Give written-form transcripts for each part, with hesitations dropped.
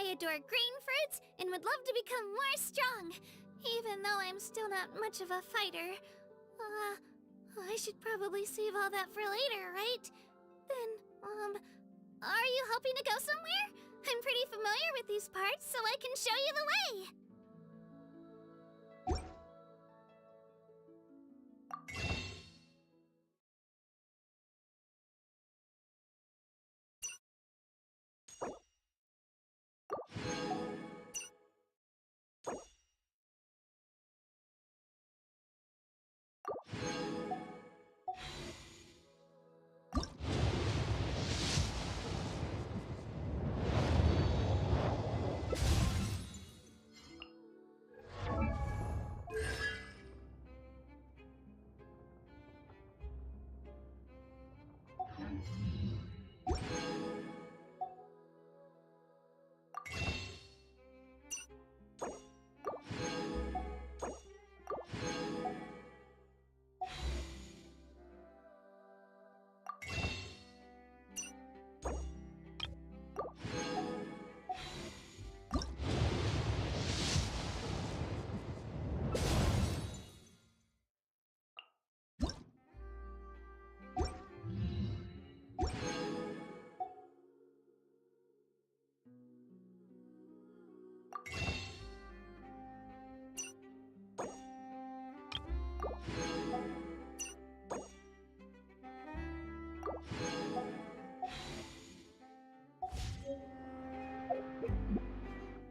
I adore green fruits and would love to become more strong, even though I'm still not much of a fighter. I should probably save all that for later, right? Then, are you hoping to go somewhere? I'm pretty familiar with these parts, so I can show you the way!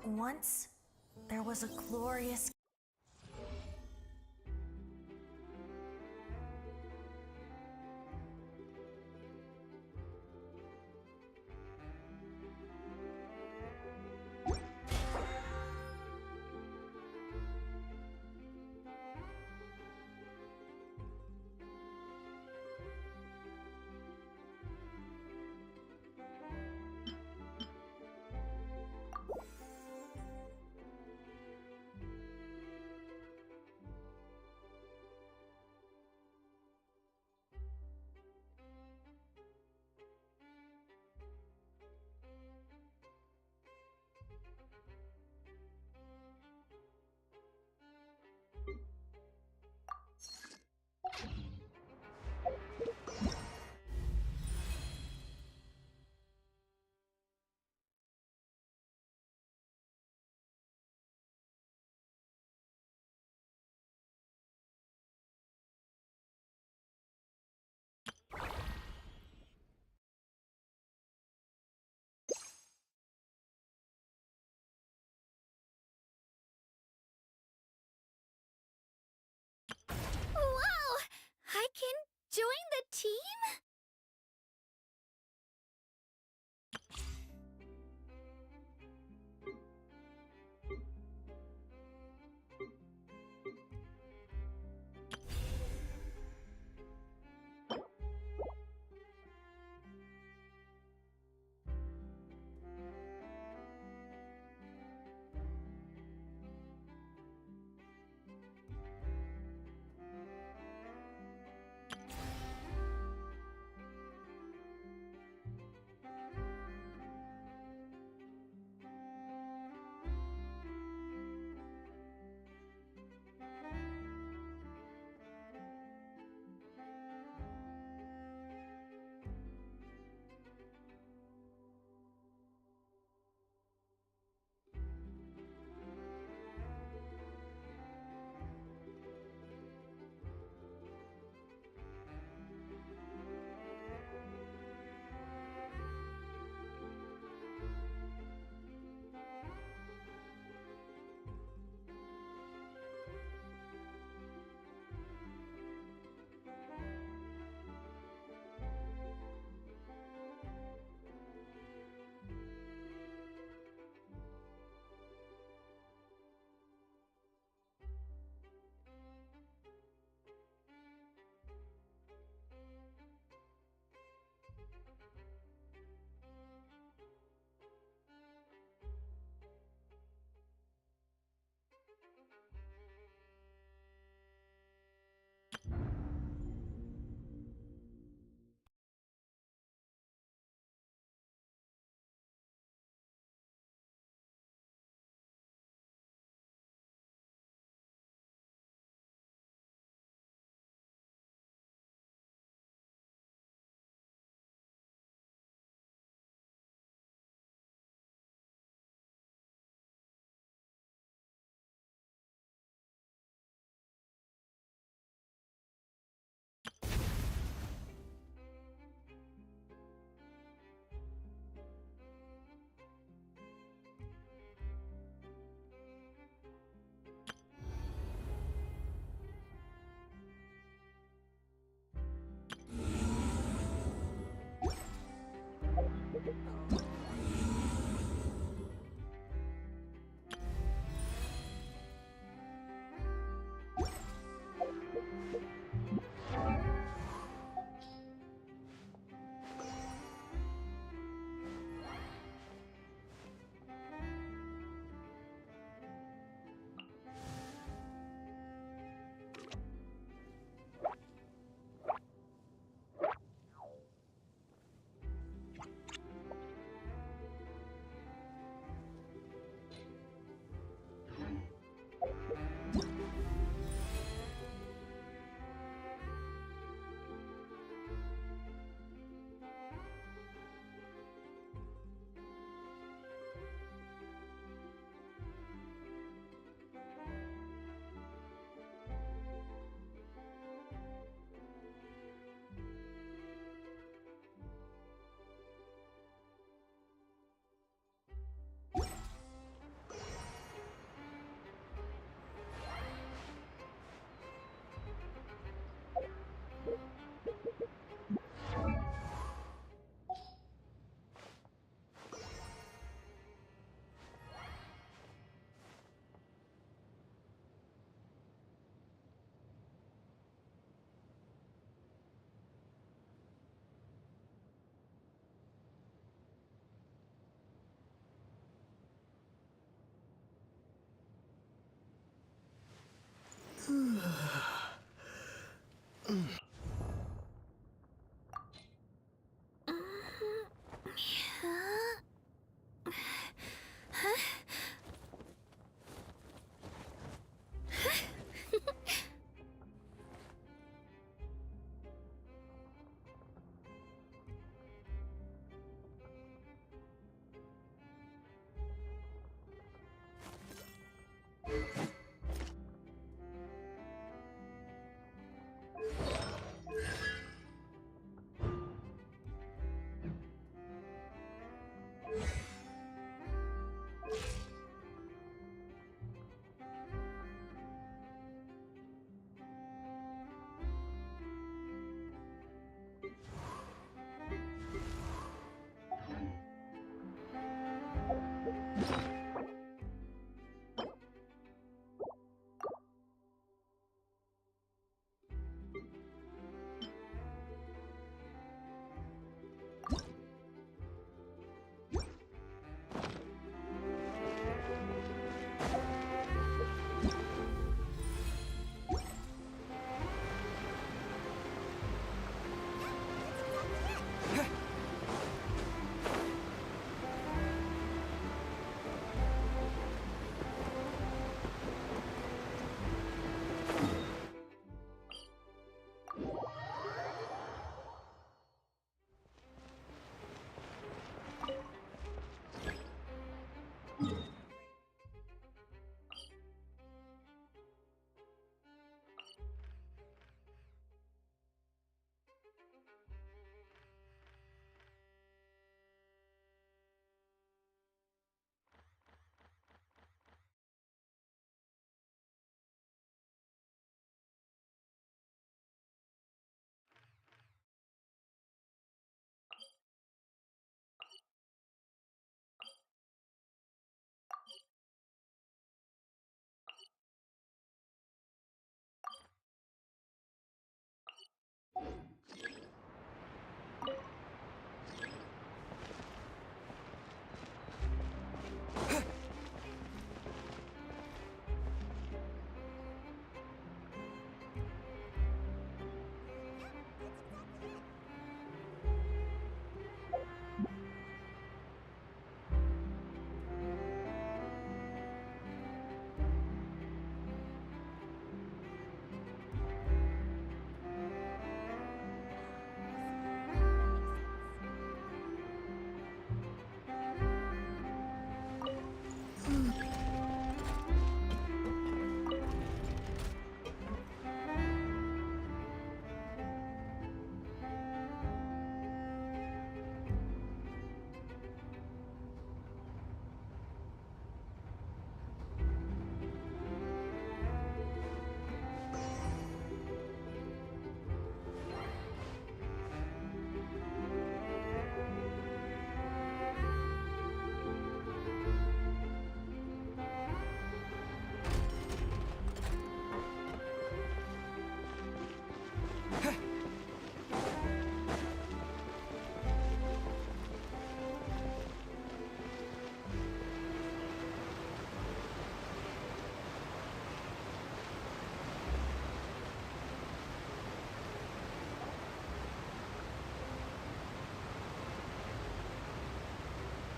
Once, there was a glorious... Wow! I can join the team?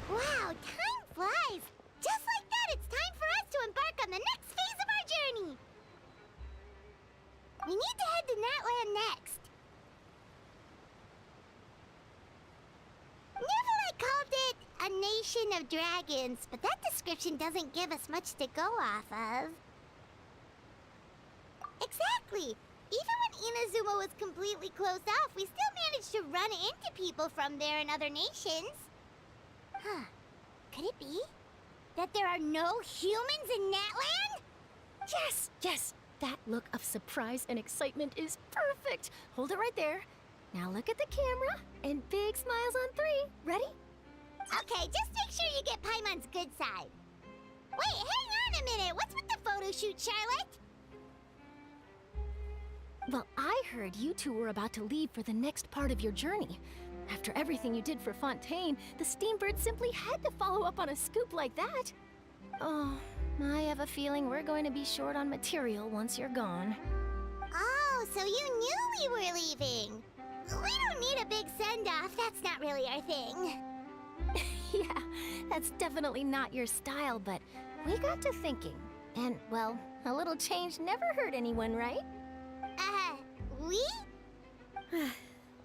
Wow, time flies! Just like that, it's time for us to embark on the next phase of our journey! We need to head to Natlan next. Neverlight called it a nation of dragons, but that description doesn't give us much to go off of. Exactly! Even when Inazuma was completely closed off, we still managed to run into people from there and other nations. Huh. Could it be that there are no humans in Natlan? Yes, yes! That look of surprise and excitement is perfect! Hold it right there. Now look at the camera, and big smiles on 3. Ready? Okay, just make sure you get Paimon's good side. Wait, hang on a minute! What's with the photo shoot, Charlotte? Well, I heard you two were about to leave for the next part of your journey. After everything you did for Fontaine, the Steambird simply had to follow up on a scoop like that. Oh, I have a feeling we're going to be short on material once you're gone. Oh, so you knew we were leaving. We don't need a big send-off. That's not really our thing. Yeah, that's definitely not your style, but we got to thinking. And, well, a little change never hurt anyone, right? We?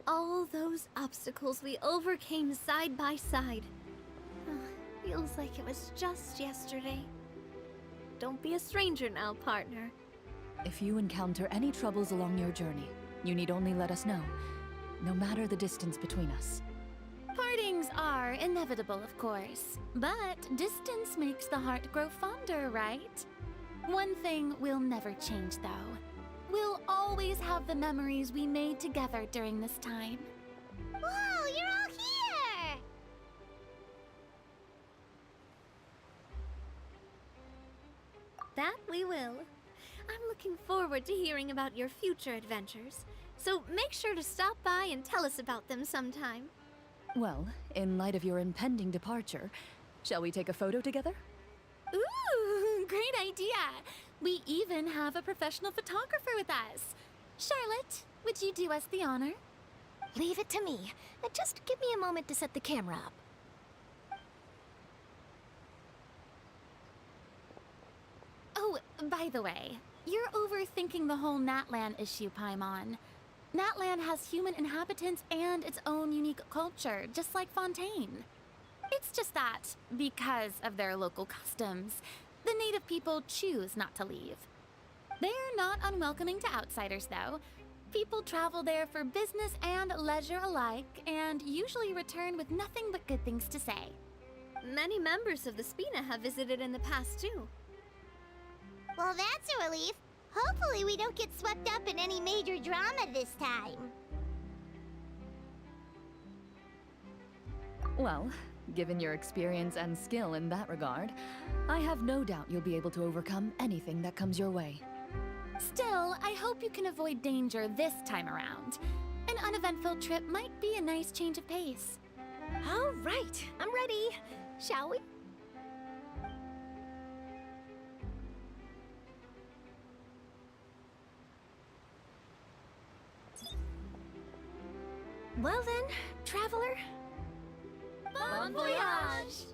All those obstacles we overcame side by side. Feels like it was just yesterday. Don't be a stranger now, partner. If you encounter any troubles along your journey, you need only let us know, no matter the distance between us. Partings are inevitable, of course. But distance makes the heart grow fonder, right? One thing will never change, though. We'll always have the memories we made together during this time. Whoa, you're all here! That we will. I'm looking forward to hearing about your future adventures. So make sure to stop by and tell us about them sometime. Well, in light of your impending departure, shall we take a photo together? Ooh, great idea! We even have a professional photographer with us. Charlotte, would you do us the honor? Leave it to me. Just give me a moment to set the camera up. Oh, by the way, you're overthinking the whole Natlan issue, Paimon. Natlan has human inhabitants and its own unique culture, just like Fontaine. It's just that, because of their local customs, the native people choose not to leave. They're not unwelcoming to outsiders, though. People travel there for business and leisure alike, and usually return with nothing but good things to say. Many members of the Spina have visited in the past, too. Well, that's a relief. Hopefully we don't get swept up in any major drama this time. Well, given your experience and skill in that regard, I have no doubt you'll be able to overcome anything that comes your way. Still, I hope you can avoid danger this time around. uneventful trip might be a nice change of pace. All right, I'm ready. Shall we? Well then, traveler. Bon voyage!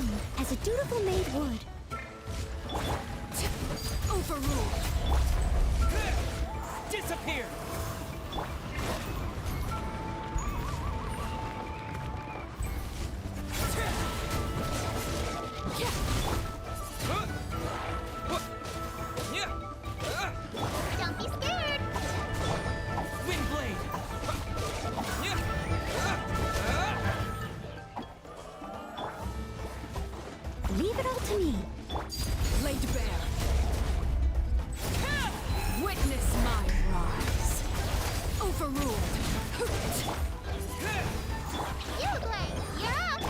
done, as a dutiful maid would. Overruled! Disappear! Don't be scared! Wind blade! Leave it all to me. Laid bare. Witness my rise. Overruled. Uglay, you're up!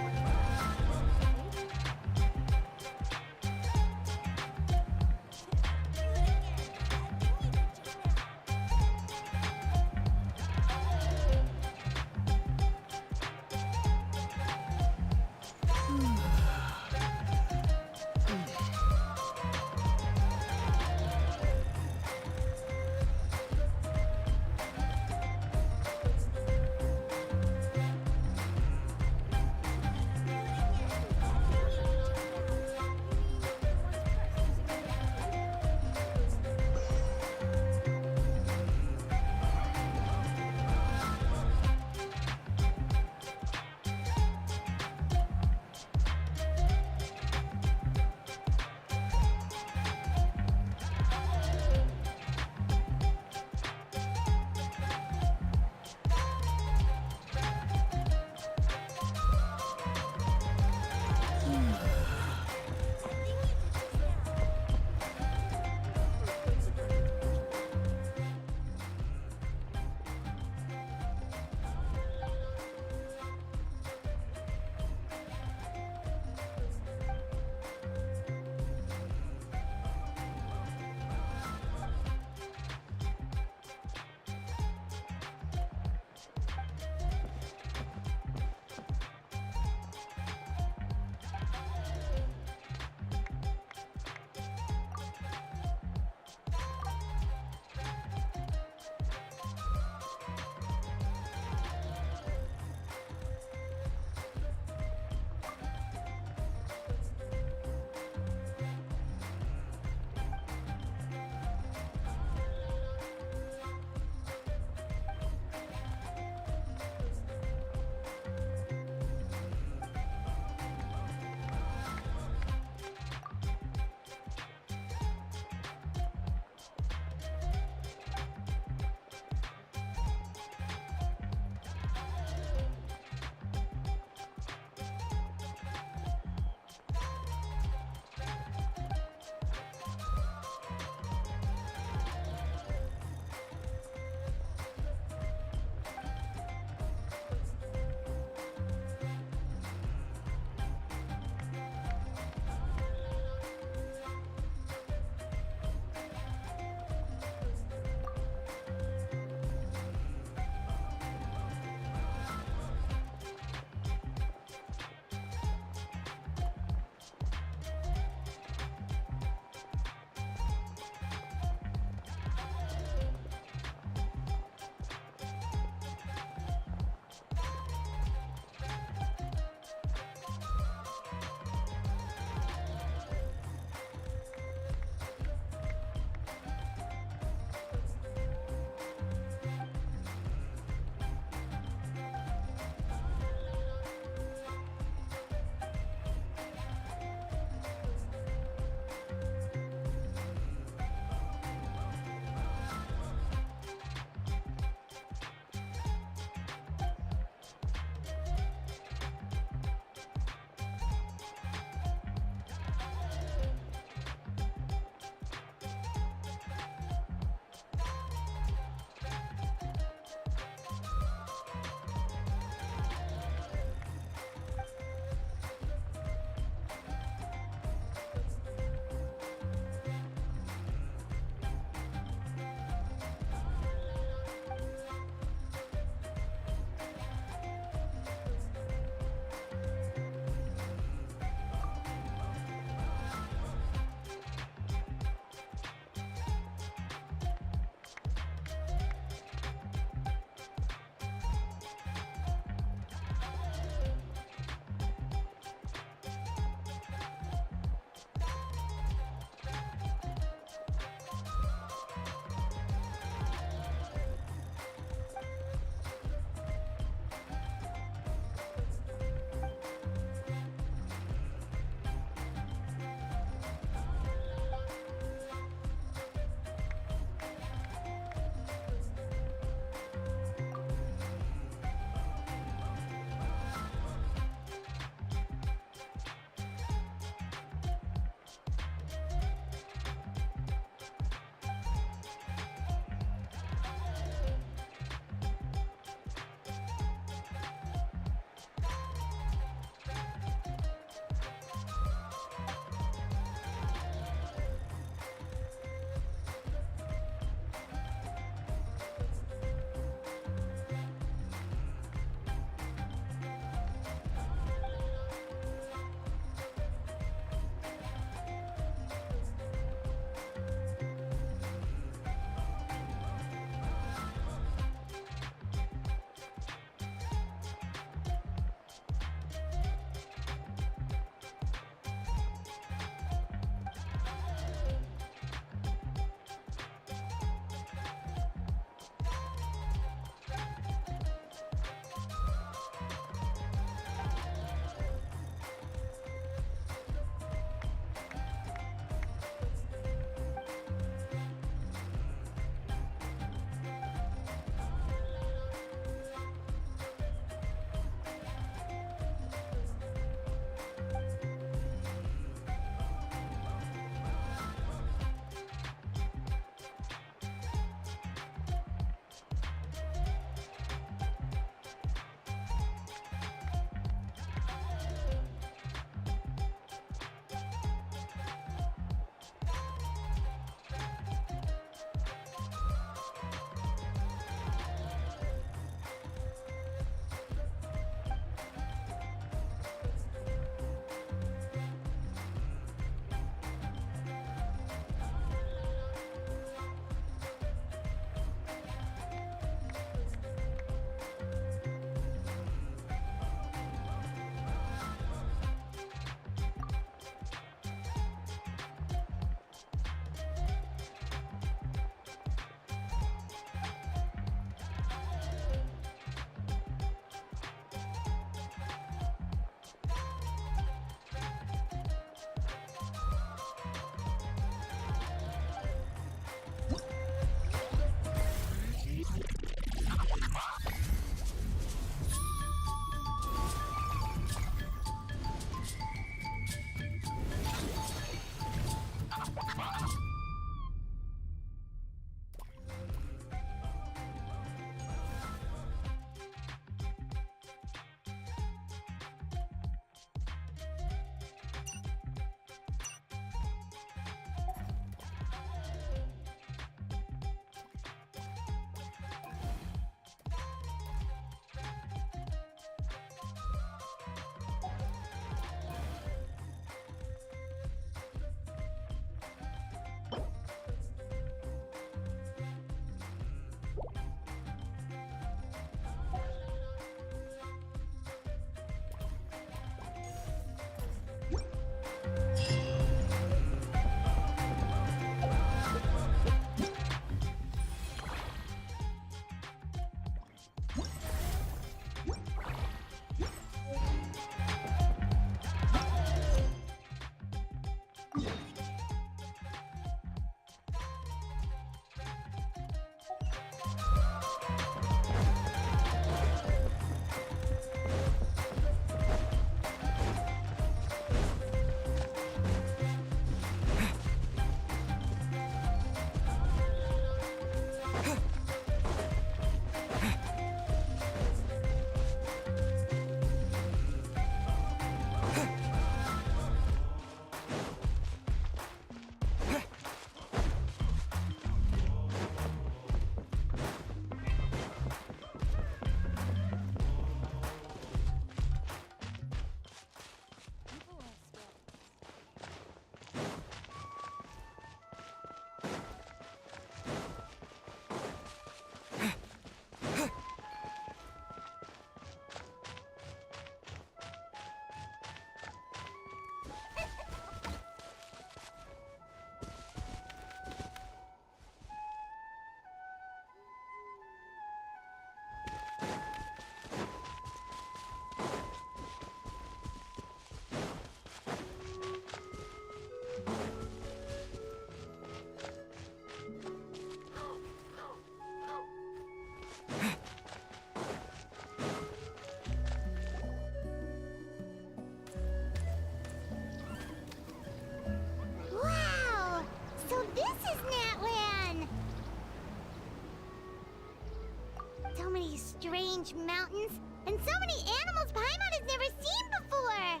strange mountains, and so many animals Paimon has never seen before.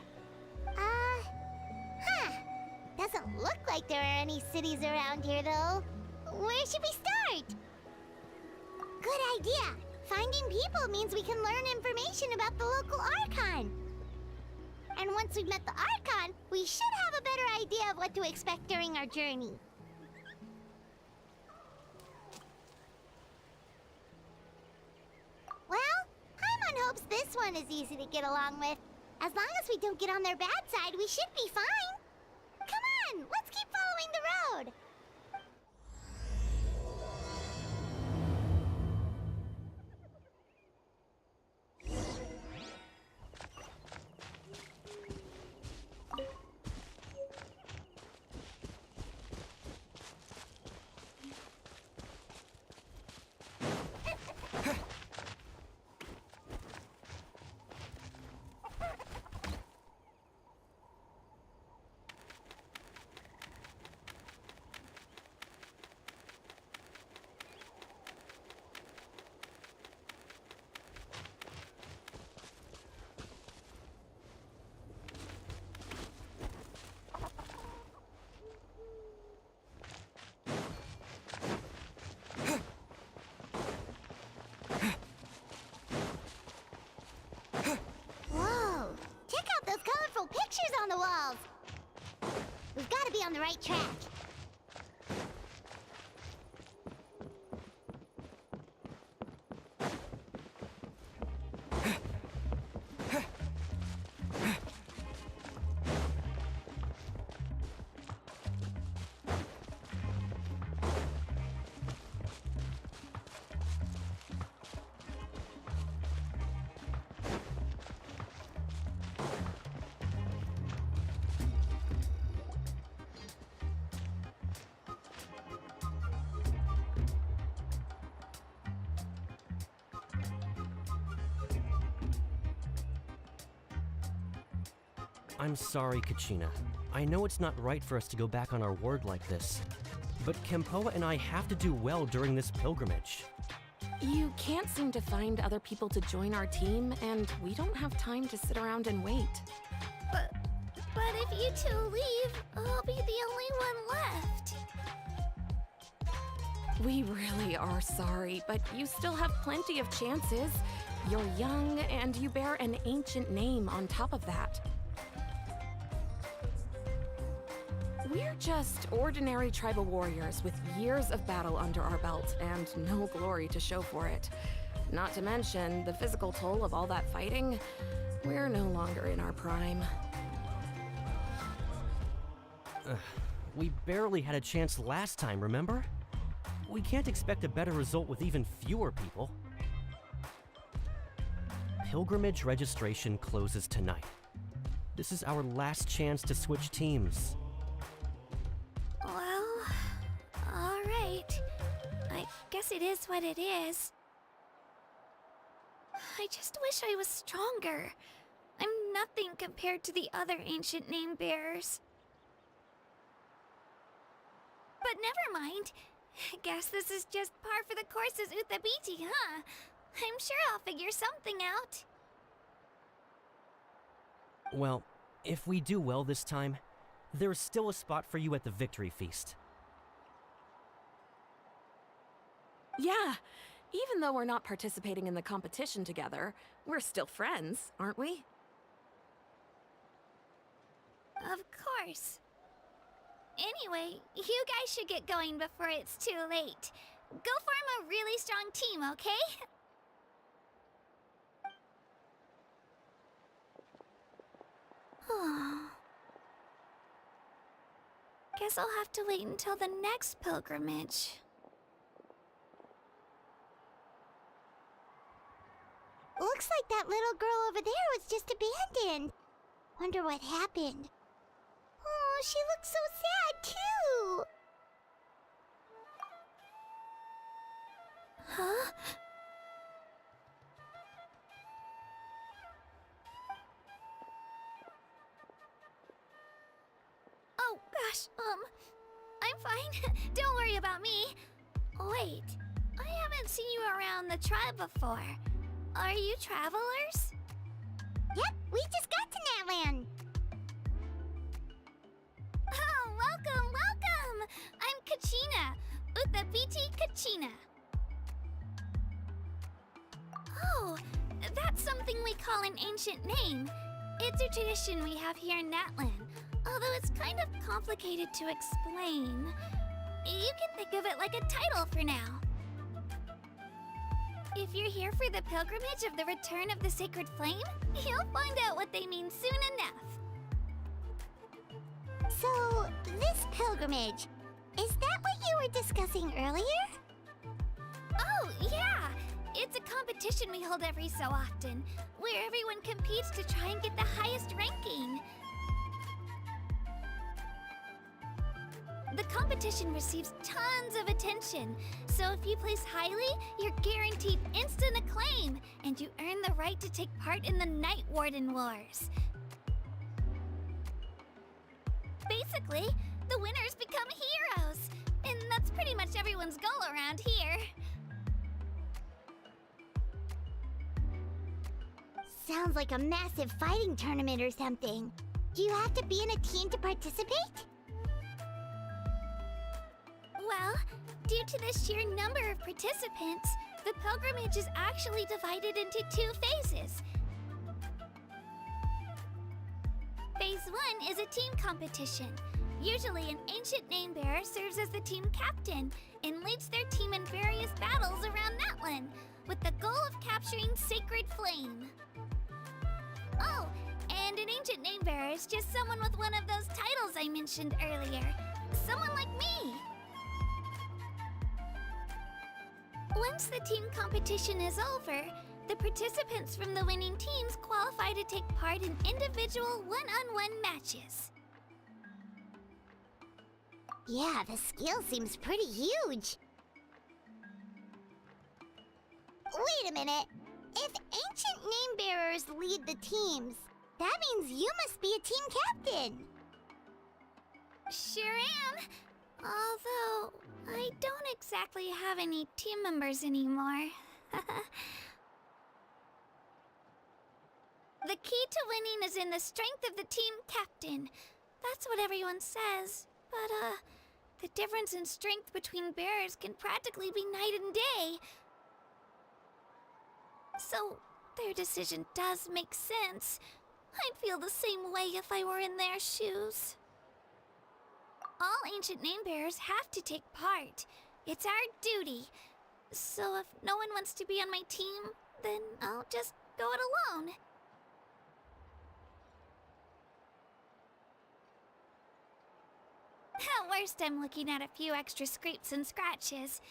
Doesn't look like there are any cities around here, though. Where should we start? Good idea. Finding people means we can learn information about the local Archon. And once we've met the Archon, we should have a better idea of what to expect during our journey. Well, Paimon hopes this one is easy to get along with. As long as we don't get on their bad side, we should be fine. Come on, let's keep following the road. Whoa! Check out those colorful pictures on the walls! We've got to be on the right track. I'm sorry, Kachina. I know it's not right for us to go back on our word like this, but Kempoa and I have to do well during this pilgrimage. You can't seem to find other people to join our team, and we don't have time to sit around and wait. But if you two leave, I'll be the only one left. We really are sorry, but you still have plenty of chances. You're young, and you bear an ancient name on top of that. We're just ordinary tribal warriors with years of battle under our belt and no glory to show for it. Not to mention the physical toll of all that fighting. We're no longer in our prime. We barely had a chance last time, remember? We can't expect a better result with even fewer people. Pilgrimage registration closes tonight. This is our last chance to switch teams. Well, alright. I guess it is what it is. I just wish I was stronger. I'm nothing compared to the other ancient name bearers. But never mind. Guess this is just par for the course as Uthabiti, huh? I'm sure I'll figure something out. Well, if we do well this time, there's still a spot for you at the victory feast. Yeah, even though we're not participating in the competition together, we're still friends, aren't we? Of course. Anyway, you guys should get going before it's too late. Go form a really strong team, okay? Guess I'll have to wait until the next pilgrimage. Looks like that little girl over there was just abandoned. Wonder what happened. Oh, she looks so sad, too. Huh? Oh, gosh, I'm fine. Don't worry about me. Wait, I haven't seen you around the tribe before. Are you travelers? Yep, we just got to Natlan. Oh, welcome, welcome! I'm Kachina, Uthabiti Kachina. Oh, that's something we call an ancient name. It's a tradition we have here in Natlan, although it's kind of complicated to explain. You can think of it like a title for now. If you're here for the pilgrimage of the return of the sacred flame, you'll find out what they mean soon enough. So, this pilgrimage, is that what you were discussing earlier? Oh, yeah! It's a competition we hold every so often, where everyone competes to try and get the highest ranking. The competition receives tons of attention, so if you place highly, you're guaranteed instant acclaim, and you earn the right to take part in the Night Warden Wars. Basically, the winners become heroes, and that's pretty much everyone's goal around here. Sounds like a massive fighting tournament or something. Do you have to be in a team to participate? Well, due to the sheer number of participants, the pilgrimage is actually divided into 2 phases. Phase 1 is a team competition. Usually, an ancient name-bearer serves as the team captain and leads their team in various battles around Natlan, with the goal of capturing Sacred Flame. Oh, and an ancient name-bearer is just someone with one of those titles I mentioned earlier. Someone like me. Once the team competition is over, the participants from the winning teams qualify to take part in individual one-on-one matches. Yeah, the scale seems pretty huge. Wait a minute. If ancient name-bearers lead the teams, that means you must be a team captain. Sure am. Although, I don't exactly have any team members anymore. The key to winning is in the strength of the team captain. That's what everyone says. But, the difference in strength between bearers can practically be night and day. So, their decision does make sense. I'd feel the same way if I were in their shoes. All ancient name-bearers have to take part. It's our duty. So if no one wants to be on my team, then I'll just go it alone. At worst, I'm looking at a few extra scrapes and scratches.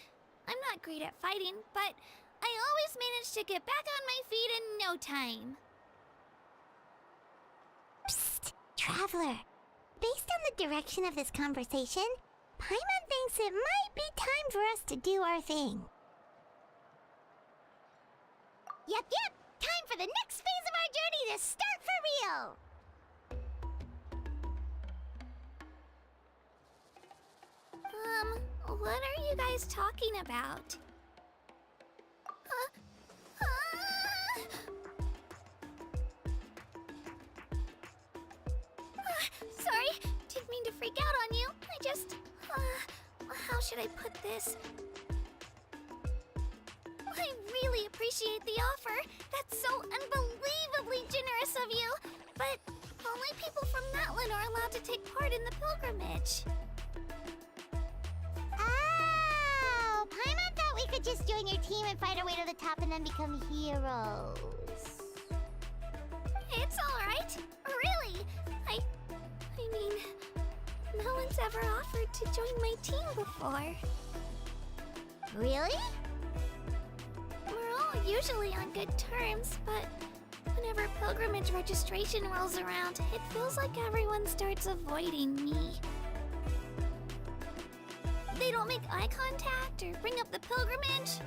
I'm not great at fighting, but I always manage to get back on my feet in no time. Psst, Traveler. Based on the direction of this conversation, Paimon thinks it might be time for us to do our thing. Yep, time for the next phase of our journey to start for real! What are you guys talking about? Sorry, didn't mean to freak out on you. I just... how should I put this? I really appreciate the offer. That's so unbelievably generous of you. But only people from Natlan are allowed to take part in the pilgrimage. Oh! Paimon thought we could just join your team and fight our way to the top and then become heroes. It's alright. Really. I mean, no one's ever offered to join my team before. Really? We're all usually on good terms, but whenever pilgrimage registration rolls around, it feels like everyone starts avoiding me. They don't make eye contact or bring up the pilgrimage.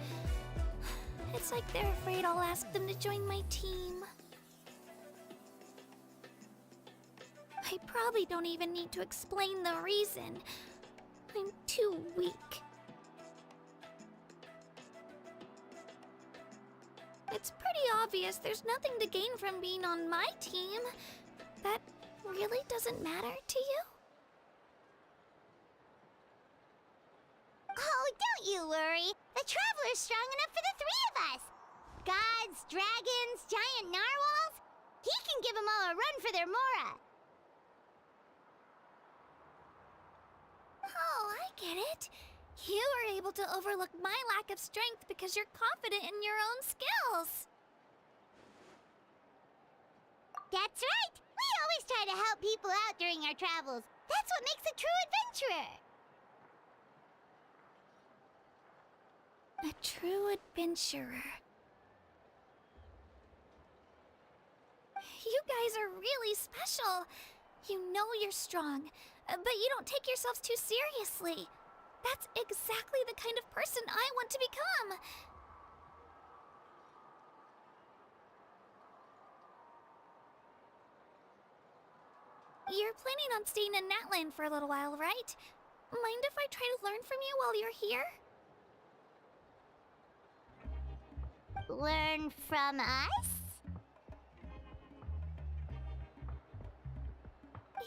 It's like they're afraid I'll ask them to join my team. I probably don't even need to explain the reason. I'm too weak. It's pretty obvious there's nothing to gain from being on my team. That really doesn't matter to you? Oh, don't you worry. The Traveler's strong enough for the three of us. Gods, dragons, giant narwhals. He can give them all a run for their Mora. Oh, I get it. You were able to overlook my lack of strength because you're confident in your own skills. That's right. We always try to help people out during our travels. That's what makes a true adventurer. A true adventurer. You guys are really special. You know you're strong, but you don't take yourselves too seriously. That's exactly the kind of person I want to become. You're planning on staying in Natlan for a little while, right? Mind if I try to learn from you while you're here? Learn from us?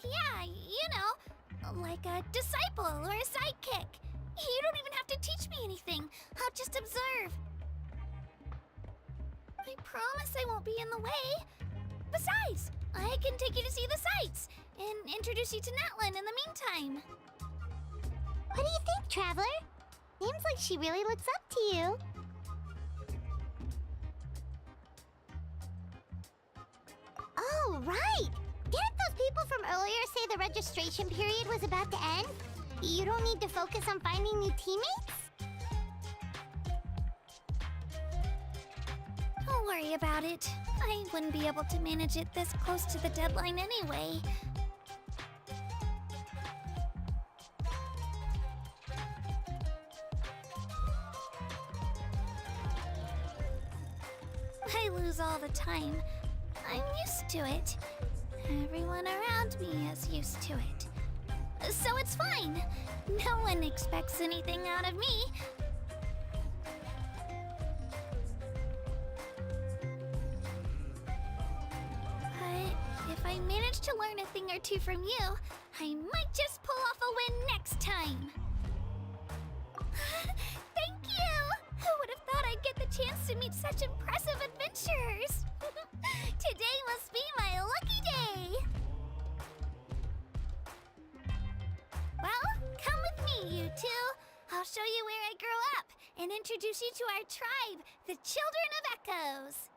Yeah, you know, like a disciple or a sidekick. You don't even have to teach me anything. I'll just observe. I promise I won't be in the way. Besides, I can take you to see the sights and introduce you to Natlan in the meantime. What do you think, Traveler? Seems like she really looks up to you. Oh, right! Didn't those people from earlier say the registration period was about to end? You don't need to focus on finding new teammates? Don't worry about it. I wouldn't be able to manage it this close to the deadline anyway. I lose all the time. I'm used to it. Everyone around me is used to it. So it's fine. No one expects anything out of me. But if I manage to learn a thing or two from you, I might just pull off a win next time. Thank you! Who would have thought I'd get the chance to meet such impressive adventurers? Today must be my lucky day! Well, come with me, you two. I'll show you where I grew up and introduce you to our tribe, the Children of Echoes.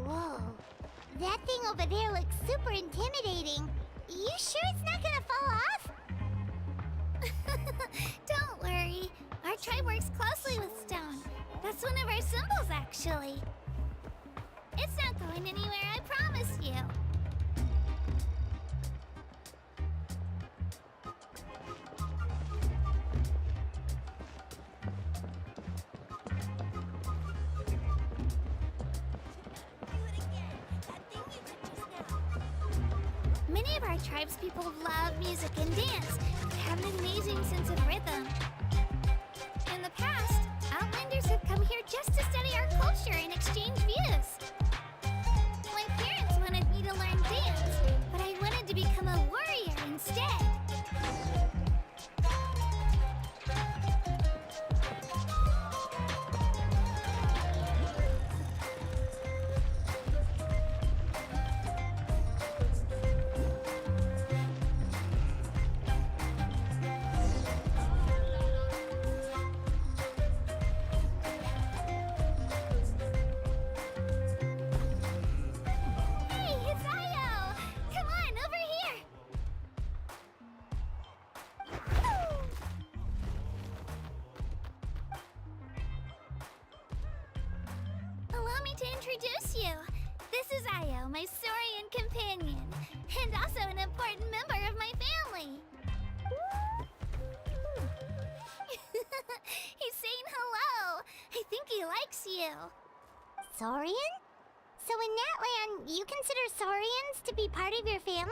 Whoa. That thing over there looks super intimidating. You sure it's not gonna fall off? Don't worry. Our tribe works closely with stone. That's one of our symbols, actually. It's not going anywhere, I promise you. Many of our tribespeople love music and dance. They have an amazing sense of rhythm. In the past, Outlanders have come here just to study our culture and exchange views. My parents wanted me to learn dance, but I wanted to become a warrior instead. to introduce you. This is Io, my Saurian companion, and also an important member of my family. He's saying hello. I think he likes you. Saurian? So in Natlan, you consider Saurians to be part of your family?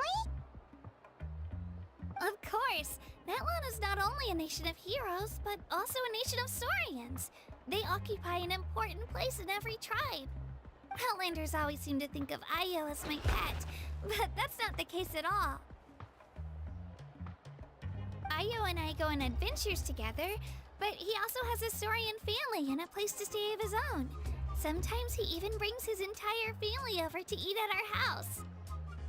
Of course. Natlan is not only a nation of heroes, but also a nation of Saurians. They occupy an important place in every tribe. Outlanders always seem to think of Io as my pet, but that's not the case at all. Io and I go on adventures together, but he also has a Saurian family and a place to stay of his own. Sometimes he even brings his entire family over to eat at our house.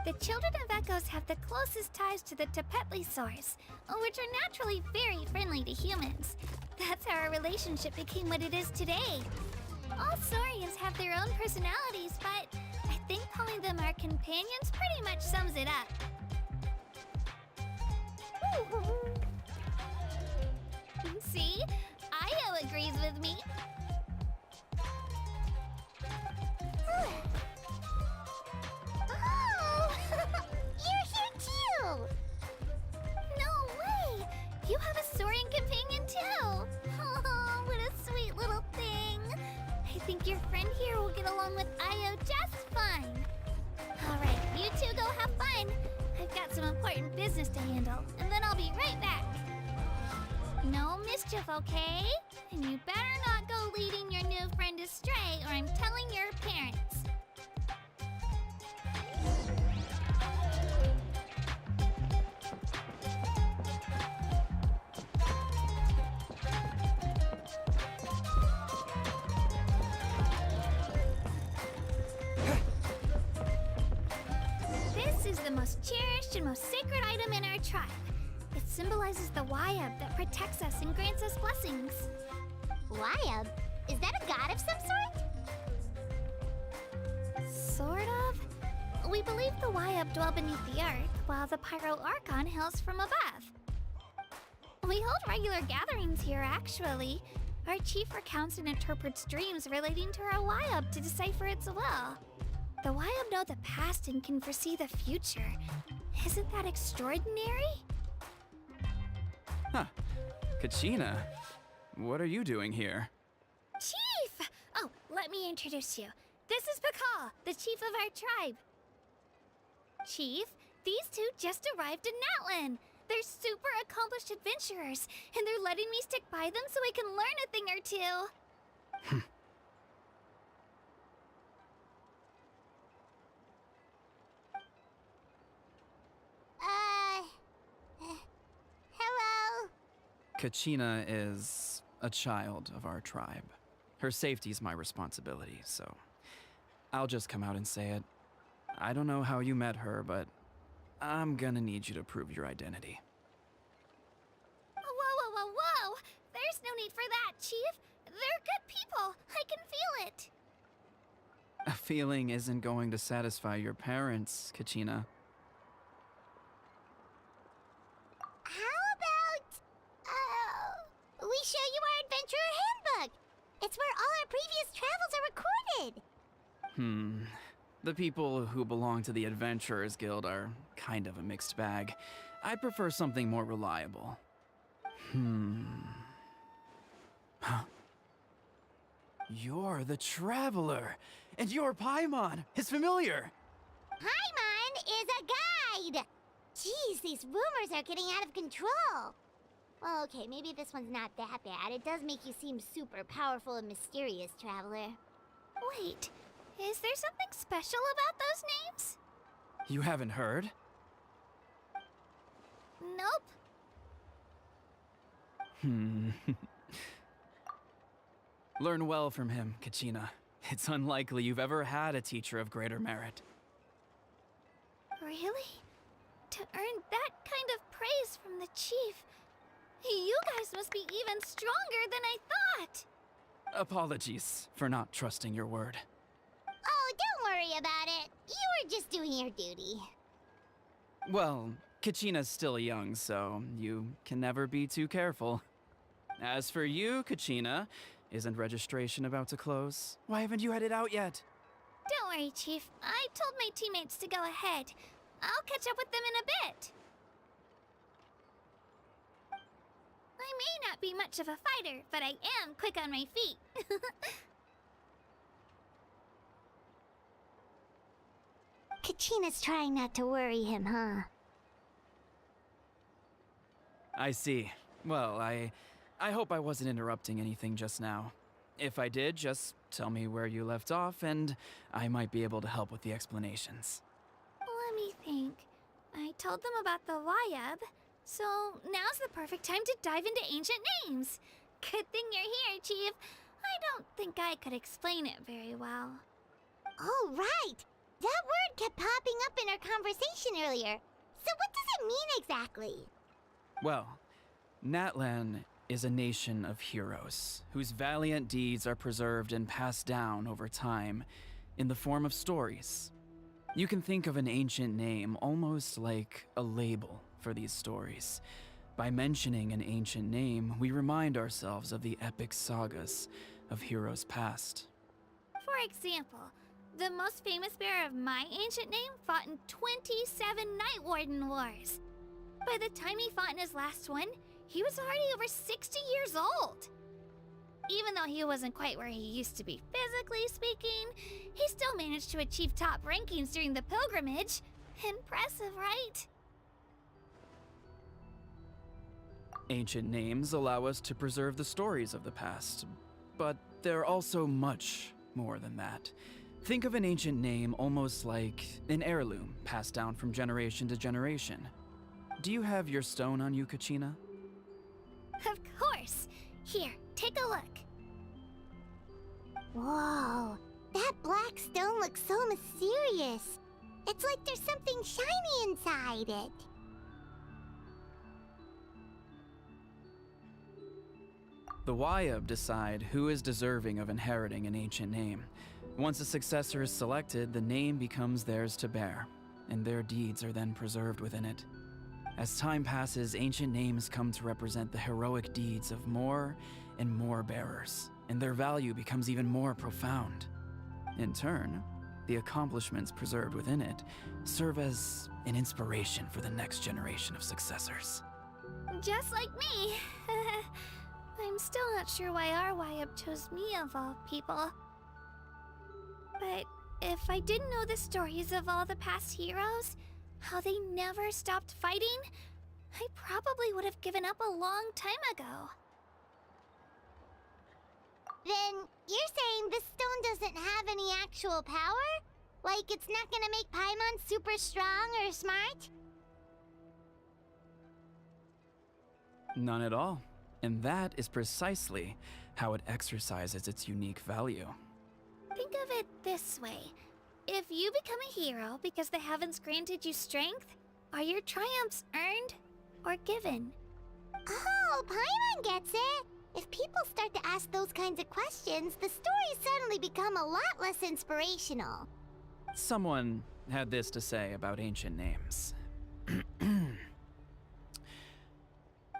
The children of Echoes have the closest ties to the Tepetlisaurs, which are naturally very friendly to humans. That's how our relationship became what it is today. All Saurians have their own personalities, but I think calling them our companions pretty much sums it up. See? Io agrees with me. Oh! You're here too! No way! You have a Saurian companion too! Oh, what a sweet little thing! I think your friend here will get along with Io just fine. Alright, you two go have fun. I've got some important business to handle, and then I'll be right back. No mischief, okay? And you better not go leading your new friend astray, or I'm telling your parents. This is the most cherished and most sacred item in our tribe. It symbolizes the Wyab that protects us and grants us blessings. Wyab? Is that a god of some sort? Sort of. We believe the Wyab dwell beneath the earth, while the Pyro Archon hails from above. We hold regular gatherings here, actually. Our chief recounts and interprets dreams relating to our Wyab to decipher its will. The Wyab know the past and can foresee the future. Isn't that extraordinary? Huh. Kachina, what are you doing here? Chief! Oh, let me introduce you. This is Pakal, the chief of our tribe. Chief, these two just arrived in Natlan. They're super accomplished adventurers, and they're letting me stick by them so I can learn a thing or two. Hello? Kachina is a child of our tribe. Her safety's my responsibility, so I'll just come out and say it. I don't know how you met her, but I'm gonna need you to prove your identity. Whoa, whoa, whoa, whoa! There's no need for that, Chief. They're good people. I can feel it. A feeling isn't going to satisfy your parents, Kachina. How about, we show you our adventurer handbook? It's where all our previous travels are recorded. The people who belong to the Adventurers Guild are kind of a mixed bag. I prefer something more reliable. Huh? You're the Traveler, and you're Paimon, his familiar. Paimon is a guide! Jeez, these rumors are getting out of control. Well, okay, maybe this one's not that bad. It does make you seem super powerful and mysterious, Traveler. Wait, is there something special about those names? You haven't heard? Nope. Learn well from him, Kachina. It's unlikely you've ever had a teacher of greater merit. Really? To earn that kind of praise from the chief, you guys must be even stronger than I thought. Apologies for not trusting your word. Oh, don't worry about it. You were just doing your duty. Well, Kachina's still young, so you can never be too careful. As for you, Kachina, Isn't registration about to close? Why haven't you headed out yet? Don't worry, Chief. I told my teammates to go ahead. I'll catch up with them in a bit. I may not be much of a fighter, but I am quick on my feet. Kachina's trying not to worry him, huh? I see. Well, I hope I wasn't interrupting anything just now. If I did, just tell me where you left off, and I might be able to help with the explanations. Let me think. I told them about the Wayab, so now's the perfect time to dive into ancient names. Good thing you're here, Chief. I don't think I could explain it very well. Oh, right! That word kept popping up in our conversation earlier. So what does it mean exactly? Well, Natlan is a nation of heroes whose valiant deeds are preserved and passed down over time in the form of stories. You can think of an ancient name almost like a label for these stories. By mentioning an ancient name, we remind ourselves of the epic sagas of heroes past. For example, the most famous bearer of my ancient name fought in 27 Night Warden Wars. By the time he fought in his last one, he was already over 60 years old. Even though he wasn't quite where he used to be physically speaking, he still managed to achieve top rankings during the pilgrimage. Impressive, right? Ancient names allow us to preserve the stories of the past, but they're also much more than that. Think of an ancient name almost like an heirloom passed down from generation to generation. Do you have your stone on you, Kachina? Of course. Here, take a look. Whoa, that black stone looks so mysterious. It's like there's something shiny inside it. The Wayab decide who is deserving of inheriting an ancient name. Once a successor is selected, the name becomes theirs to bear, and their deeds are then preserved within it. As time passes, ancient names come to represent the heroic deeds of more and more bearers, and their value becomes even more profound. In turn, the accomplishments preserved within it serve as an inspiration for the next generation of successors. Just like me. I'm still not sure why our Wayab chose me of all people. But if I didn't know the stories of all the past heroes, how they never stopped fighting, I probably would have given up a long time ago. Then you're saying this stone doesn't have any actual power? Like it's not gonna make Paimon super strong or smart? None at all. And that is precisely how it exercises its unique value. Think of it this way. If you become a hero because the heavens granted you strength, are your triumphs earned or given? Oh, Paimon gets it! If people start to ask those kinds of questions, the stories suddenly become a lot less inspirational. Someone had this to say about ancient names.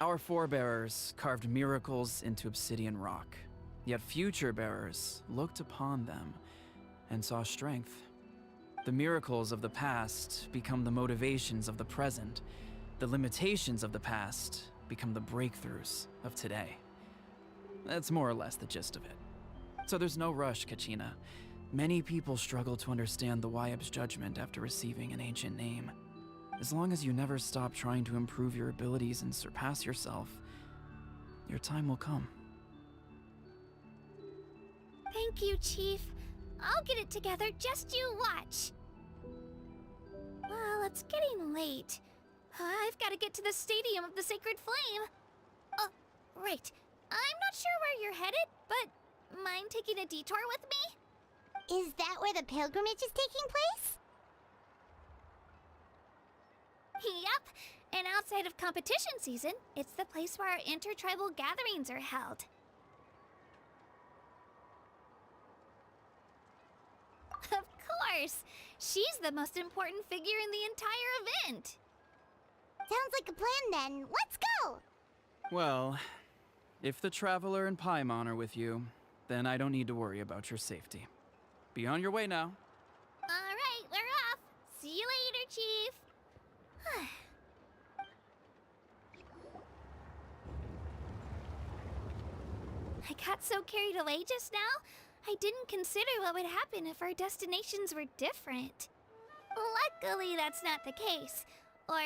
Our forebears carved miracles into obsidian rock, yet future bearers looked upon them and saw strength. The miracles of the past become the motivations of the present. The limitations of the past become the breakthroughs of today. That's more or less the gist of it. So there's no rush, Kachina. Many people struggle to understand the Wayab's judgment after receiving an ancient name. As long as you never stop trying to improve your abilities and surpass yourself, your time will come. Thank you, Chief. I'll get it together, just you watch. Well, it's getting late. I've got to get to the Stadium of the Sacred Flame. Oh, right. I'm not sure where you're headed, but mind taking a detour with me? Is that where the pilgrimage is taking place? Yep, and outside of competition season, it's the place where our intertribal gatherings are held. Of course! She's the most important figure in the entire event! Sounds like a plan then. Let's go! Well, if the Traveler and Paimon are with you, Then I don't need to worry about your safety. Be on your way now. All right, we're off. See you later, Chief. I got so carried away just now, I didn't consider what would happen if our destinations were different. Luckily, that's not the case. Or,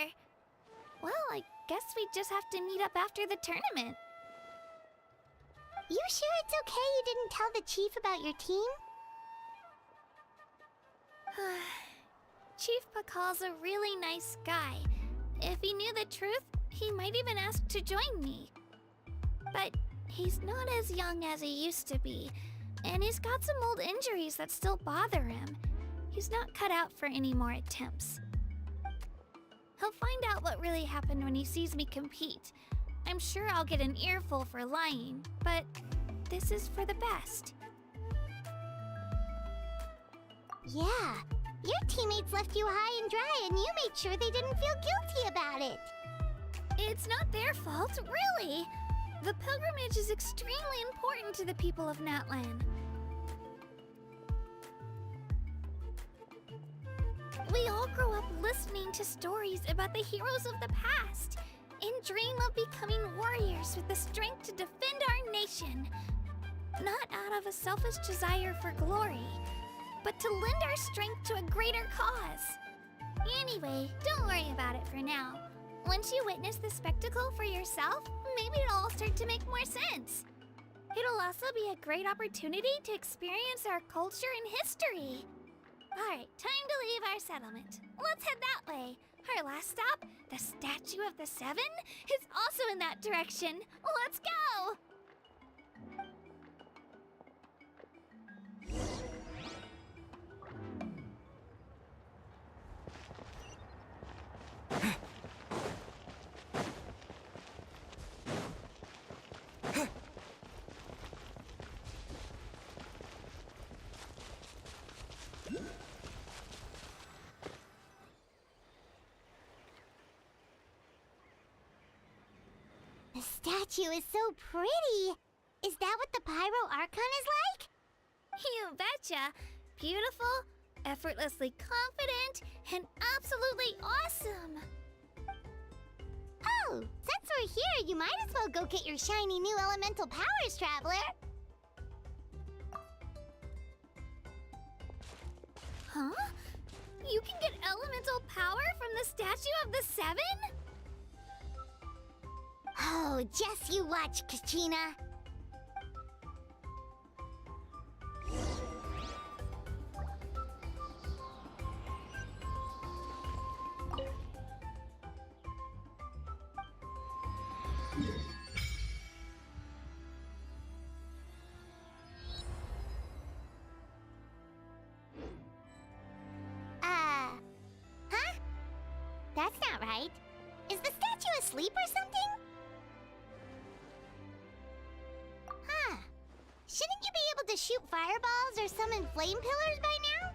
well, I guess we just have to meet up after the tournament. You sure it's okay you didn't tell the chief about your team? Chief Pakal's a really nice guy. If he knew the truth, he might even ask to join me. But he's not as young as he used to be, and he's got some old injuries that still bother him. He's not cut out for any more attempts. He'll find out what really happened when he sees me compete. I'm sure I'll get an earful for lying, but this is for the best. Yeah, your teammates left you high and dry and you made sure they didn't feel guilty about it. It's not their fault, really. The pilgrimage is extremely important to the people of Natlan. We all grow up listening to stories about the heroes of the past and dream of becoming warriors with the strength to defend our nation. Not out of a selfish desire for glory, but to lend our strength to a greater cause. Anyway, don't worry about it for now. Once you witness the spectacle for yourself, maybe it'll all start to make more sense. It'll also be a great opportunity to experience our culture and history. Alright, time to leave our settlement. Let's head that way. Our last stop, the Statue of the Seven, is also in that direction. Let's go! The statue is so pretty. Is that what the Pyro Archon is like? You betcha. Beautiful, effortlessly confident, and absolutely awesome. Oh, since we're here, you might as well go get your shiny new elemental powers, Traveler. Huh? You can get elemental power from the Statue of the Seven? Oh, just you watch, Kachina. Huh? That's not right. Is the statue asleep or something? Huh. Shouldn't you be able to shoot fireballs or summon flame pillars by now?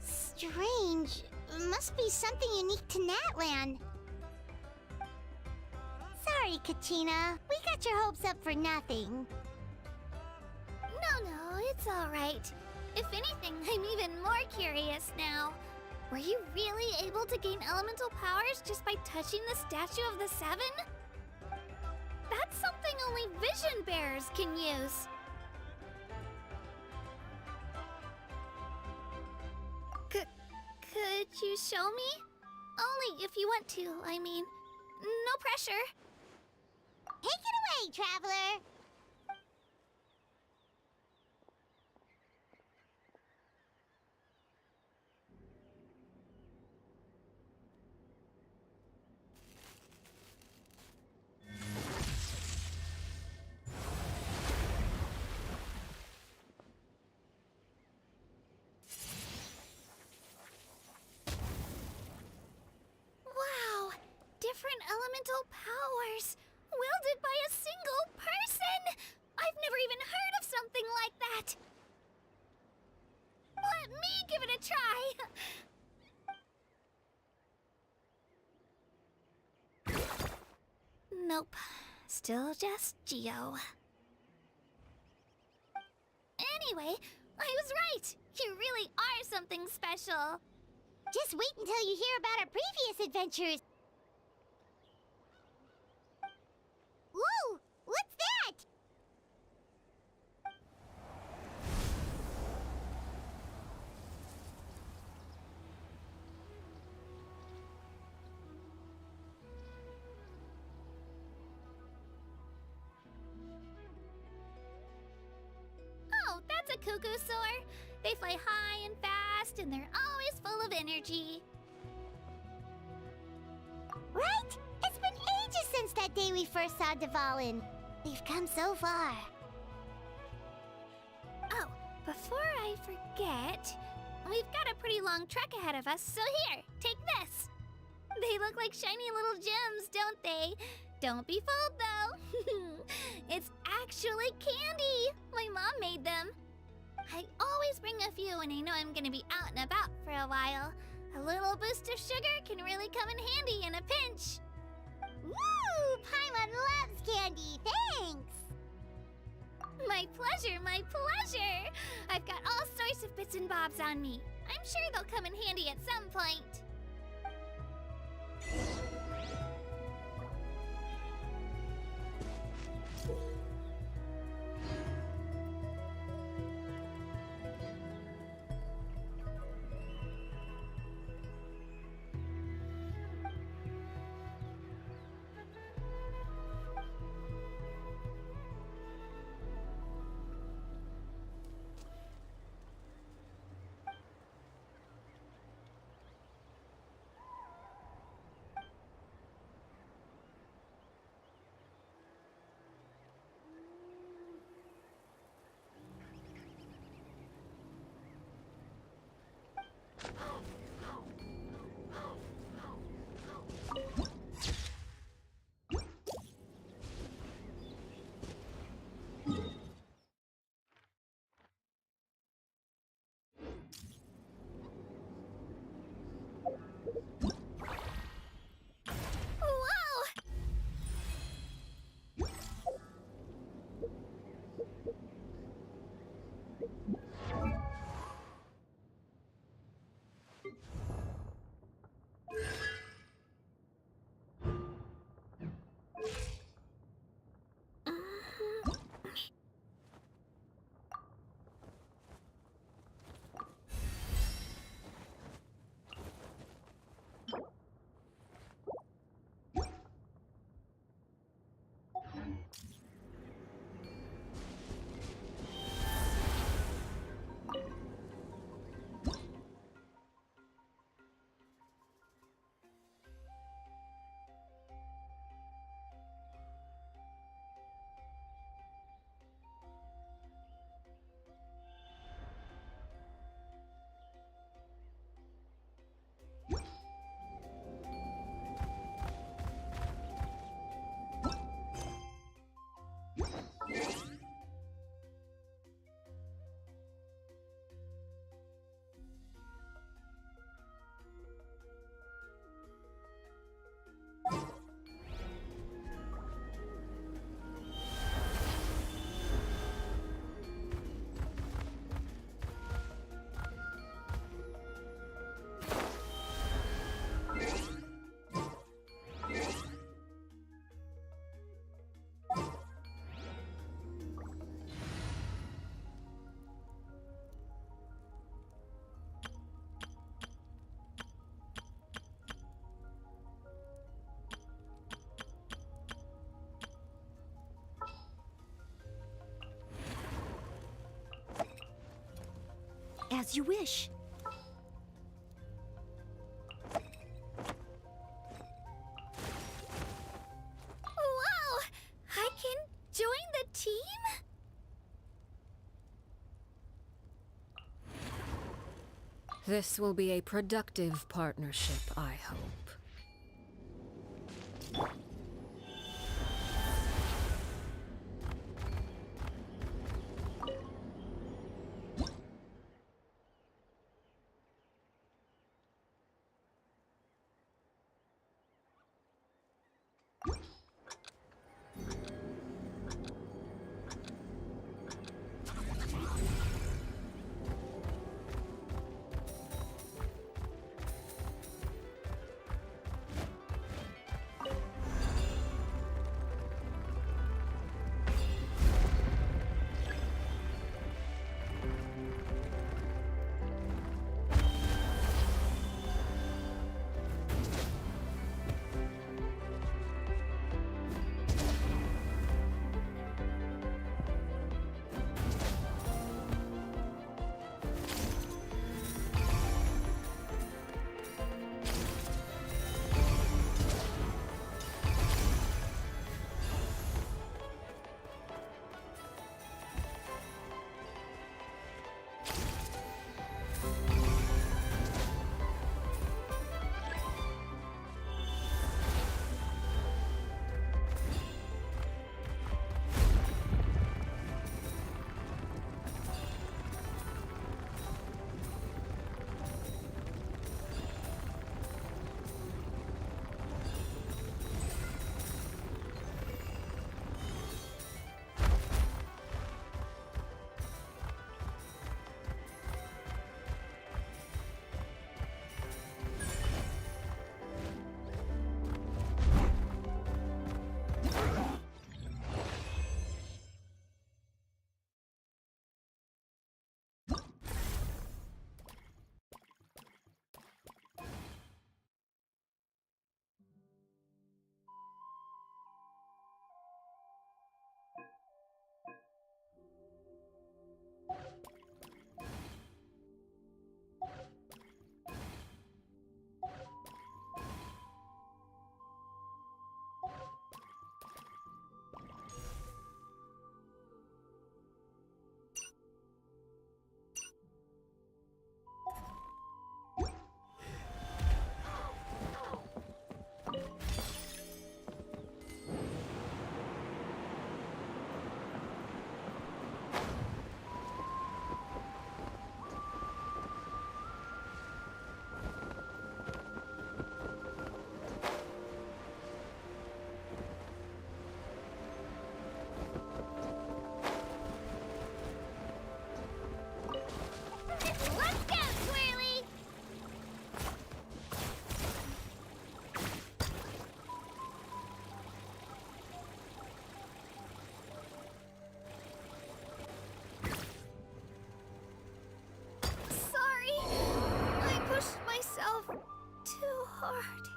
Strange. Must be something unique to Natlan. Sorry, Kachina. We got your hopes up for nothing. No, it's all right. If anything, I'm even more curious now. Were you really able to gain elemental powers just by touching the Statue of the Seven? That's something only vision bearers can use. Could you show me? Only if you want to, I mean. No pressure. Take it away, Traveler! Wow! Different elemental powers! Wielded by a single person! I've never even heard of something like that! Let me give it a try! Nope. Still just Geo. Anyway, I was right! You really are something special! Just wait until you hear about our previous adventures. Whoa! What's that? Oh, that's a cuckoo soar. They fly high and fast, and they're always full of energy. Right? It's been ages since that day we first saw Dvalin. We've come so far. Oh, before I forget, we've got a pretty long trek ahead of us, so here, take this. They look like shiny little gems, don't they? Don't be fooled, though. It's actually candy. My mom made them. I always bring a few when I know I'm gonna be out and about for a while. A little boost of sugar can really come in handy in a pinch. Woo! Paimon loves candy, thanks! My pleasure, my pleasure! I've got all sorts of bits and bobs on me. I'm sure they'll come in handy at some point. As you wish. Wow! I can join the team? This will be a productive partnership, I hope. too hard.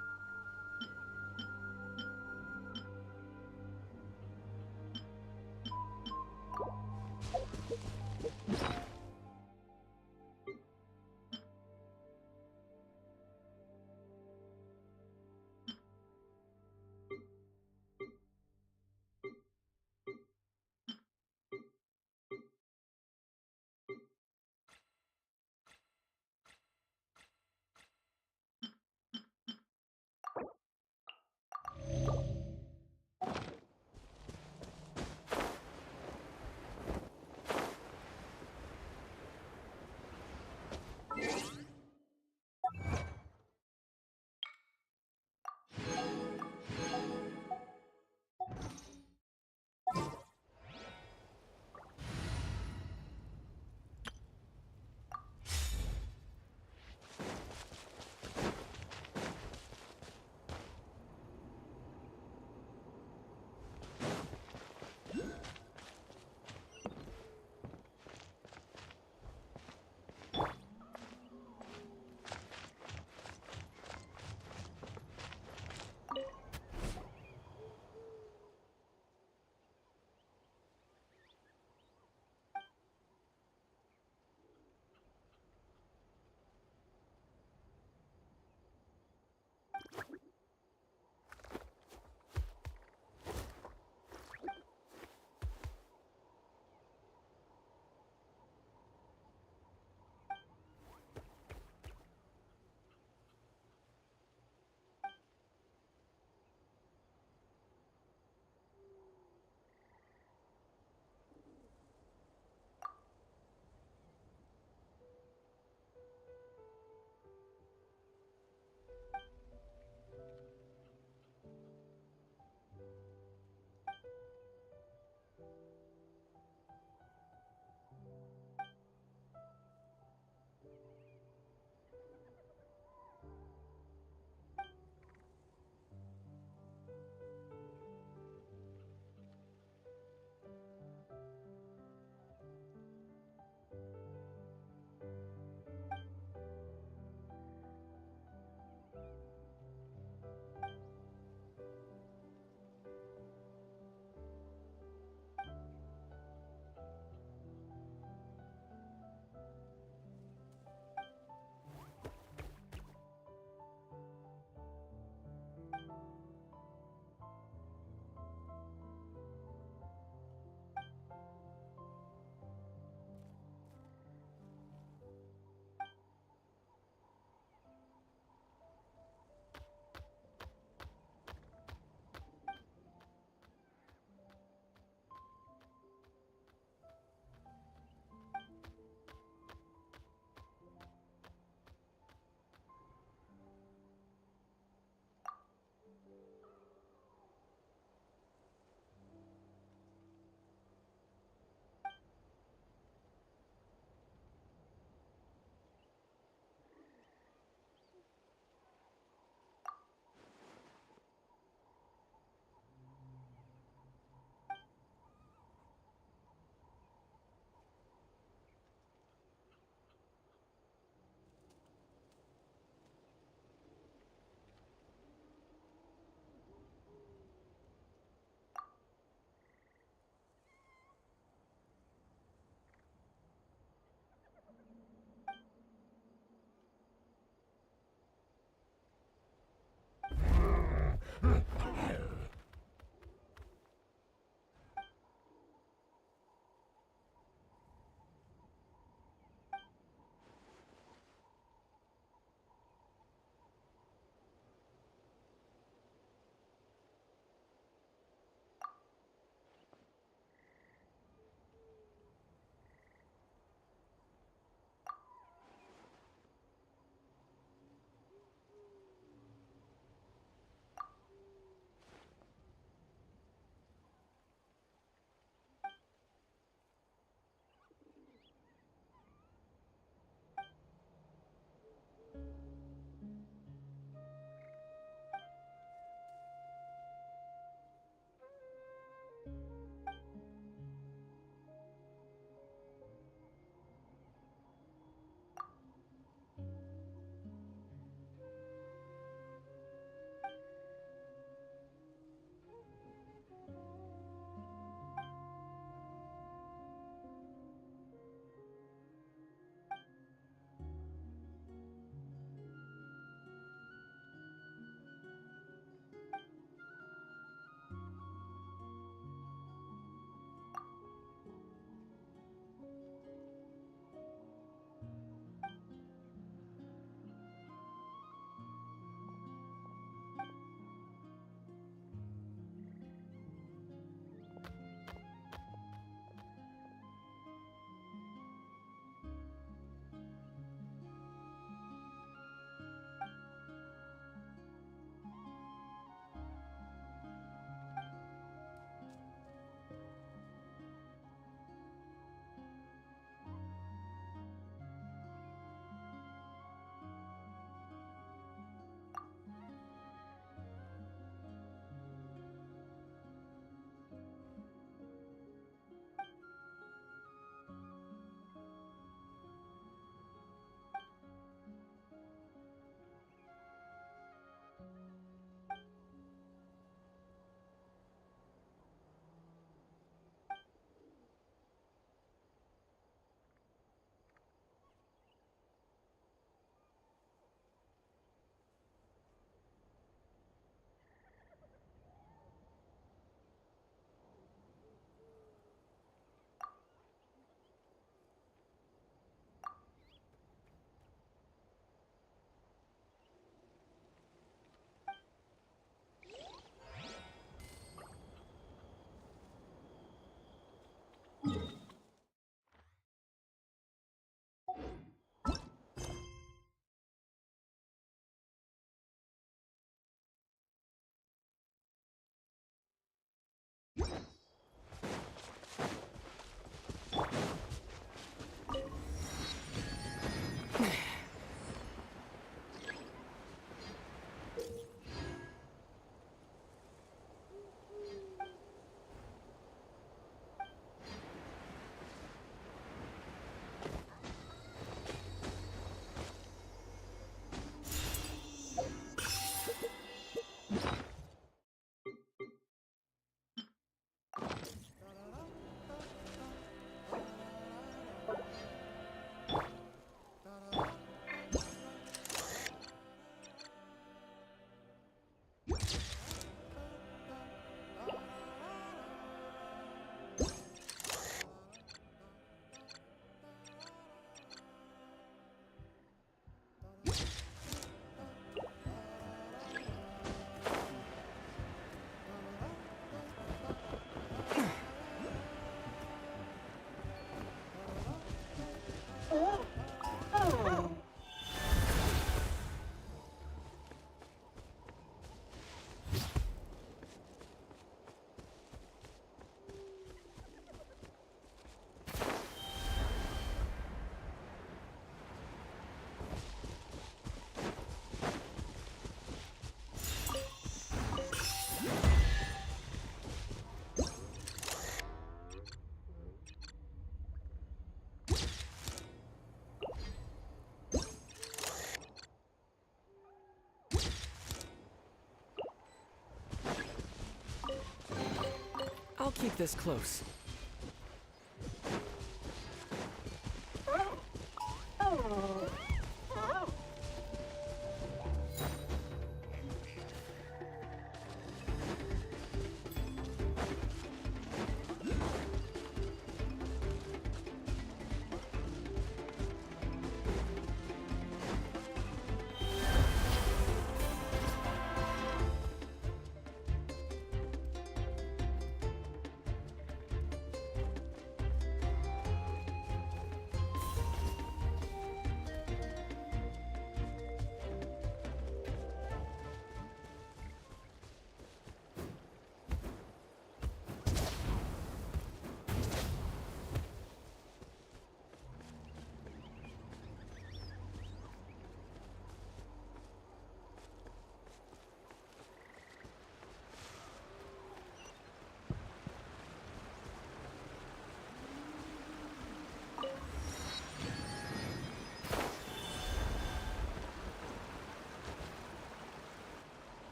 I'll keep this close.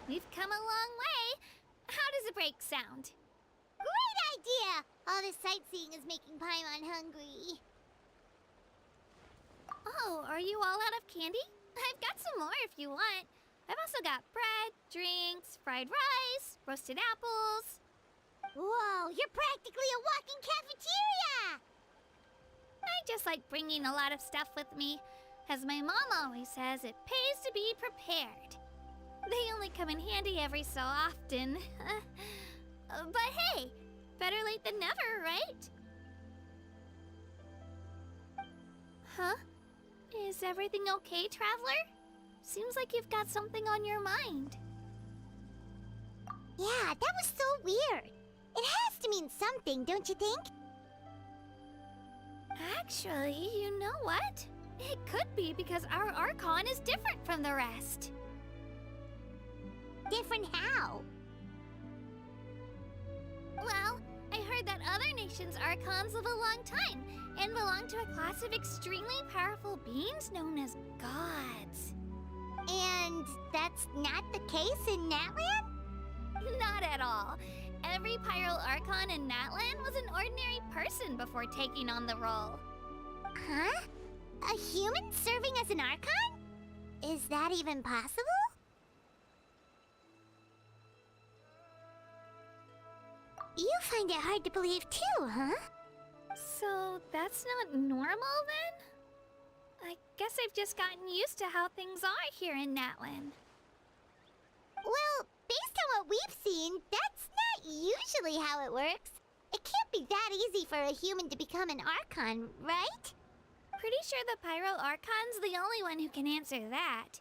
We've come a long way. How does a break sound? Great idea! All this sightseeing is making Paimon hungry. Oh, are you all out of candy? I've got some more if you want. I've also got bread, drinks, fried rice, roasted apples. Whoa, you're practically a walking cafeteria! I just like bringing a lot of stuff with me. As my mom always says, it pays to be prepared. They only come in handy every so often. But hey, better late than never, right? Huh? Is everything okay, Traveler? Seems like you've got something on your mind. Yeah, that was so weird. It has to mean something, don't you think? Actually, you know what? It could be because our Archon is different from the rest. Different how? Well, I heard that other nations' Archons live a long time and belong to a class of extremely powerful beings known as gods. And that's not the case in Natlan? Not at all. Every Pyro Archon in Natlan was an ordinary person before taking on the role. Huh? A human serving as an Archon? Is that even possible? You find it hard to believe too, huh? So that's not normal then? I guess I've just gotten used to how things are here in Natlan. Well, based on what we've seen, that's not usually how it works. It can't be that easy for a human to become an Archon, right? Pretty sure the Pyro Archon's the only one who can answer that.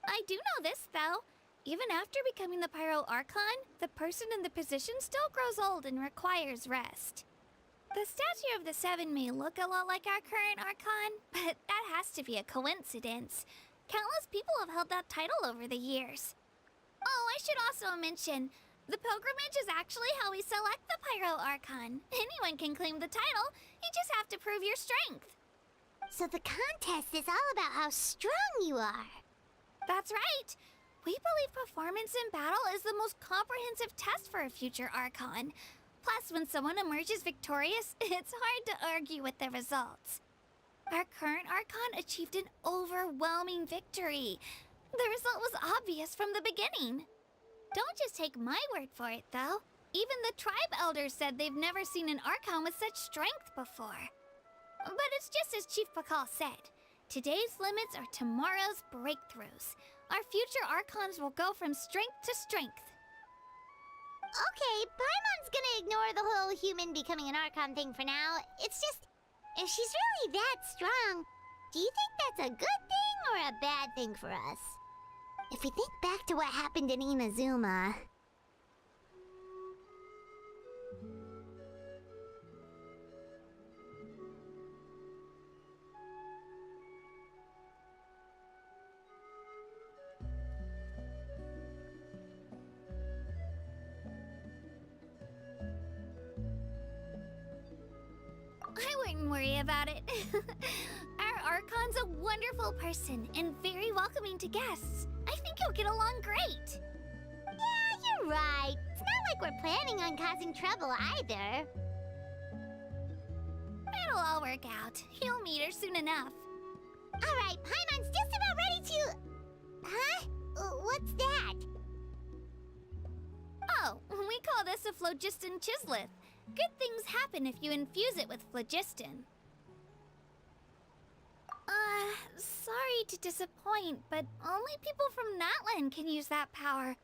I do know this, though. Even after becoming the Pyro Archon, the person in the position still grows old and requires rest. The statue of the Seven may look a lot like our current Archon, but that has to be a coincidence. Countless people have held that title over the years. Oh, I should also mention, the pilgrimage is actually how we select the Pyro Archon. Anyone can claim the title, you just have to prove your strength. So the contest is all about how strong you are. That's right. We believe performance in battle is the most comprehensive test for a future Archon. Plus, when someone emerges victorious, it's hard to argue with the results. Our current Archon achieved an overwhelming victory. The result was obvious from the beginning. Don't just take my word for it, though. Even the tribe elders said they've never seen an Archon with such strength before. But it's just as Chief Pakal said. Today's limits are tomorrow's breakthroughs. Our future Archons will go from strength to strength. Okay, Paimon's gonna ignore the whole human becoming an Archon thing for now. It's just, if she's really that strong, do you think that's a good thing or a bad thing for us? If we think back to what happened in Inazuma... I wouldn't worry about it. Our Archon's a wonderful person and very welcoming to guests. I think you'll get along great. Yeah, you're Alright, it's not like we're planning on causing trouble either. It'll all work out. You'll meet her soon enough. Alright, Paimon's just about ready to... Huh? What's that? Oh, we call this a phlogiston chisleth. Good things happen if you infuse it with phlogiston. Sorry to disappoint, but only people from Natlan can use that power.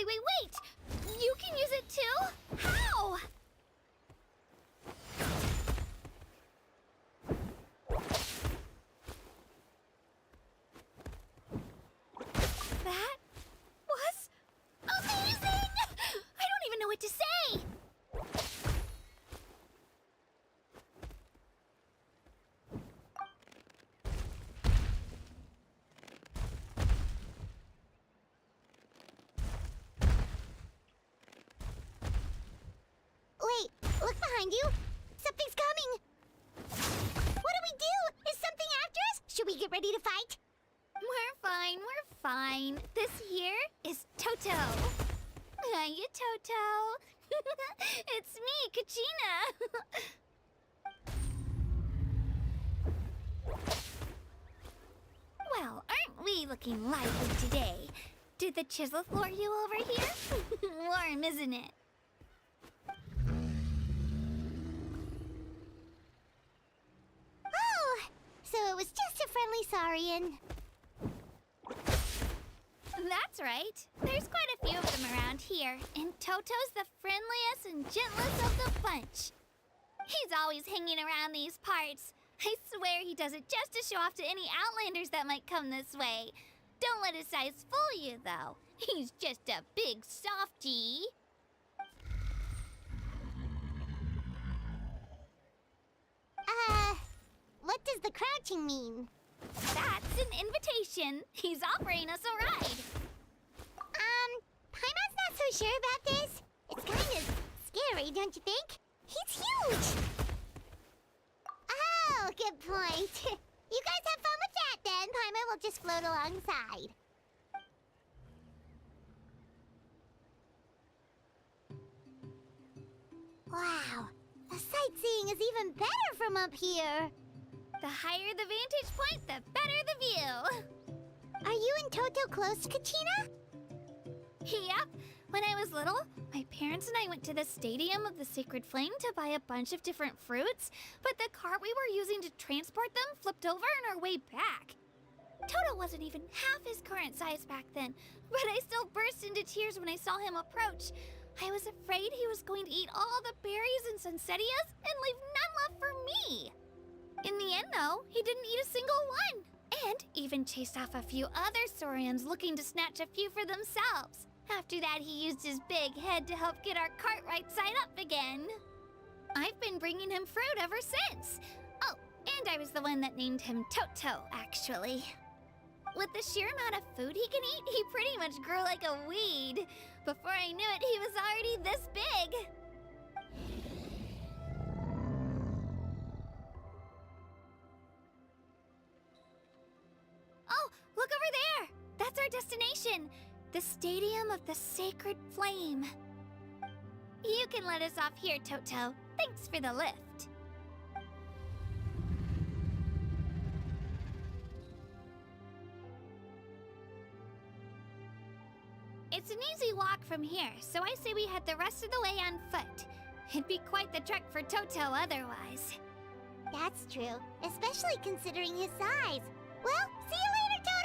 Wait! You can use it too? How? That was amazing! I don't even know what to say! Wait, look behind you. Something's coming. What do we do? Is something after us? Should we get ready to fight? We're fine. This here is Toto. Hiya, Toto. It's me, Kachina. Well, aren't we looking lively today? Did the chisel floor you over here? Warm, isn't it? Oh, so it was just a friendly saurian. That's right. There's quite a few of them around here, and Toto's the friendliest and gentlest of the bunch. He's always hanging around these parts. I swear he does it just to show off to any Outlanders that might come this way. Don't let his size fool you, though. He's just a big softie. What does the crouching mean? That's an invitation. He's offering us a ride. Paimon's not so sure about this. It's kind of scary, don't you think? He's huge! Oh, good point. You guys have fun with that, then. Paimon will just float alongside. Wow, the sightseeing is even better from up here. The higher the vantage point, the better the view. Are you and Toto close, Kachina? Yep. When I was little, my parents and I went to the Stadium of the Sacred Flame to buy a bunch of different fruits, but the cart we were using to transport them flipped over on our way back. Toto wasn't even half his current size back then, but I still burst into tears when I saw him approach. I was afraid he was going to eat all the berries and sunsettias and leave none left for me. In the end, though, he didn't eat a single one, and even chased off a few other saurians looking to snatch a few for themselves. After that, he used his big head to help get our cart right side up again. I've been bringing him fruit ever since. Oh, and I was the one that named him Toto, actually. With the sheer amount of food he can eat, he pretty much grew like a weed. Before I knew it, he was already this big. Oh, look over there! That's our destination, the Stadium of the Sacred Flame. You can let us off here, Toto. Thanks for the lift. It's an easy walk from here, so I say we head the rest of the way on foot. It'd be quite the trek for Toto otherwise. That's true, especially considering his size. Well, see you later, Toto!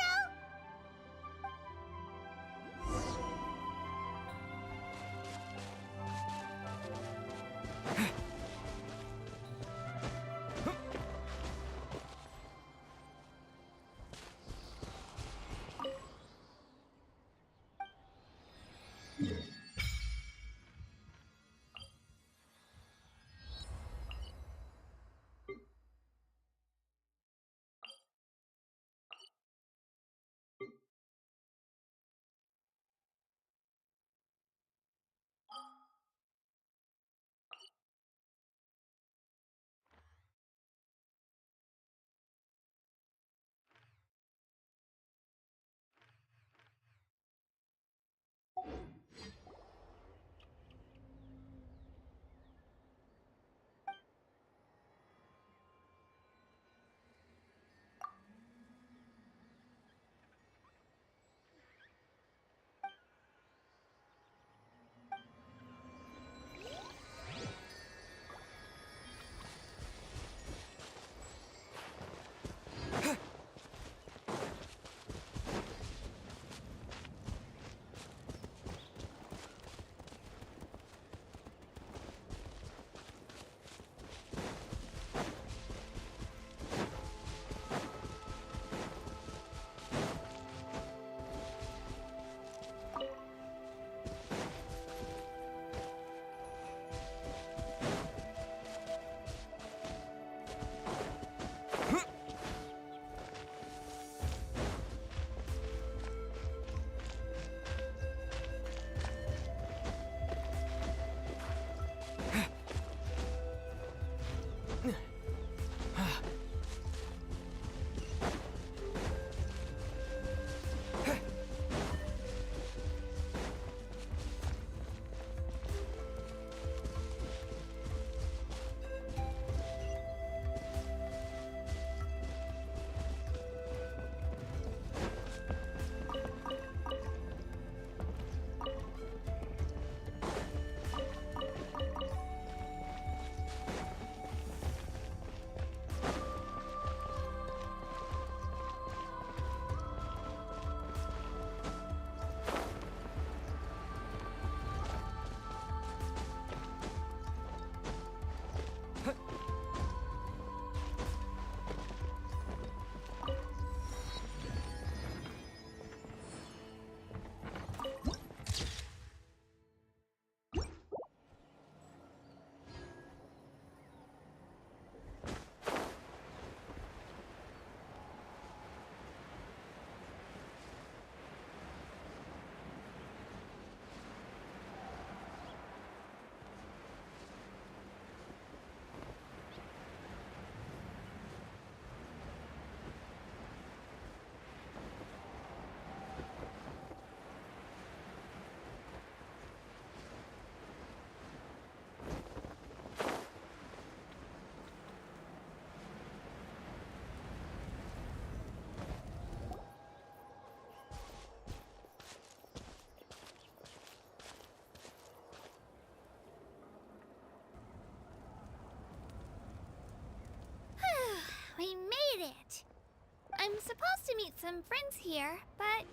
supposed to meet some friends here, but...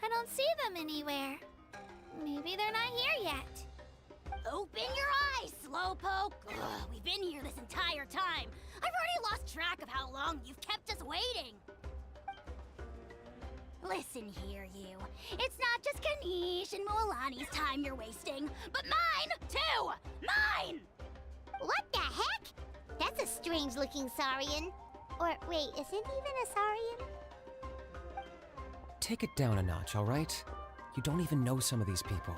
I don't see them anywhere. Maybe they're not here yet. Open your eyes, Slowpoke! Ugh, we've been here this entire time. I've already lost track of how long you've kept us waiting. Listen here, you. It's not just Kanish and Moalani's time you're wasting, but mine, too! Mine! What the heck? That's a strange-looking Saurian. Or, wait, is it even a Saurian? Take it down a notch, all right? You don't even know some of these people.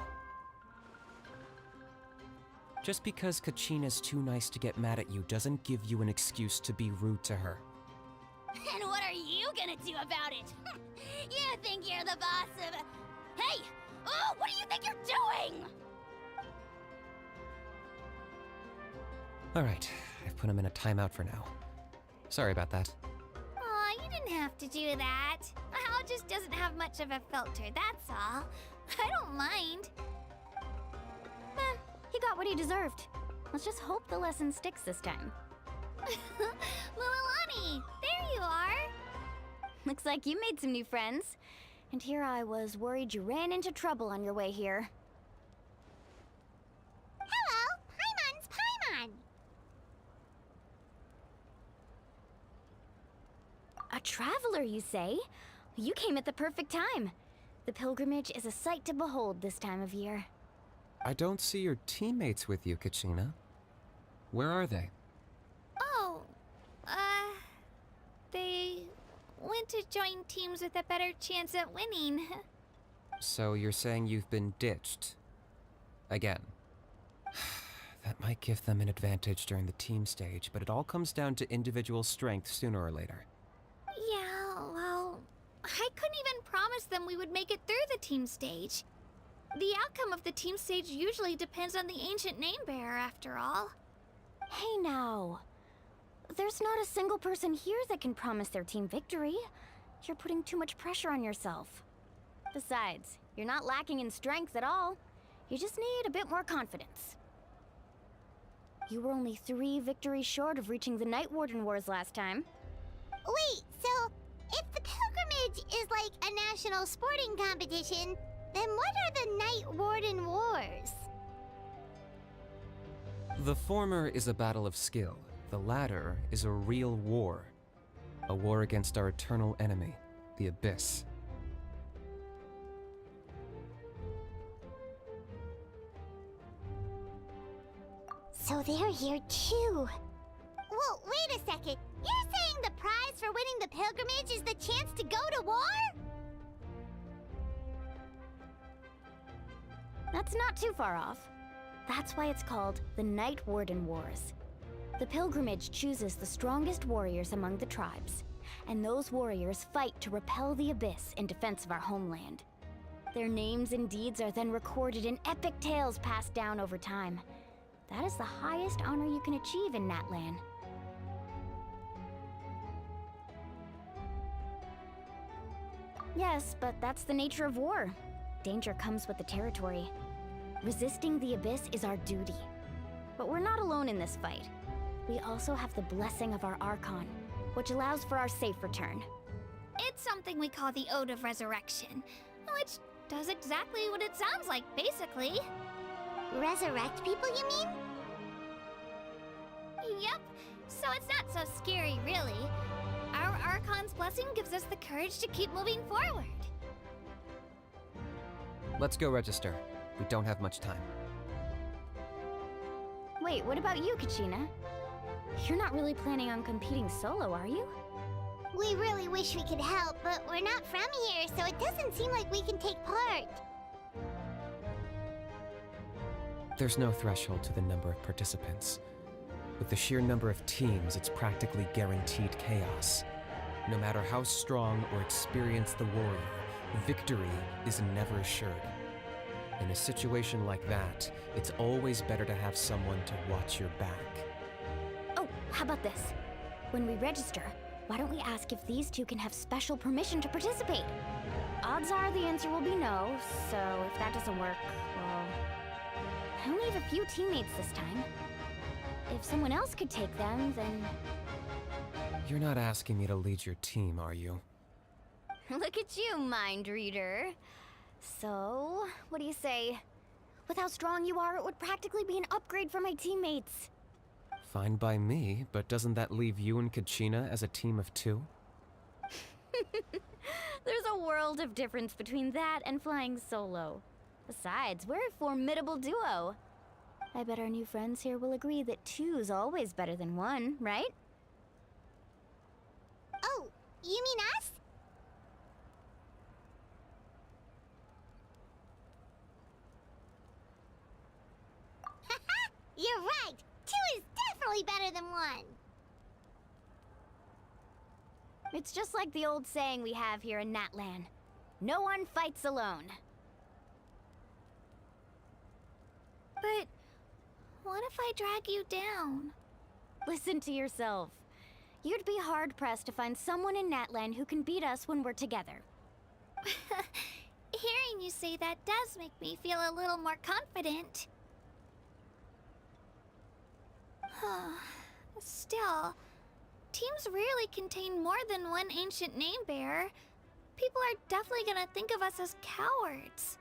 Just because Kachina's too nice to get mad at you doesn't give you an excuse to be rude to her. And what are you gonna do about it? You think you're the boss of... Hey! Oh, what do you think you're doing? All right, I've put him in a timeout for now. Sorry about that. Aw, you didn't have to do that. Hal just doesn't have much of a filter, that's all. I don't mind. He got what he deserved. Let's just hope the lesson sticks this time. Moalani, there you are. Looks like you made some new friends. And here I was worried you ran into trouble on your way here. Hello, Paimon's Paimon. A traveler, you say? You came at the perfect time. The pilgrimage is a sight to behold this time of year. I don't see your teammates with you, Kachina. Where are they? Oh, they went to join teams with a better chance at winning. So you're saying you've been ditched? Again. That might give them an advantage during the team stage, but it all comes down to individual strength sooner or later. Yeah, well, I couldn't even promise them we would make it through the team stage. The outcome of the team stage usually depends on the ancient name-bearer, after all. Hey now. There's not a single person here that can promise their team victory. You're putting too much pressure on yourself. Besides, you're not lacking in strength at all. You just need a bit more confidence. You were only 3 victories short of reaching the Night Warden Wars last time. Wait, so if the pilgrimage is like a national sporting competition, then what are the Night Warden Wars? The former is a battle of skill. The latter is a real war. A war against our eternal enemy, the Abyss. So they're here too. Whoa, wait a second. You're saying the prize for winning the pilgrimage is the chance to go to war? That's not too far off. That's why it's called the Night Warden Wars. The pilgrimage chooses the strongest warriors among the tribes, and those warriors fight to repel the Abyss in defense of our homeland. Their names and deeds are then recorded in epic tales passed down over time. That is the highest honor you can achieve in Natlan. Yes, but that's the nature of war. Danger comes with the territory. Resisting the Abyss is our duty. But we're not alone in this fight. We also have the blessing of our Archon, which allows for our safe return. It's something we call the Ode of Resurrection, which does exactly what it sounds like, basically. Resurrect people, you mean? Yep, so it's not so scary, really. Our Archon's blessing gives us the courage to keep moving forward. Let's go register. We don't have much time. Wait, what about you, Kachina? You're not really planning on competing solo, are you? We really wish we could help, but we're not from here, so it doesn't seem like we can take part. There's no threshold to the number of participants. With the sheer number of teams, it's practically guaranteed chaos. No matter how strong or experienced the warrior, victory is never assured. In a situation like that, it's always better to have someone to watch your back. Oh, how about this? When we register, why don't we ask if these two can have special permission to participate? Odds are the answer will be no, so if that doesn't work, well... I only have a few teammates this time. If someone else could take them, then... You're not asking me to lead your team, are you? Look at you, mind reader. So, what do you say? With how strong you are, it would practically be an upgrade for my teammates. Fine by me, but doesn't that leave you and Kachina as a team of 2? There's a world of difference between that and flying solo. Besides, we're a formidable duo. I bet our new friends here will agree that 2's always better than 1, right? Oh, you mean us? Haha, you're right. 2 is definitely better than 1. It's just like the old saying we have here in Natlan. No one fights alone. But what if I drag you down? Listen to yourself. You'd be hard-pressed to find someone in Natlan who can beat us when we're together. Hearing you say that does make me feel a little more confident. Still, teams rarely contain more than one ancient name bearer. People are definitely gonna think of us as cowards.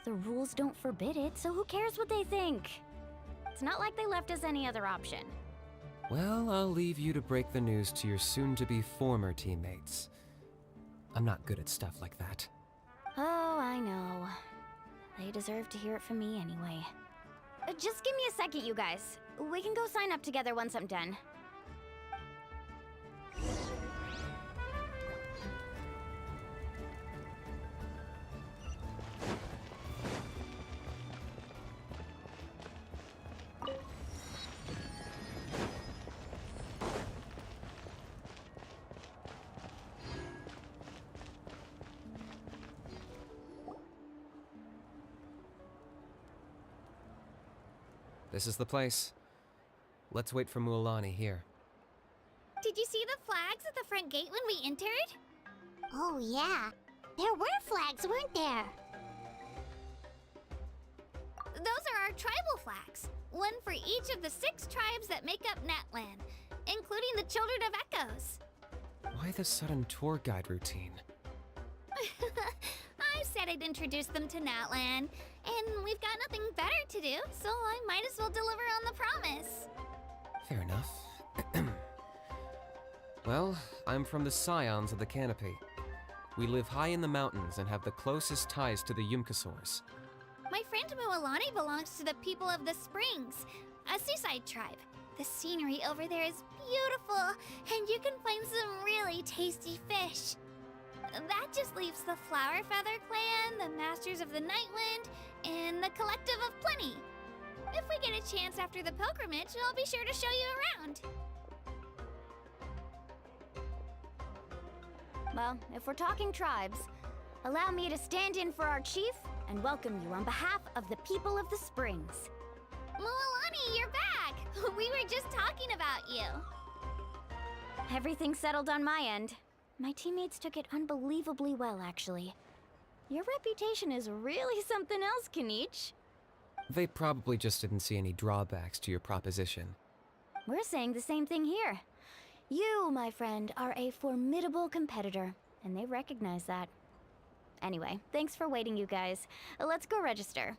The rules don't forbid it, so who cares what they think? It's not like they left us any other option. Well, I'll leave you to break the news to your soon-to-be former teammates. I'm not good at stuff like that. Oh, I know. They deserve to hear it from me anyway. Just give me a second, you guys. We can go sign up together once I'm done. This is the place. Let's wait for Mualani here. Did you see the flags at the front gate when we entered? Oh yeah, there were flags, weren't there? Those are our tribal flags. One for each of the 6 tribes that make up Natlan, including the Children of Echoes. Why the sudden tour guide routine? I said I'd introduce them to Natlan, and we've got nothing better to do, so I might as well deliver on the promise. Fair enough. Well, I'm from the Scions of the Canopy. We live high in the mountains and have the closest ties to the Yumkasaurs. My friend Mualani belongs to the people of the Springs, a seaside tribe. The scenery over there is beautiful, and you can find some really tasty fish. That just leaves the Flower Feather Clan, the Masters of the Nightwind, and the Collective of Plenty. If we get a chance after the pilgrimage, I'll be sure to show you around. Well, if we're talking tribes, allow me to stand in for our chief and welcome you on behalf of the people of the Springs. Mualani, you're back! We were just talking about you. Everything's settled on my end. My teammates took it unbelievably well, actually. Your reputation is really something else, Kanich. They probably just didn't see any drawbacks to your proposition. We're saying the same thing here. You, my friend, are a formidable competitor, and they recognize that. Anyway, thanks for waiting, you guys. Let's go register.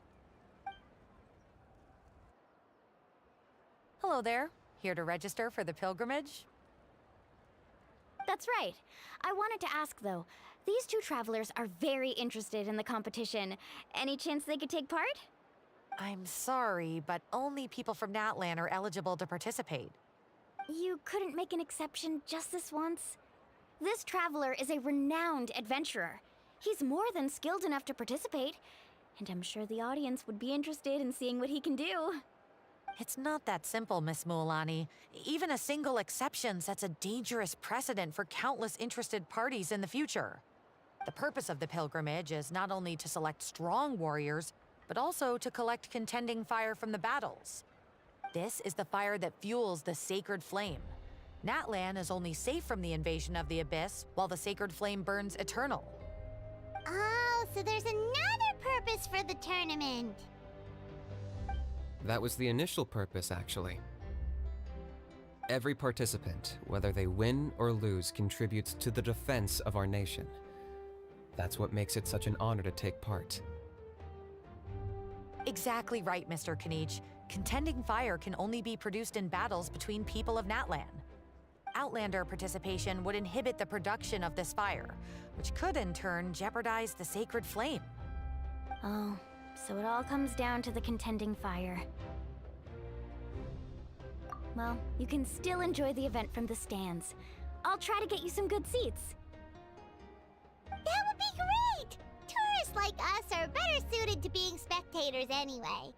Hello there. Here to register for the pilgrimage? That's right. I wanted to ask, though. These 2 travelers are very interested in the competition. Any chance they could take part? I'm sorry, but only people from Natlan are eligible to participate. You couldn't make an exception just this once? This traveler is a renowned adventurer. He's more than skilled enough to participate, and I'm sure the audience would be interested in seeing what he can do. It's not that simple, Miss Mualani. Even a single exception sets a dangerous precedent for countless interested parties in the future. The purpose of the pilgrimage is not only to select strong warriors, but also to collect contending fire from the battles. This is the fire that fuels the sacred flame. Natlan is only safe from the invasion of the Abyss, while the sacred flame burns eternal. Oh, so there's another purpose for the tournament. That was the initial purpose, actually. Every participant, whether they win or lose, contributes to the defense of our nation. That's what makes it such an honor to take part. Exactly right, Mr. Kanich. Contending fire can only be produced in battles between people of Natlan. Outlander participation would inhibit the production of this fire, which could in turn jeopardize the sacred flame. Oh, so it all comes down to the contending fire. Well, you can still enjoy the event from the stands. I'll try to get you some good seats. That would be great! Tourists like us are better suited to being spectators anyway.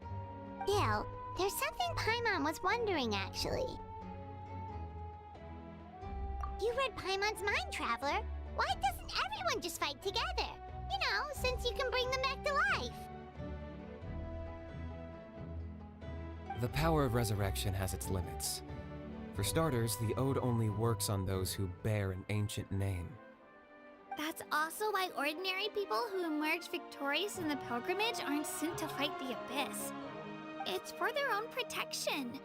Still, there's something Paimon was wondering, actually. You read Paimon's Mind Traveler. Why doesn't everyone just fight together? You know, since you can bring them back to life. The power of resurrection has its limits. For starters, the Ode only works on those who bear an ancient name. That's also why ordinary people who emerge victorious in the pilgrimage aren't sent to fight the Abyss. It's for their own protection.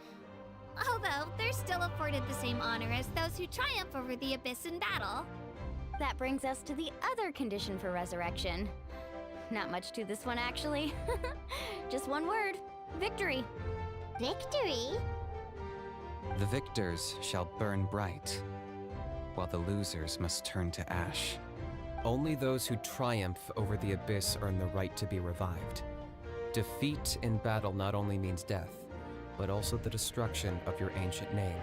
Although, they're still afforded the same honor as those who triumph over the Abyss in battle. That brings us to the other condition for resurrection. Not much to this one, actually. Just one word: victory. Victory? The victors shall burn bright, while the losers must turn to ash. Only those who triumph over the Abyss earn the right to be revived. Defeat in battle not only means death, but also the destruction of your ancient name,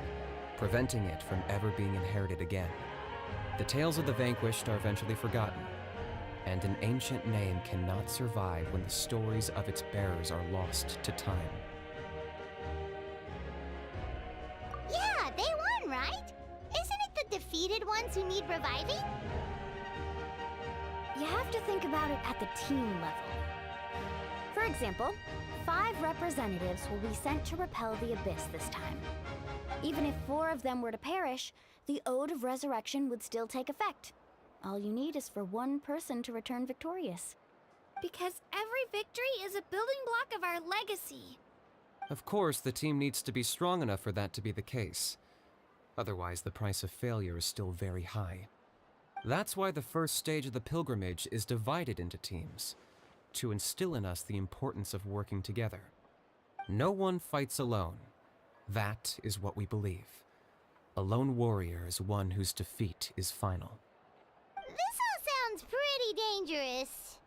preventing it from ever being inherited again. The tales of the vanquished are eventually forgotten, and an ancient name cannot survive when the stories of its bearers are lost to time. Yeah, they won, right? Isn't it the defeated ones who need reviving? You have to think about it at the team level. For example, 5 representatives will be sent to repel the Abyss this time. Even if 4 of them were to perish, the Ode of Resurrection would still take effect. All you need is for 1 person to return victorious. Because every victory is a building block of our legacy. Of course, the team needs to be strong enough for that to be the case. Otherwise, the price of failure is still very high. That's why the first stage of the pilgrimage is divided into teams, to instill in us the importance of working together. No one fights alone. That is what we believe. A lone warrior is one whose defeat is final. This all sounds pretty dangerous.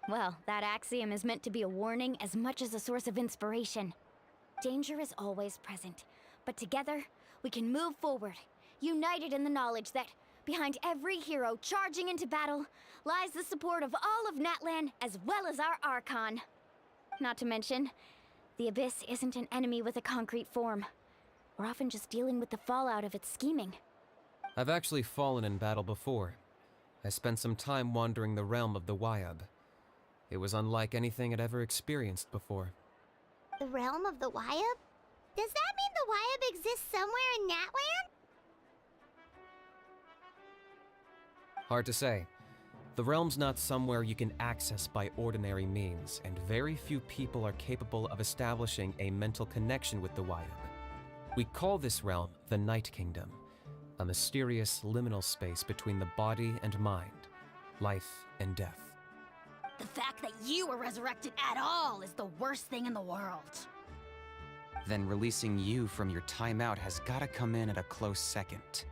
Well, that axiom is meant to be a warning as much as a source of inspiration. Danger is always present, but together, we can move forward, united in the knowledge that behind every hero charging into battle lies the support of all of Natlan as well as our Archon. Not to mention, the Abyss isn't an enemy with a concrete form. We're often just dealing with the fallout of its scheming. I've actually fallen in battle before. I spent some time wandering the realm of the Wyab. It was unlike anything I'd ever experienced before. The realm of the Wyab? Does that mean the Wyab exists somewhere in Natlan? Hard to say. The realm's not somewhere you can access by ordinary means, and very few people are capable of establishing a mental connection with the Wyab. We call this realm the Night Kingdom, a mysterious liminal space between the body and mind, life and death. The fact that you were resurrected at all is the worst thing in the world. Then releasing you from your timeout has gotta come in at a close second.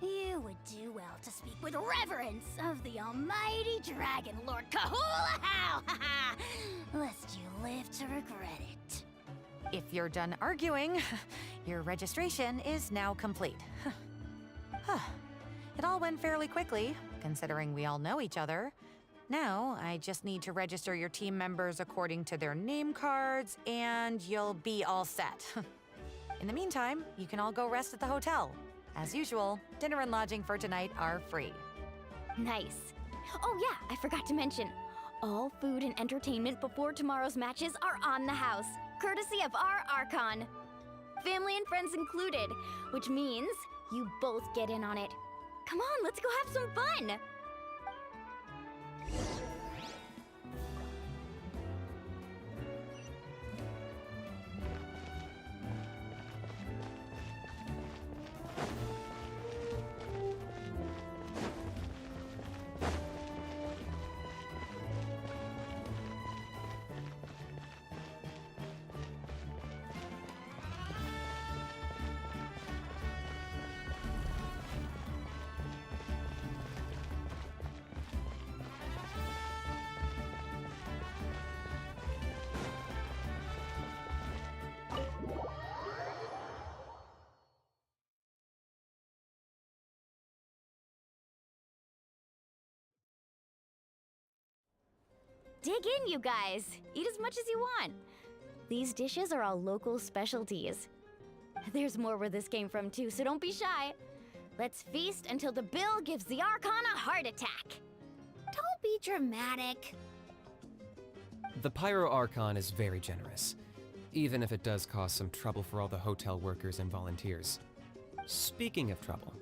You would do well to speak with reverence of the almighty Dragon Lord Kahulahau! Lest you live to regret it. If you're done arguing, your registration is now complete. It all went fairly quickly, considering we all know each other. Now, I just need to register your team members according to their name cards, and you'll be all set. In the meantime, you can all go rest at the hotel. As usual, dinner and lodging for tonight are free. Nice. Oh yeah, I forgot to mention, all food and entertainment before tomorrow's matches are on the house, courtesy of our Archon. Family and friends included, which means you both get in on it. Come on, let's go have some fun! dig in, you guys. Eat as much as you want. These dishes are all local specialties. There's more where this came from too, so don't be shy. Let's feast until the bill gives the Archon a heart attack. Don't be dramatic. The Pyro Archon is very generous, even if it does cause some trouble for all the hotel workers and volunteers. Speaking of trouble,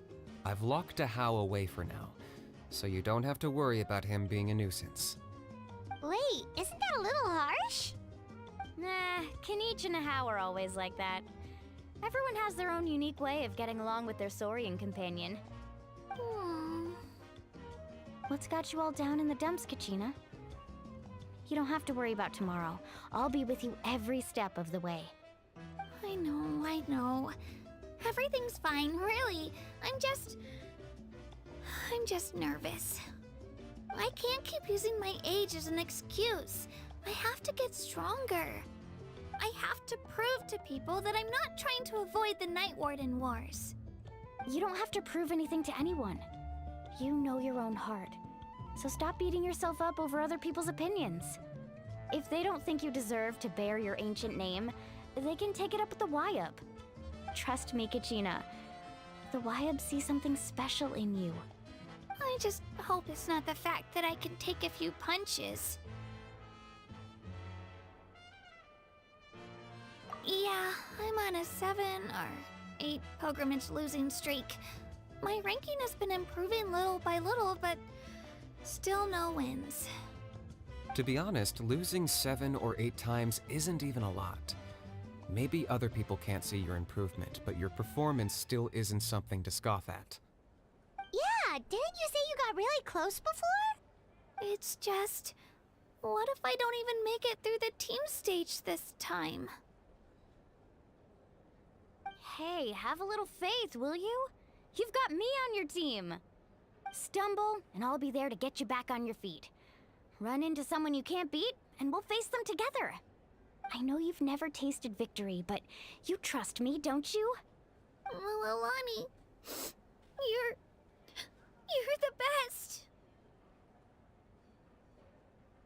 I've locked Ahau away for now, so you don't have to worry about him being a nuisance. Wait, isn't that a little harsh? Nah, Kenichi and Ahau are always like that. Everyone has their own unique way of getting along with their Saurian companion. What's got you all down in the dumps, Kachina? You don't have to worry about tomorrow. I'll be with you every step of the way. I know. Everything's fine, really. I'm just nervous. I can't keep using my age as an excuse. I have to get stronger. I have to prove to people that I'm not trying to avoid the Night Warden Wars. You don't have to prove anything to anyone. You know your own heart. So stop beating yourself up over other people's opinions. If they don't think you deserve to bear your ancient name, they can take it up with the Wyup. Trust me, Kachina. The Wyup see something special in you. I just hope it's not the fact that I can take a few punches. Yeah, I'm on a 7 or 8 pilgrimage losing streak. My ranking has been improving little by little, but still no wins. To be honest, losing 7 or 8 times isn't even a lot. Maybe other people can't see your improvement, but your performance still isn't something to scoff at. Yeah, didn't you say you got really close before? It's just... what if I don't even make it through the team stage this time? Hey, have a little faith, will you? You've got me on your team. Stumble, and I'll be there to get you back on your feet. Run into someone you can't beat, and we'll face them together. I know you've never tasted victory, but you trust me, don't you? Well, Alani, you're the best.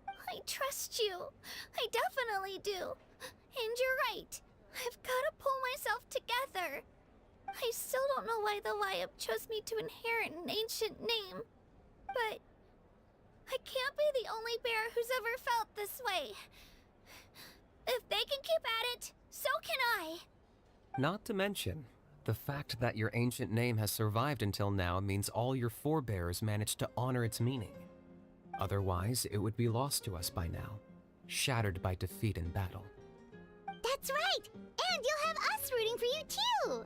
I trust you. I definitely do. And you're right. I've got to pull myself together. I still don't know why the Wyup chose me to inherit an ancient name. But I can't be the only bear who's ever felt this way. If they can keep at it, so can I. Not to mention, the fact that your ancient name has survived until now means all your forebears managed to honor its meaning. Otherwise, it would be lost to us by now, shattered by defeat in battle. That's right! And you'll have us rooting for you too!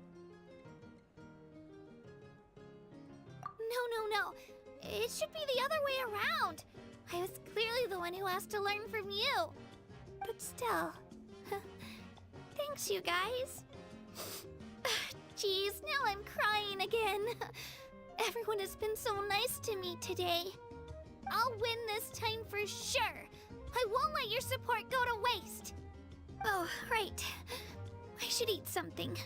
No. It should be the other way around. I was clearly the one who asked to learn from you. But still, thanks you guys. Geez, now I'm crying again. Everyone has been so nice to me today. I'll win this time for sure. I won't let your support go to waste. Oh, right. I should eat something.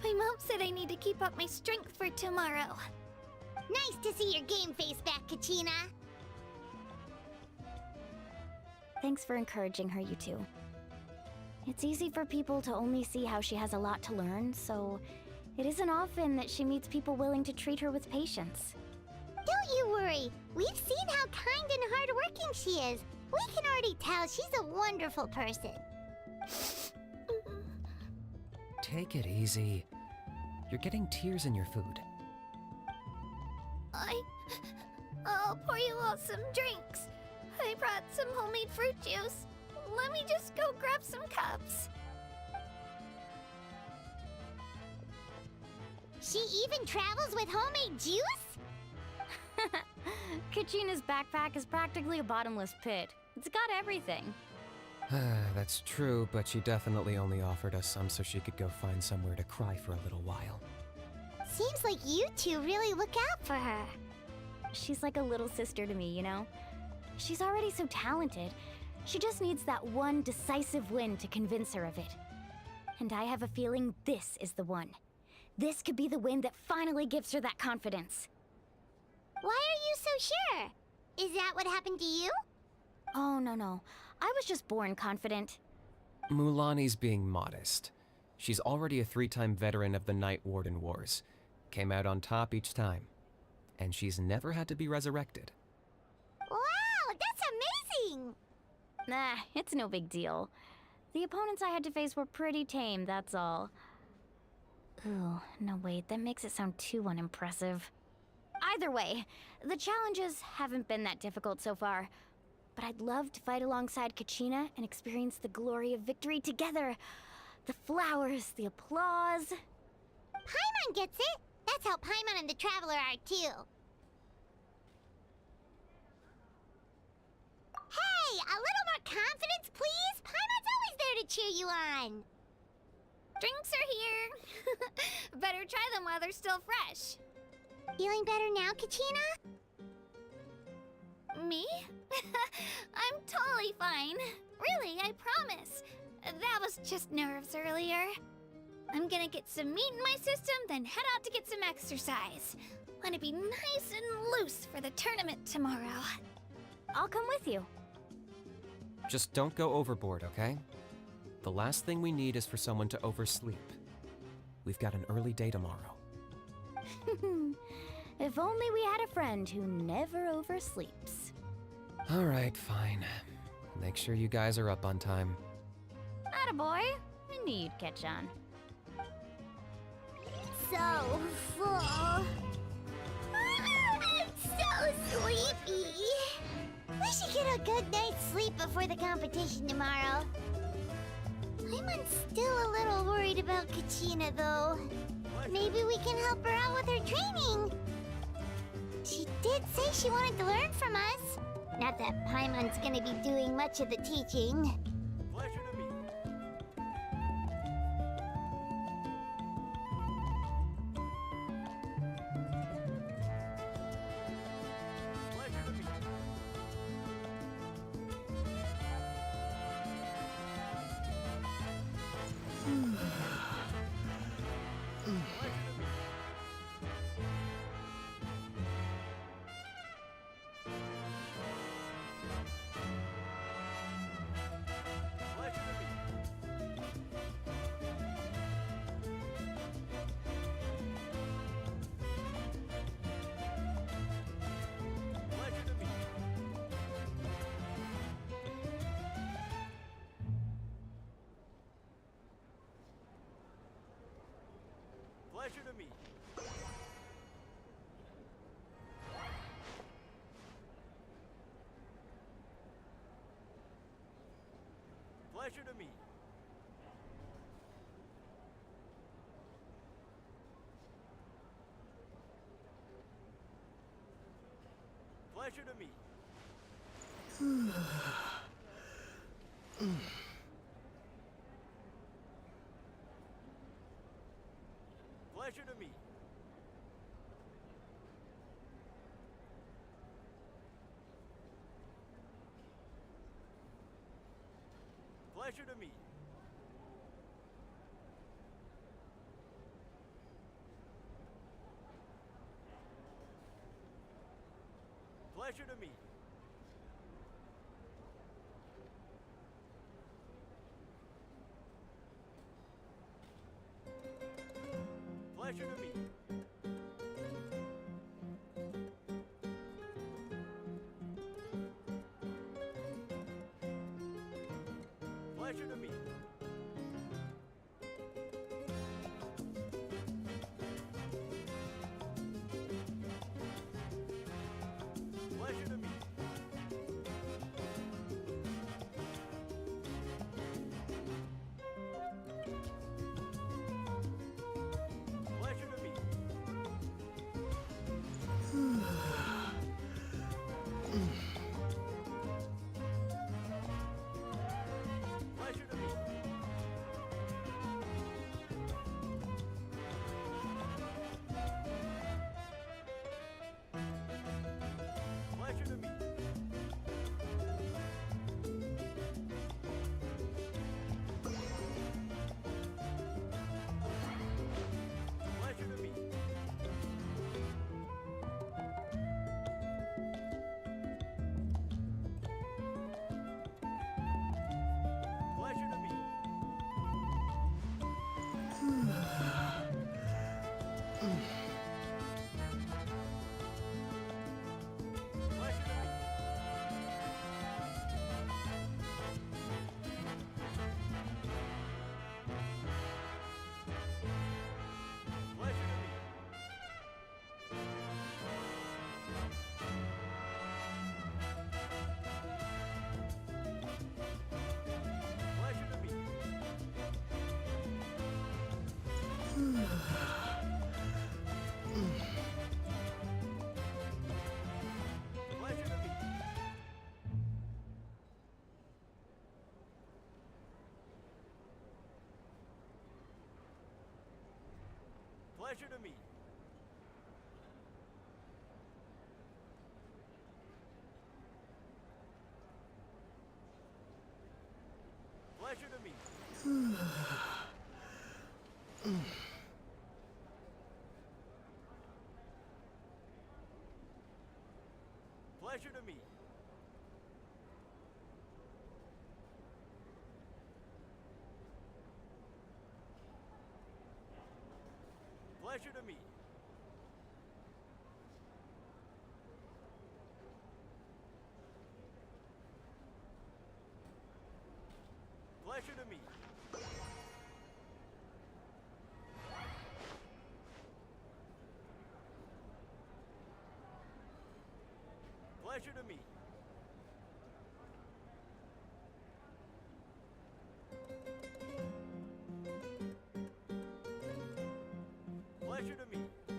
My mom said I need to keep up my strength for tomorrow. Nice to see your game face back, Kachina. Thanks for encouraging her, you two. It's easy for people to only see how she has a lot to learn, so it isn't often that she meets people willing to treat her with patience. Don't you worry. We've seen how kind and hardworking she is. We can already tell she's a wonderful person. Take it easy. You're getting tears in your food. I'll pour you all some drinks. I brought some homemade fruit juice. Let me just go grab some cups. She even travels with homemade juice? Kachina's backpack is practically a bottomless pit. It's got everything. That's true, but she definitely only offered us some so she could go find somewhere to cry for a little while. Seems like you two really look out for her. She's like a little sister to me, you know? She's already so talented. She just needs that one decisive win to convince her of it. And I have a feeling this is the one. This could be the win that finally gives her that confidence. Why are you so sure? Is that what happened to you? Oh, no. I was just born confident. Mulani's being modest. She's already a 3-time veteran of the Night Warden Wars. Came out on top each time. And she's never had to be resurrected. Wow, that's amazing! Nah, it's no big deal. The opponents I had to face were pretty tame, that's all. Ooh, no wait, that makes it sound too unimpressive. Either way, the challenges haven't been that difficult so far. But I'd love to fight alongside Kachina and experience the glory of victory together. The flowers, the applause. Paimon gets it! That's how Paimon and the Traveler are too. Hey, a little more confidence, please? Paimon's always there to cheer you on. Drinks are here. Better try them while they're still fresh. Feeling better now, Kachina? Me? I'm totally fine. Really, I promise. That was just nerves earlier. I'm gonna get some meat in my system, then head out to get some exercise. Wanna be nice and loose for the tournament tomorrow. I'll come with you. Just don't go overboard, okay? The last thing we need is for someone to oversleep. We've got an early day tomorrow. If only we had a friend who never oversleeps. All right, fine. Make sure you guys are up on time. Attaboy. I knew you'd catch on. So full. I'm so sleepy. We should get a good night's sleep before the competition tomorrow. I'm still a little worried about Kachina, though. Maybe we can help her out with her training. She did say she wanted to learn from us. Not that Paimon's gonna be doing much of the teaching. Pleasure to meet you. Pleasure to meet you. Pleasure to meet you. Pleasure to meet you. Pleasure to meet you. Pleasure to meet you. Pleasure to meet you. Pleasure to meet you. Pleasure to meet you. Pleasure to meet you. Pleasure to meet you. Pleasure to meet you. Pleasure to meet you. Pleasure to meet you. Pleasure to meet you. Pleasure to meet you. Pleasure to meet you. Pleasure to meet you. Pleasure to meet you. Pleasure to meet you. Pleasure to meet you. Pleasure to meet you.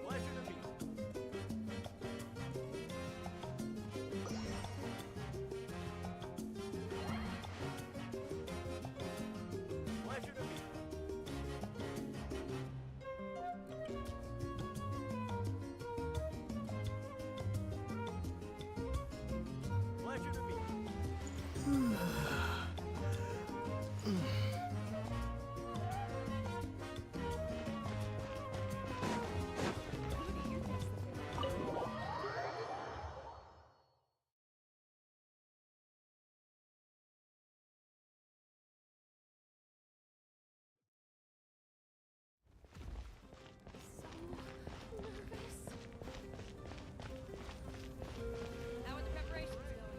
Pleasure to meet you. Pleasure to meet you. How are the preparations going?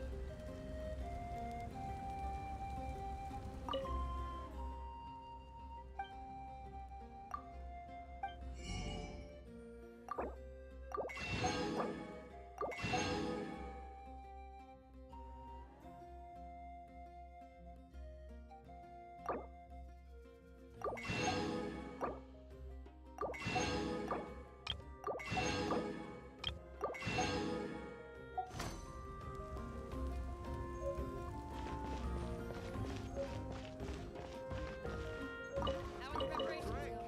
How are the preparations going?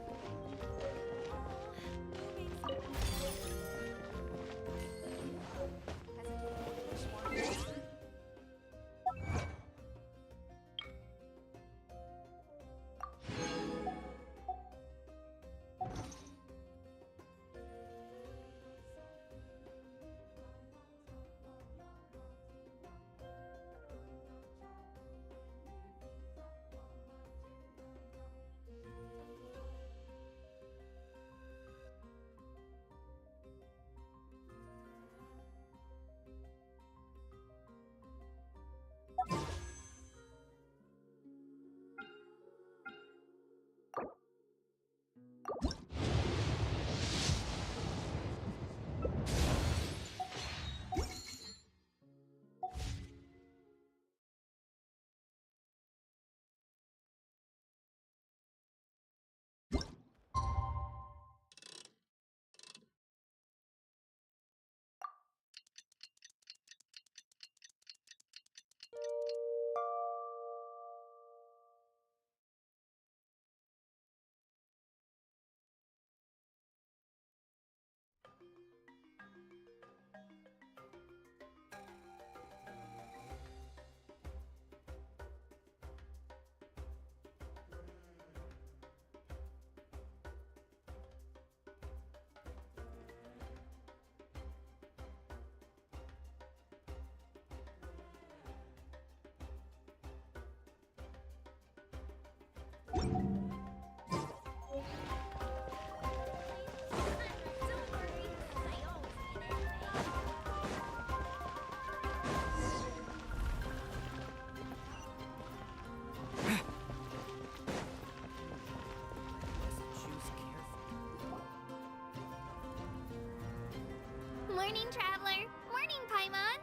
Morning, Traveler. Morning, Paimon.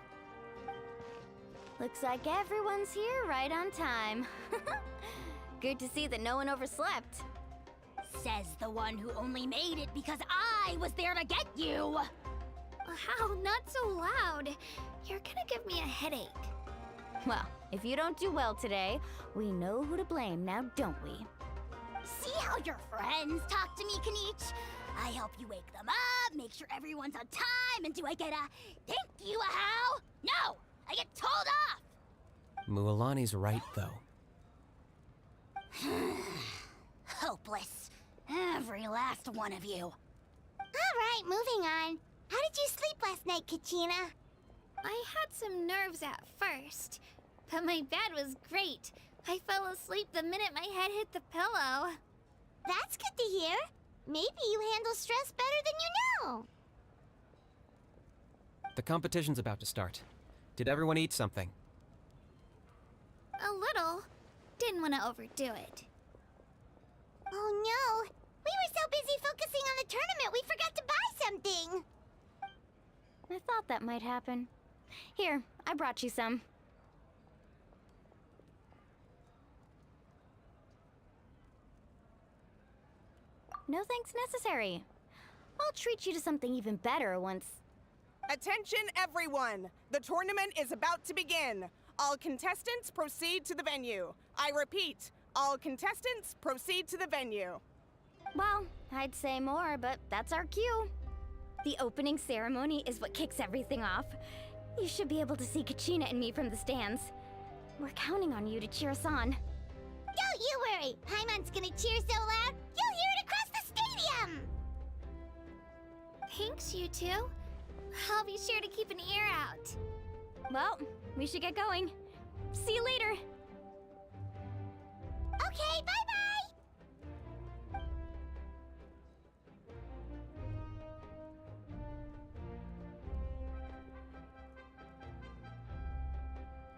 Looks like everyone's here right on time. Good to see that no one overslept. Says the one who only made it because I was there to get you! How? Not so loud. You're gonna give me a headache. Well, if you don't do well today, we know who to blame now, don't we? See how your friends talk to me, Kanich? I help you wake them up, make sure everyone's on time, and do I get a thank you, how? No! I get told off! Mualani's right, though. Hopeless. Every last one of you. Alright, moving on. How did you sleep last night, Kachina? I had some nerves at first, but my bed was great. I fell asleep the minute my head hit the pillow. That's good to hear. Maybe you handle stress better than you know. The competition's about to start. Did everyone eat something? A little. Didn't want to overdo it. Oh no! We were so busy focusing on the tournament we forgot to buy something! I thought that might happen. Here, I brought you some. No thanks necessary. I'll treat you to something even better once... Attention everyone! The tournament is about to begin. All contestants proceed to the venue. I repeat, all contestants proceed to the venue. Well, I'd say more, but that's our cue. The opening ceremony is what kicks everything off. You should be able to see Kachina and me from the stands. We're counting on you to cheer us on. Don't you worry! Paimon's gonna cheer so loud, you'll hear it across the stadium! Thanks, you two. I'll be sure to keep an ear out. Well, we should get going. See you later. Okay, bye-bye!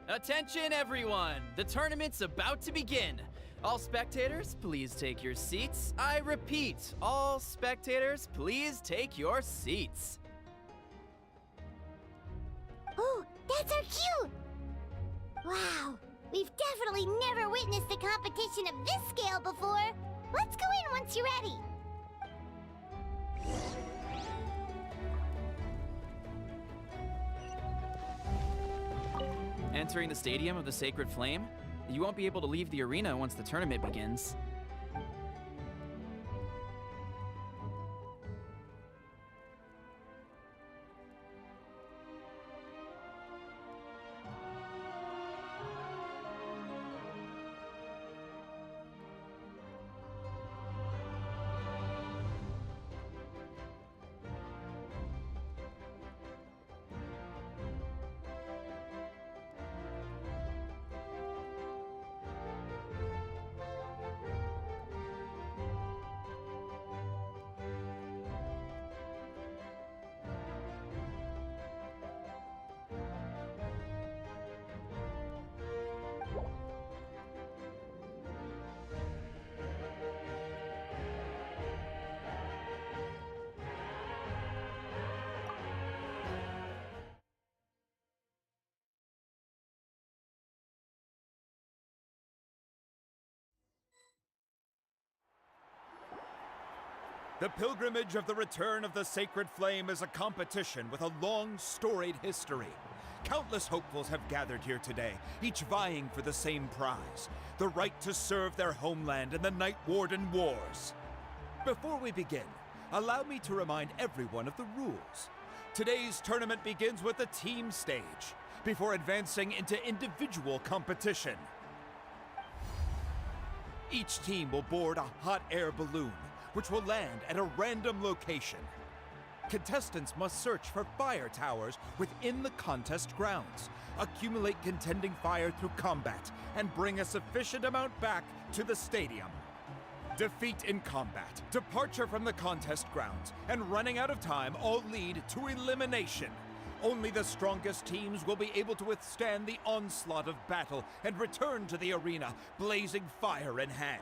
Attention, everyone! The tournament's about to begin. All spectators, please take your seats. I repeat, all spectators, please take your seats. Oh, that's our cue! Wow, we've definitely never witnessed a competition of this scale before. Let's go in once you're ready. Entering the Stadium of the Sacred Flame, you won't be able to leave the arena once the tournament begins. The pilgrimage of the return of the Sacred Flame is a competition with a long, storied history. Countless hopefuls have gathered here today, each vying for the same prize, the right to serve their homeland in the Night Warden Wars. Before we begin, allow me to remind everyone of the rules. Today's tournament begins with the team stage, before advancing into individual competition. Each team will board a hot air balloon, which will land at a random location. Contestants must search for fire towers within the contest grounds, accumulate contending fire through combat, and bring a sufficient amount back to the stadium. Defeat in combat, departure from the contest grounds, and running out of time all lead to elimination. Only the strongest teams will be able to withstand the onslaught of battle and return to the arena, blazing fire in hand.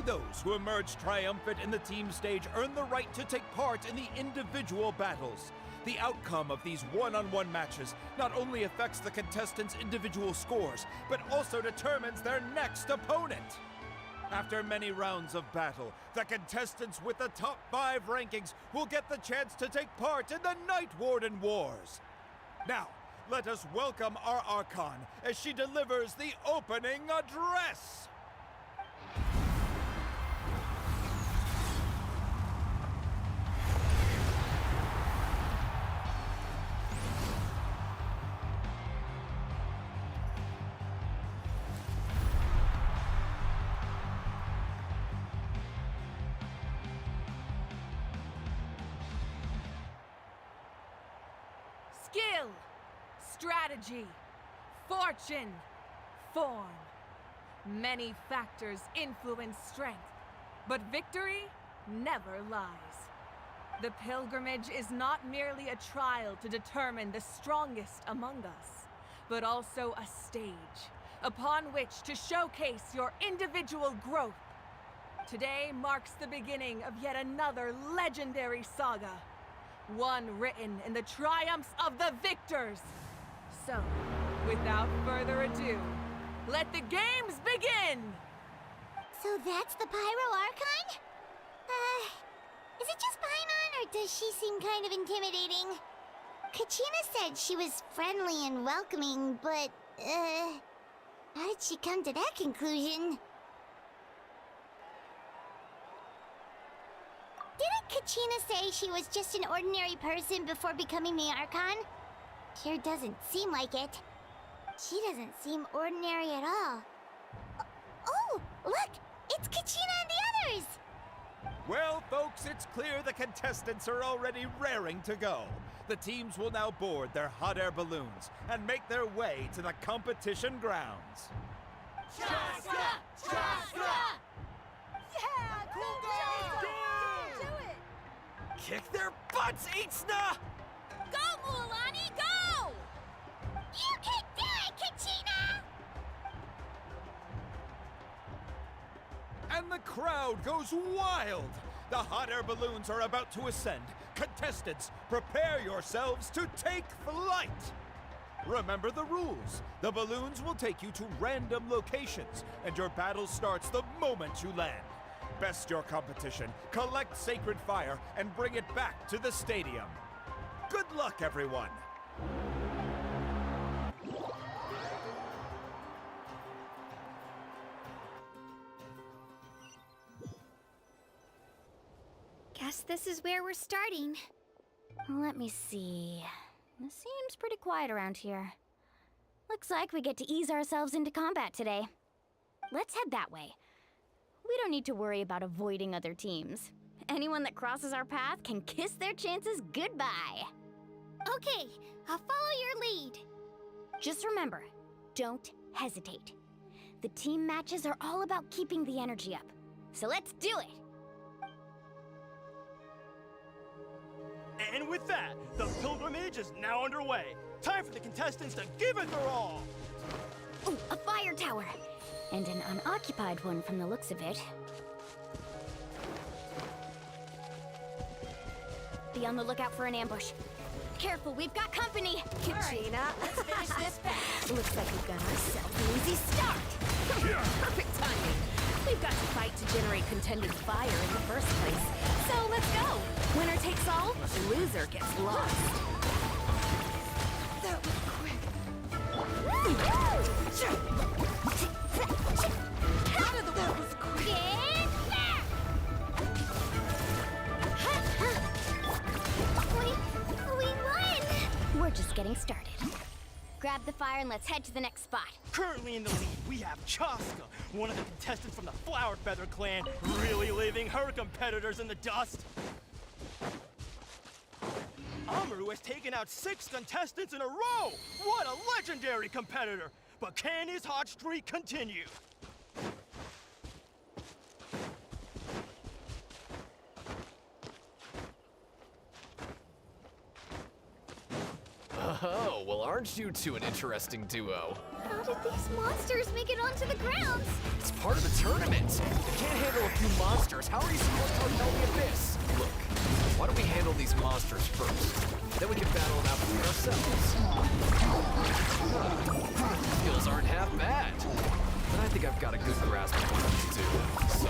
Only those who emerge triumphant in the team stage earn the right to take part in the individual battles. The outcome of these one-on-one matches not only affects the contestants' individual scores, but also determines their next opponent. After many rounds of battle, the contestants with the top 5 rankings will get the chance to take part in the Night Warden Wars. Now, let us welcome our Archon as she delivers the opening address. Skill, strategy, fortune, form. Many factors influence strength, but victory never lies. The pilgrimage is not merely a trial to determine the strongest among us, but also a stage upon which to showcase your individual growth. Today marks the beginning of yet another legendary saga. One written in the triumphs of the victors. So, without further ado, let the games begin! So that's the Pyro Archon? Is it just Paimon, or does she seem kind of intimidating? Kachina said she was friendly and welcoming, but, how did she come to that conclusion? Didn't Kachina say she was just an ordinary person before becoming the Archon? Sure doesn't seem like it. She doesn't seem ordinary at all. Oh, look! It's Kachina and the others! Well, folks, it's clear the contestants are already raring to go. The teams will now board their hot air balloons and make their way to the competition grounds. Chaska! Chaska! Yeah! Cool girl! Do it! Kick their butts, Itzna! Go, Mualani, go! You can do it, Kachina! And the crowd goes wild! The hot air balloons are about to ascend. Contestants, prepare yourselves to take flight! Remember the rules. The balloons will take you to random locations, and your battle starts the moment you land. Best your competition, collect sacred fire, and bring it back to the stadium. Good luck, everyone! Guess this is where we're starting. Let me see. It seems pretty quiet around here. Looks like we get to ease ourselves into combat today. Let's head that way. We don't need to worry about avoiding other teams. Anyone that crosses our path can kiss their chances goodbye. Okay, I'll follow your lead. Just remember, don't hesitate. The team matches are all about keeping the energy up. So let's do it! And with that, the pilgrimage is now underway. Time for the contestants to give it their all! Ooh, a fire tower! And an unoccupied one from the looks of it. Be on the lookout for an ambush. Careful, we've got company! Kachina, let's finish this fast. Looks like we've got ourselves an easy start! Perfect timing. We've got to fight to generate contended fire in the first place. So let's go. Winner takes all, loser gets lost. That was quick. Out of the way! That was quick! We won! We're just getting started. Grab the fire and let's head to the next spot. Currently in the lead, we have Chaska, one of the contestants from the Flower Feather clan, really leaving her competitors in the dust. Amaru has taken out 6 contestants in a row! What a legendary competitor! But can his hot streak continue? Oh, well, aren't you two an interesting duo? How did these monsters make it onto the grounds? It's part of the tournament. You can't handle a few monsters. How are you supposed to repel the abyss? Look, why don't we handle these monsters first? Then we can battle them out between ourselves. Skills aren't half bad. But I think I've got a good grasp of what I need to do. So,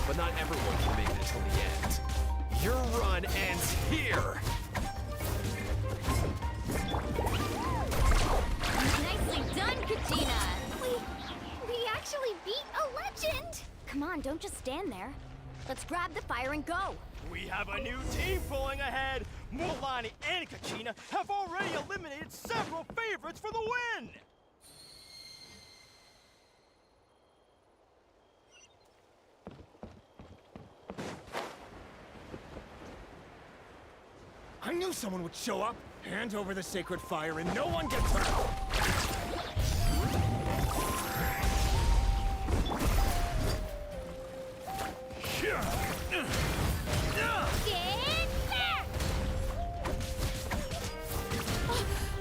but not everyone can make it until the end. Your run ends here! Nicely done, Katina! We actually beat a legend! Come on, don't just stand there. Let's grab the fire and go. We have a new team pulling ahead. Mualani and Kachina have already eliminated several favorites for the win. I knew someone would show up. Hand over the sacred fire and no one gets hurt.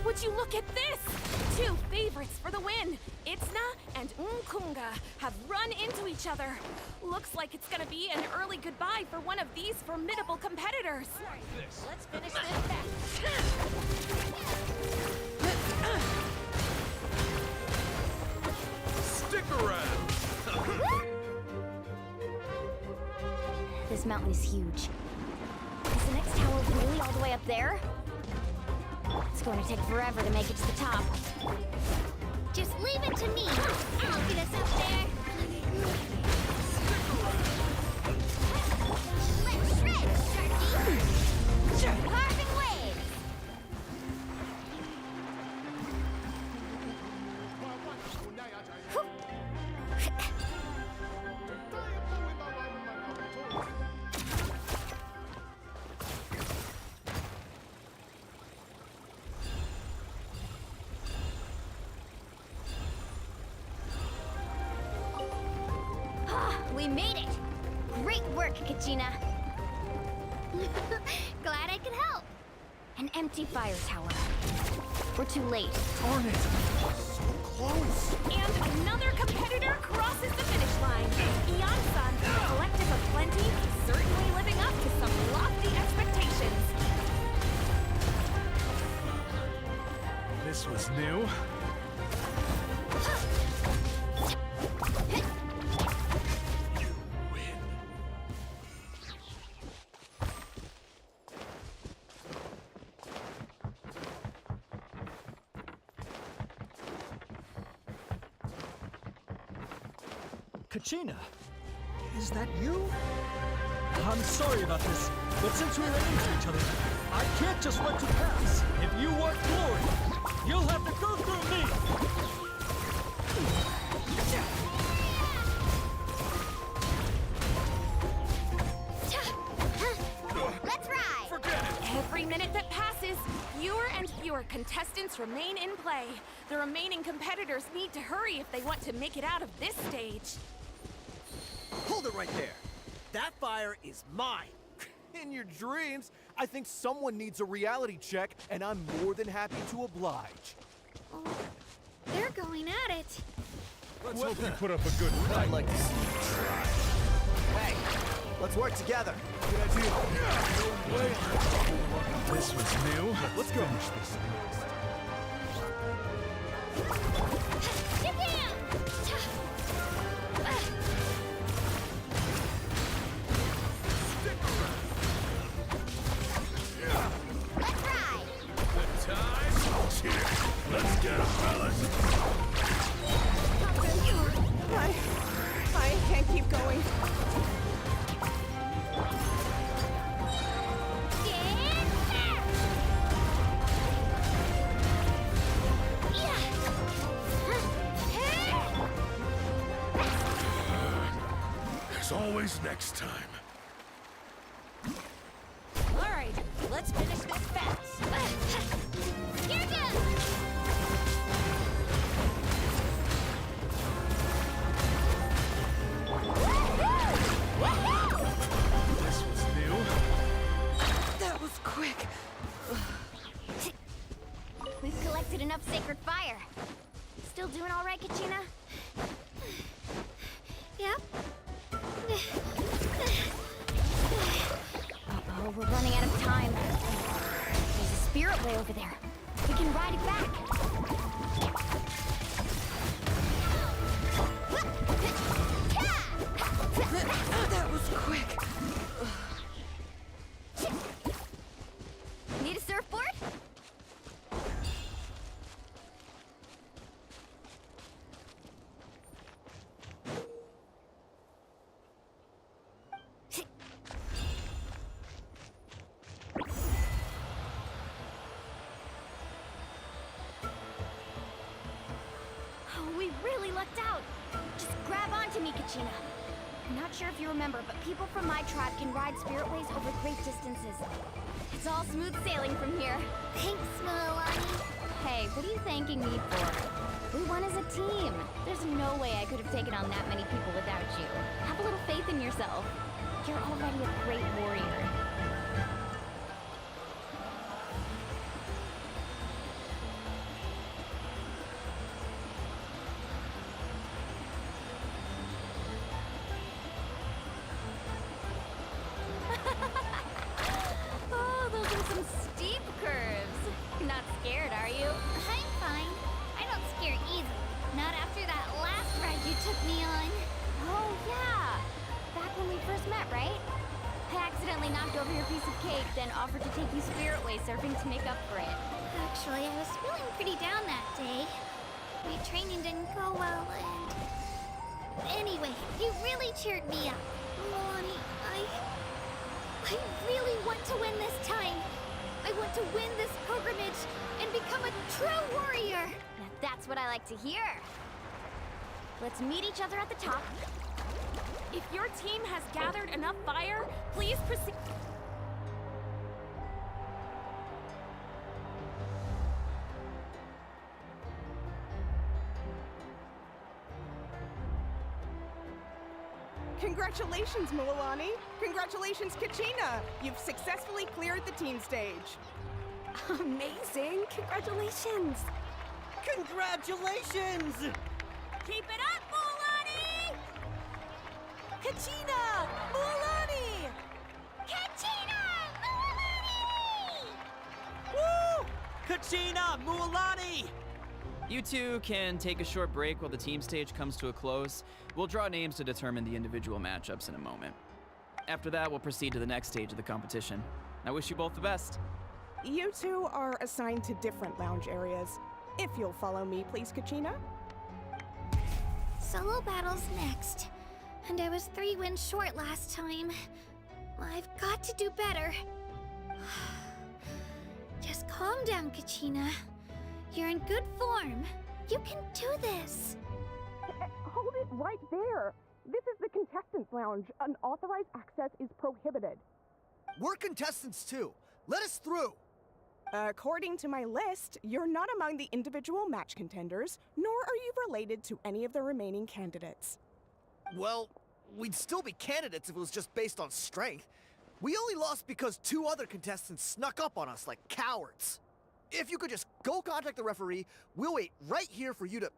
Would you look at this? 2 favorites for the win. Itzna and Unkunga have run into each other. Looks like it's gonna be an early goodbye for one of these formidable competitors. Let's finish this match. Stick around! This mountain is huge. Is the next tower really all the way up there? It's going to take forever to make it to the top. Just leave it to me. I'll get us up there. Let's shred, Sharky. Carving waves. We made it! Great work, Kachina! Glad I could help. An empty fire tower. We're too late. Darn it! So close! And another competitor crosses the finish line. Eon-san, the collective of plenty, certainly living up to some lofty expectations. This was new. Kachina, is that you? I'm sorry about this, but since we ran into each other, I can't just let you pass. If you want glory, you'll have to go through me. Let's ride! Forget it! Every minute that passes, fewer and fewer contestants remain in play. The remaining competitors need to hurry if they want to make it out of this stage. Hold it right there. That fire is mine. In your dreams, I think someone needs a reality check, and I'm more than happy to oblige. Oh, they're going at it. Let's hope you put up a good fight. I'd like to see you try. Hey, let's work together. Good idea. No way. This was new. Let's go. Finish this. Get down! Let's ride! The time's here. Let's get him, fellas. I can't keep going. There's always next time. All right, let's finish this fast. Here goes! This was new. That was quick. We've collected enough sacred fire. Still doing all right, Kachina? Yep. way over there. We can ride it back. That was quick. Need a surfboard? Oh, we really lucked out. Just grab onto me, Kachina. I'm not sure if you remember, but people from my tribe can ride spiritways over great distances. It's all smooth sailing from here. Thanks, Milani. Hey, what are you thanking me for? We won as a team. There's no way I could have taken on that many people without you. Have a little faith in yourself. You're already a great warrior. Oh, those are some steep curves. You're not scared, are you? I'm fine. I don't scare easily. Not after that last ride you took me on. Oh, yeah. Back when we first met, right? I accidentally knocked over your piece of cake, then offered to take you spiritway surfing to make up for it. Actually, I was feeling pretty down that day. My training didn't go well, and... Anyway, you really cheered me up. Milani, I really want to win this time. I want to win this pilgrimage and become a true warrior. Now that's what I like to hear. Let's meet each other at the top. If your team has gathered enough fire, please proceed. Congratulations, Milani. Congratulations, Kachina. You've successfully cleared the team stage. Amazing. Congratulations. Congratulations! Keep it up, Milani! Kachina! Mualani! Kachina! Milani! Woo! Kachina! Mualani! You two can take a short break while the team stage comes to a close. We'll draw names to determine the individual matchups in a moment. After that, we'll proceed to the next stage of the competition. I wish you both the best. You two are assigned to different lounge areas. If you'll follow me, please, Kachina. Solo battles next. And I was 3 wins short last time. I've got to do better. Just calm down, Kachina. You're in good form. You can do this. Hold it right there. This is the contestants' lounge. Unauthorized access is prohibited. We're contestants too. Let us through. According to my list, you're not among the individual match contenders, nor are you related to any of the remaining candidates. Well, we'd still be candidates if it was just based on strength. We only lost because 2 other contestants snuck up on us like cowards. If you could just go contact the referee, we'll wait right here for you to...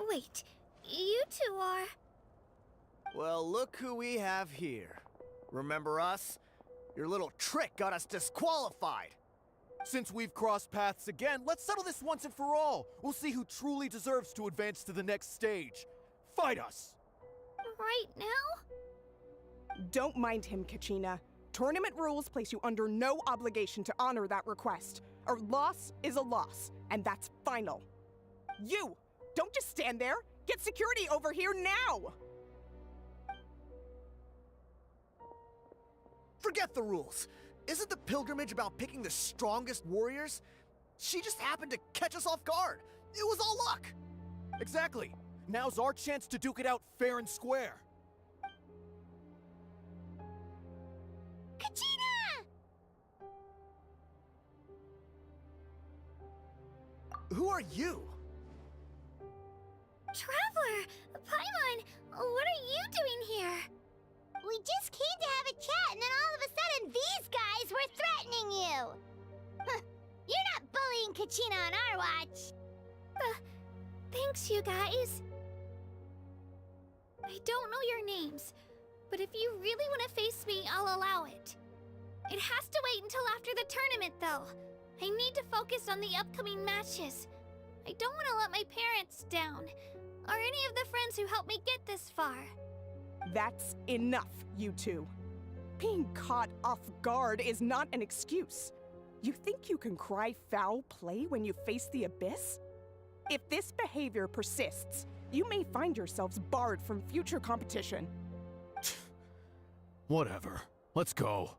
Wait, you two are... Well, look who we have here. Remember us? Your little trick got us disqualified. Since we've crossed paths again, let's settle this once and for all. We'll see who truly deserves to advance to the next stage. Fight us! Right now? Don't mind him, Kachina. Tournament rules place you under no obligation to honor that request. A loss is a loss, and that's final. You! Don't just stand there! Get security over here now! Forget the rules. Isn't the pilgrimage about picking the strongest warriors? She just happened to catch us off guard. It was all luck. Exactly. Now's our chance to duke it out fair and square. Kachina! Who are you? Traveler! Paimon! What are you doing here? We just came to have a chat, and then all of a sudden these guys were threatening you! Huh, you're not bullying Kachina on our watch! Thanks, you guys. I don't know your names, but if you really want to face me, I'll allow it. It has to wait until after the tournament, though. I need to focus on the upcoming matches. I don't want to let my parents down, or any of the friends who helped me get this far. That's enough, you two. Being caught off guard is not an excuse. You think you can cry foul play when you face the abyss? If this behavior persists, you may find yourselves barred from future competition. Whatever. Let's go.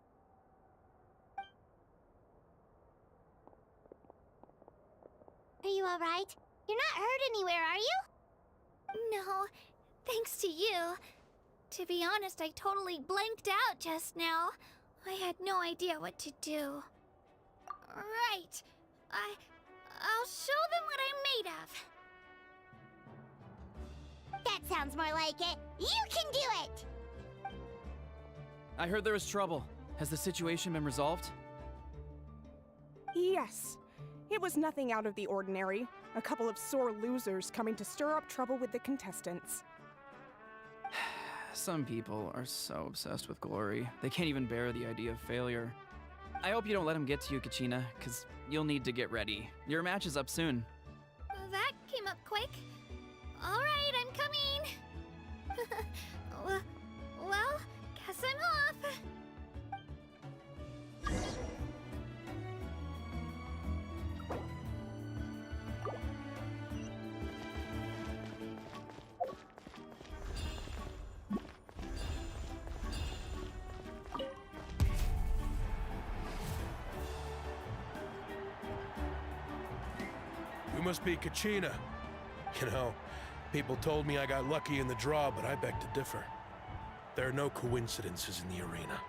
Are you alright? You're not hurt anywhere, are you? No, thanks to you. To be honest, I totally blanked out just now. I had no idea what to do. Right. I'll show them what I'm made of. That sounds more like it. You can do it! I heard there was trouble. Has the situation been resolved? Yes. It was nothing out of the ordinary. A couple of sore losers coming to stir up trouble with the contestants. Some people are so obsessed with glory, they can't even bear the idea of failure. I hope you don't let him get to you, Kachina, because you'll need to get ready. Your match is up soon. That came up quick. All right, I'm coming. Well, guess I'm off. You must be Kachina. You know, people told me I got lucky in the draw, but I beg to differ. There are no coincidences in the arena.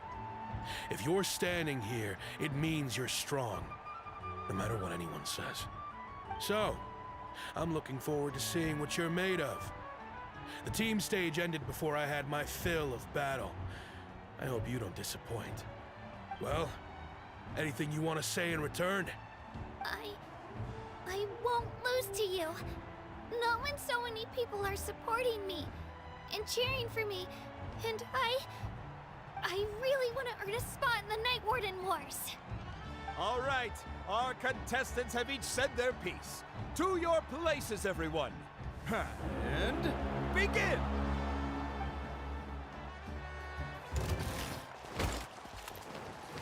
If you're standing here, it means you're strong, no matter what anyone says. So, I'm looking forward to seeing what you're made of. The team stage ended before I had my fill of battle. I hope you don't disappoint. Well, anything you want to say in return? I won't lose to you. Not when so many people are supporting me and cheering for me, and I really want to earn a spot in the Night Warden Wars. All right, our contestants have each said their piece. To your places, everyone. And begin!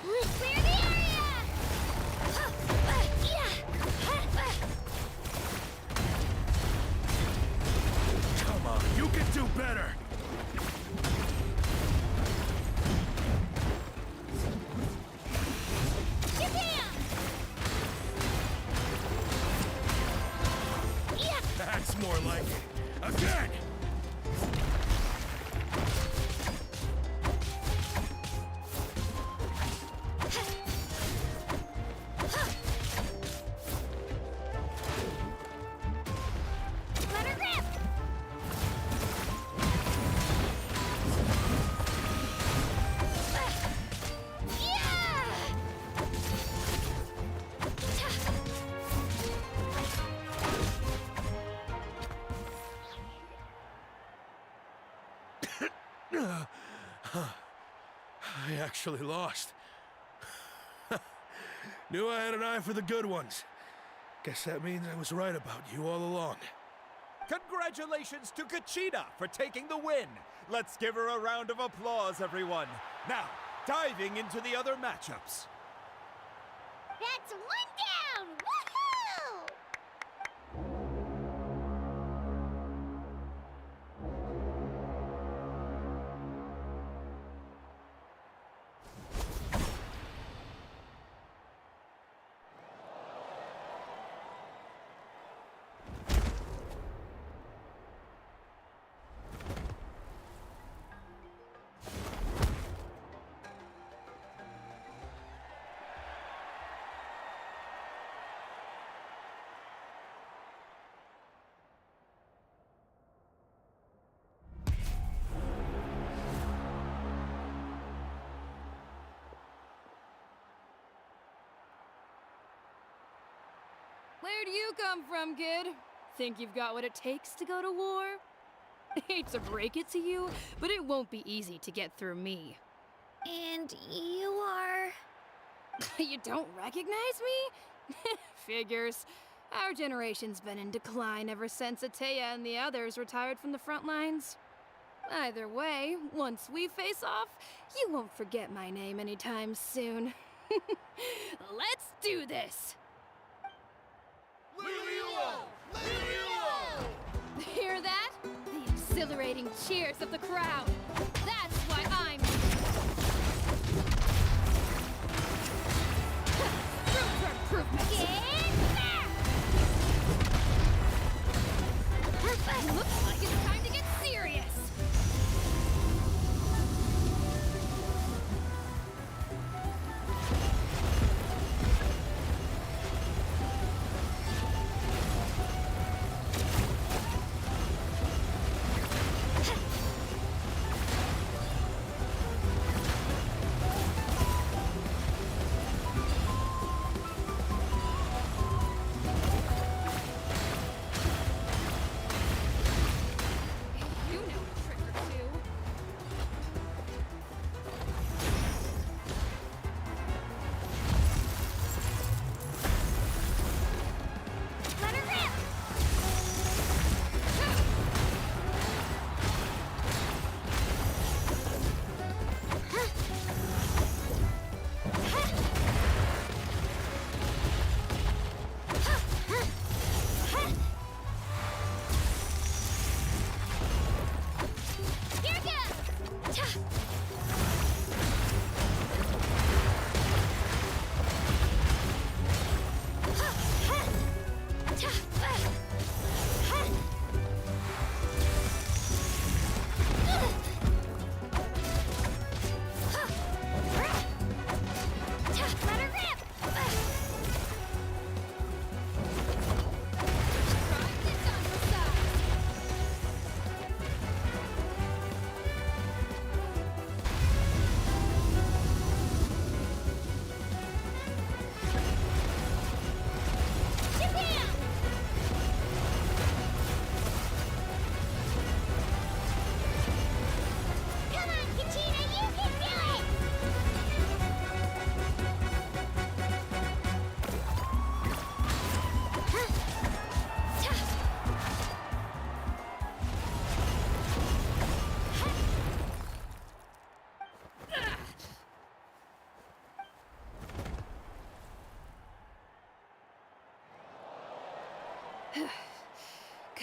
Clear the area! Come on, you can do better! That's more like it. Again! Let her grip! I actually lost. Knew I had an eye for the good ones. Guess that means I was right about you all along. Congratulations to Kachina for taking the win. Let's give her a round of applause, everyone. Now, diving into the other matchups. That's one down! Woohoo! Where do you come from, kid? Think you've got what it takes to go to war? Hate to break it to you, but it won't be easy to get through me. And you are... You don't recognize me? Figures. Our generation's been in decline ever since Atea and the others retired from the front lines. Either way, once we face off, you won't forget my name anytime soon. Let's do this! Hear that? The exhilarating cheers of the crowd. That's why I'm... Room for improvement. Looks like it's time to get serious.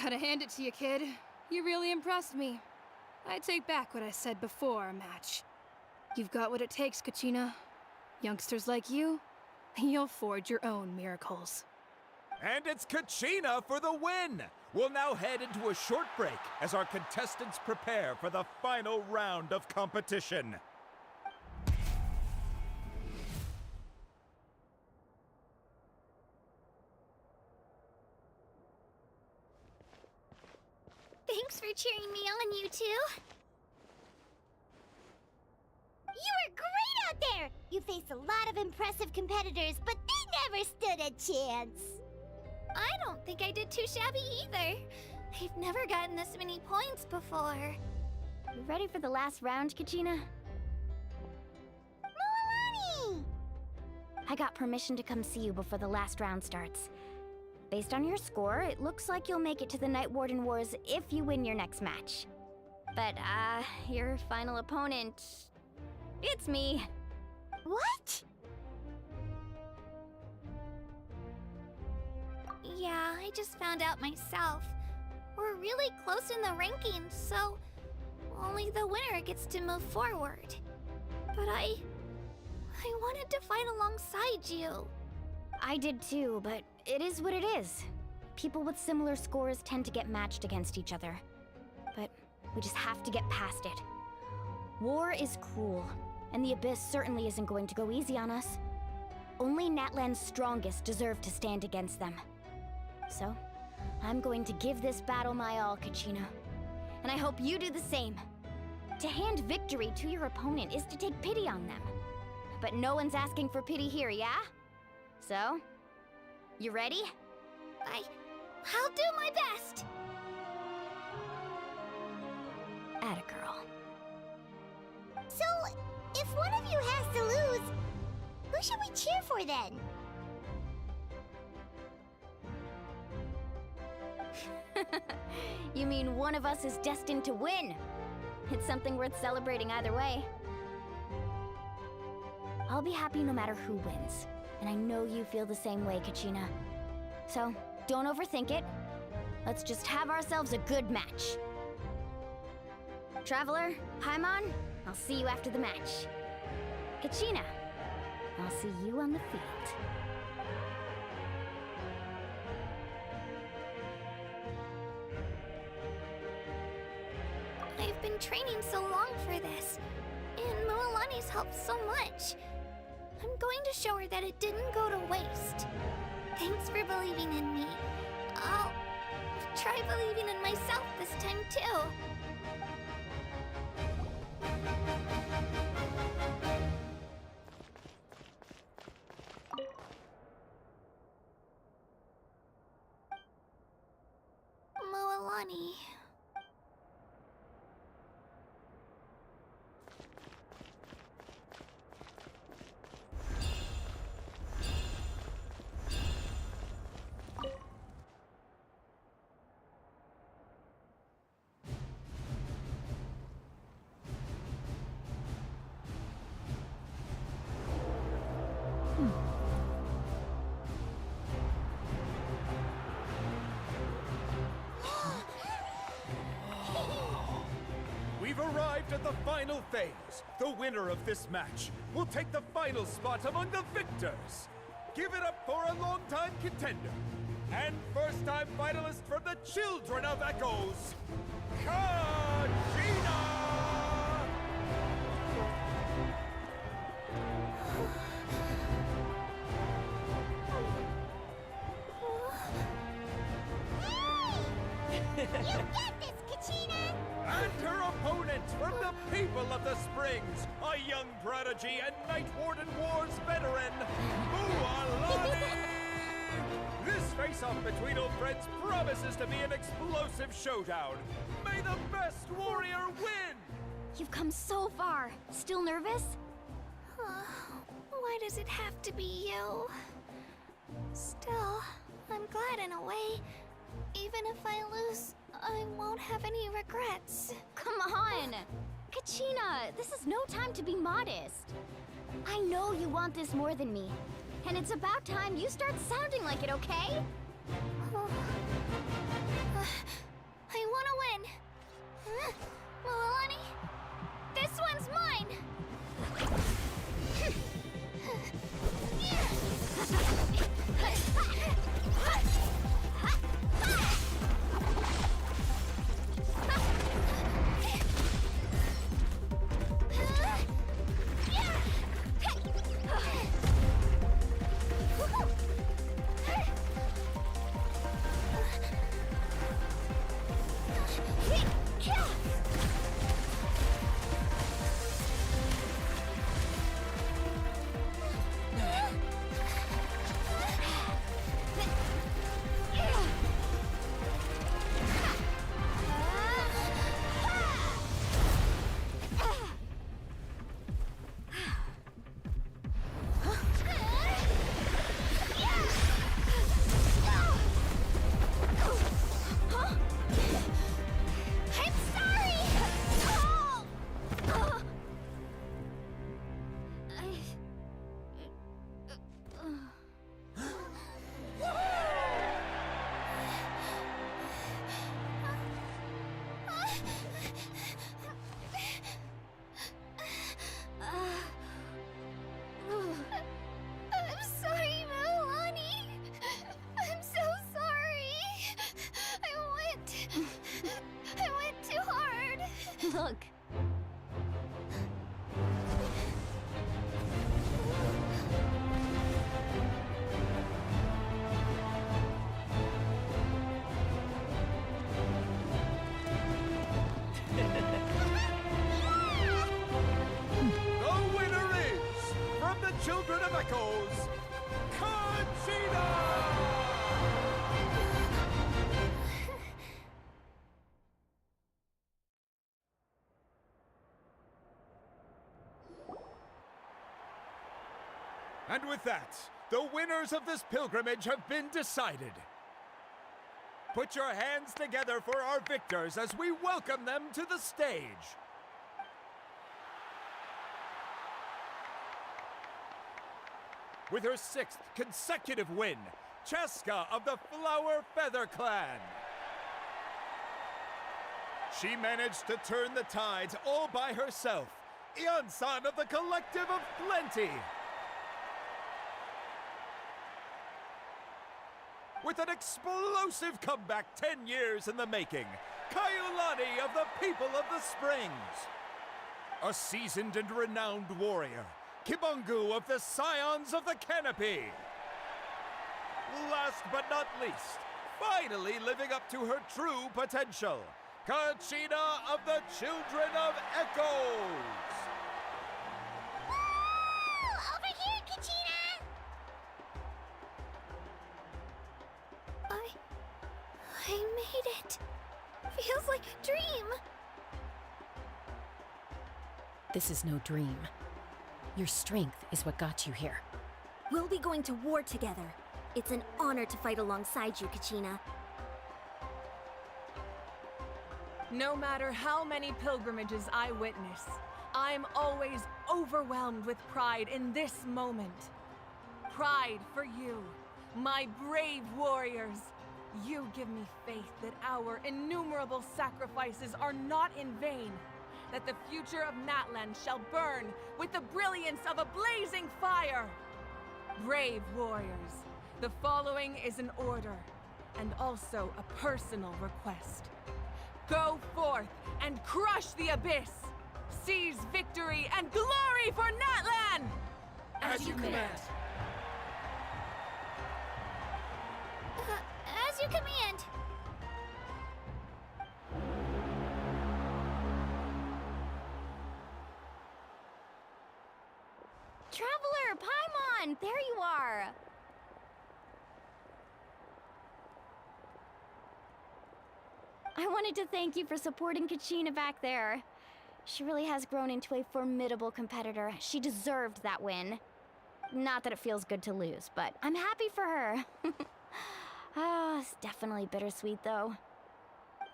Gotta hand it to you, kid. You really impressed me. I take back what I said before our match. You've got what it takes, Kachina. Youngsters like you, you'll forge your own miracles. And it's Kachina for the win! We'll now head into a short break as our contestants prepare for the final round of competition. Thanks for cheering me on, you two. You were great out there! You faced a lot of impressive competitors, but they never stood a chance. I don't think I did too shabby either. I've never gotten this many points before. You ready for the last round, Kachina? Milani! I got permission to come see you before the last round starts. Based on your score, it looks like you'll make it to the Night Warden Wars if you win your next match. But, your final opponent... it's me. What? Yeah, I just found out myself. We're really close in the rankings, so only the winner gets to move forward. But I wanted to fight alongside you. I did too, but it is what it is. People with similar scores tend to get matched against each other. But we just have to get past it. War is cruel, and the Abyss certainly isn't going to go easy on us. Only Natlan's strongest deserve to stand against them. So, I'm going to give this battle my all, Kachina. And I hope you do the same. To hand victory to your opponent is to take pity on them. But no one's asking for pity here, yeah? So, you ready? I'll do my best! Atta girl. So, If one of you has to lose, who should we cheer for then? You mean one of us is destined to win? It's something worth celebrating either way. I'll be happy no matter who wins. And I know you feel the same way, Kachina. So, don't overthink it. Let's just have ourselves a good match. Traveler, Paimon, I'll see you after the match. Kachina, I'll see you on the field. I've been training so long for this, and Moalani's helped so much. I'm going to show her that it didn't go to waste. Thanks for believing in me. I'll try believing in myself this time too. Moalani. We've arrived at the final phase. The winner of this match will take the final spot among the victors. Give it up for a long-time contender and first-time finalist from the Children of Echoes, Kachina! You get this, Kachina! And her opponent from the people of the Springs, a young prodigy and Night Warden Wars veteran, Moalani! This face-off between old friends promises to be an explosive showdown. May the best warrior win! You've come so far. Still nervous? Why does it have to be you? Still, I'm glad in a way. Even if I lose, I won't have any regrets. Come on! Kachina, this is no time to be modest. I know you want this more than me. And it's about time you start sounding like it, okay? I want to win. Moalani, this one's mine! Look. The winner is, from the Children of Echoes, Kachina! And with that, the winners of this pilgrimage have been decided. Put your hands together for our victors as we welcome them to the stage. With her 6th consecutive win, Cheska of the Flower Feather Clan. She managed to turn the tides all by herself. Ian-san of the Collective of Plenty. With an explosive comeback 10 years in the making, Kaiulani of the People of the Springs. A seasoned and renowned warrior, Kibungu of the Scions of the Canopy. Last but not least, finally living up to her true potential, Kachina of the Children of Echoes! Woo! Over here, Kachina! I made it. Feels like a dream. This is no dream. Your strength is what got you here. We'll be going to war together. It's an honor to fight alongside you, Kachina. No matter how many pilgrimages I witness, I'm always overwhelmed with pride in this moment. Pride for you, my brave warriors. You give me faith that our innumerable sacrifices are not in vain, that the future of Natlan shall burn with the brilliance of a blazing fire. Brave warriors, the following is an order, and also a personal request. Go forth and crush the abyss! Seize victory and glory for Natlan! As you command. As you command. Traveler, Paimon, there you are! I wanted to thank you for supporting Kachina back there. She really has grown into a formidable competitor. She deserved that win. Not that it feels good to lose, but I'm happy for her. It's definitely bittersweet, though.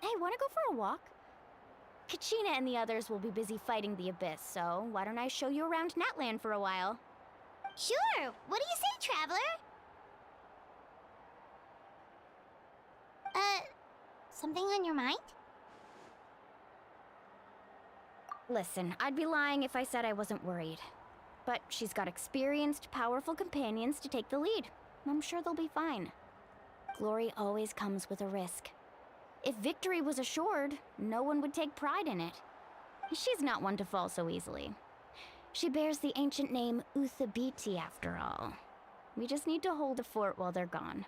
Hey, wanna go for a walk? Kachina and the others will be busy fighting the Abyss, so why don't I show you around Natlan for a while? Sure. What do you say, Traveler? Something on your mind? Listen, I'd be lying if I said I wasn't worried. But she's got experienced, powerful companions to take the lead. I'm sure they'll be fine. Glory always comes with a risk. If victory was assured, no one would take pride in it. She's not one to fall so easily. She bears the ancient name Uthabiti, after all. We just need to hold the fort while they're gone.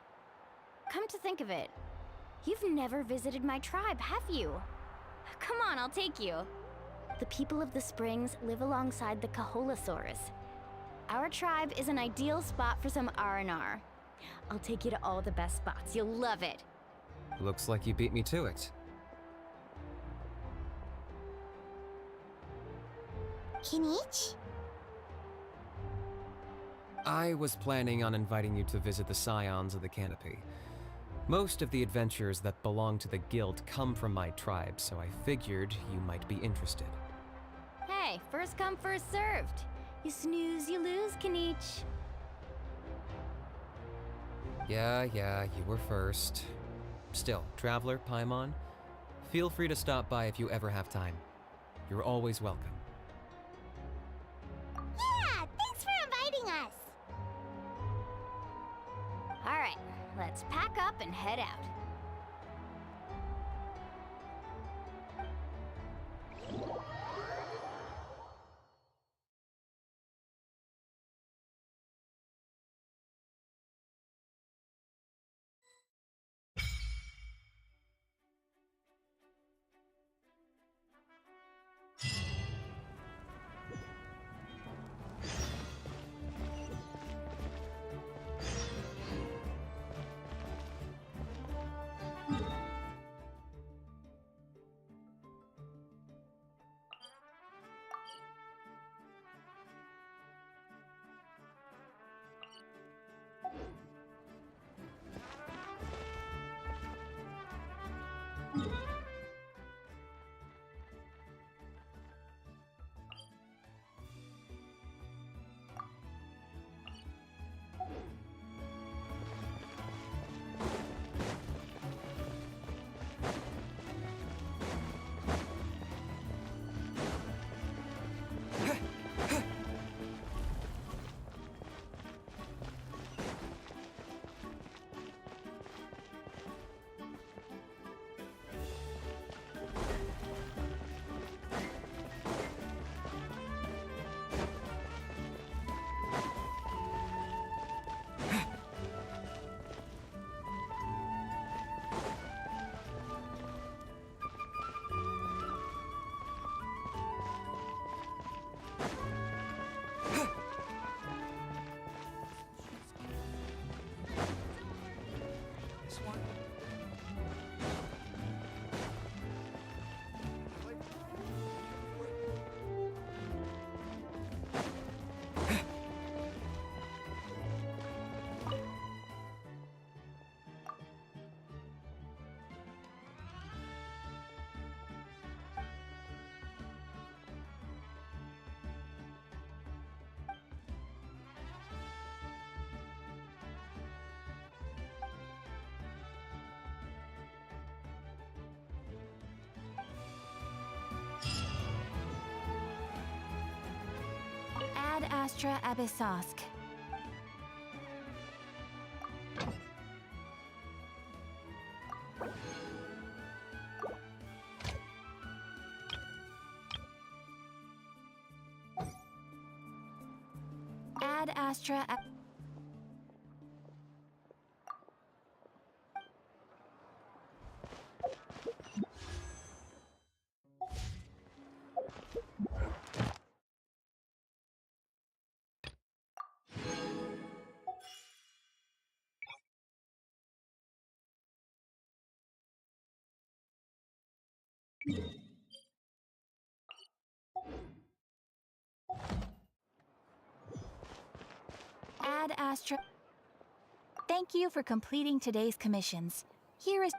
Come to think of it, you've never visited my tribe, have you? Come on, I'll take you. The people of the Springs live alongside the Kaholasaurus. Our tribe is an ideal spot for some R&R. I'll take you to all the best spots. You'll love it. Looks like you beat me to it. Kinich? I was planning on inviting you to visit the Scions of the Canopy. Most of the adventurers that belong to the guild come from my tribe, so I figured you might be interested. Hey, first come, first served. You snooze, you lose, Kinich. Yeah, you were first. Still, Traveler, Paimon, feel free to stop by if you ever have time. You're always welcome. Yeah, thanks for inviting us. All right, let's pack up and head out. Astra Abyssosk. Ad Astra. Ad Astra. Thank you for completing today's commissions. Here is.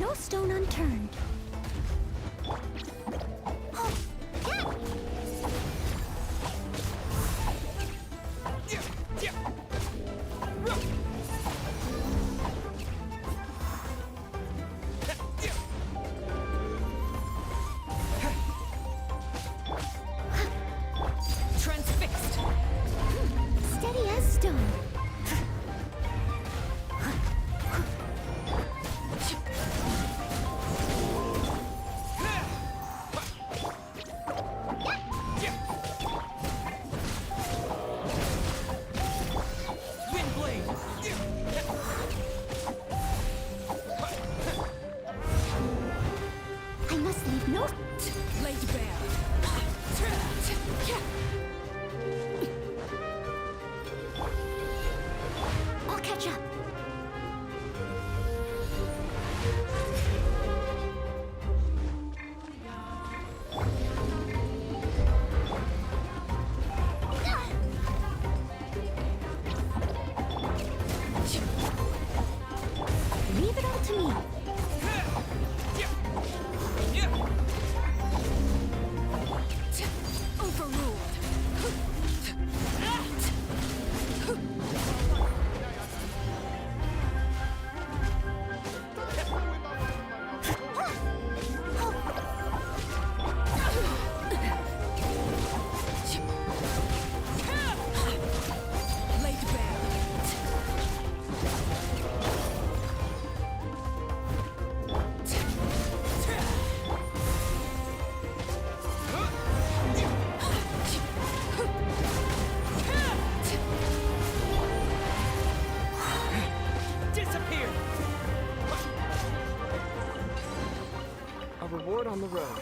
no stone unturned. Transfixed. Steady as stone. I must leave no... Laid bare. I'll catch up. Leave it all to me. Overruled. Laid bare. Disappear! A reward on the road.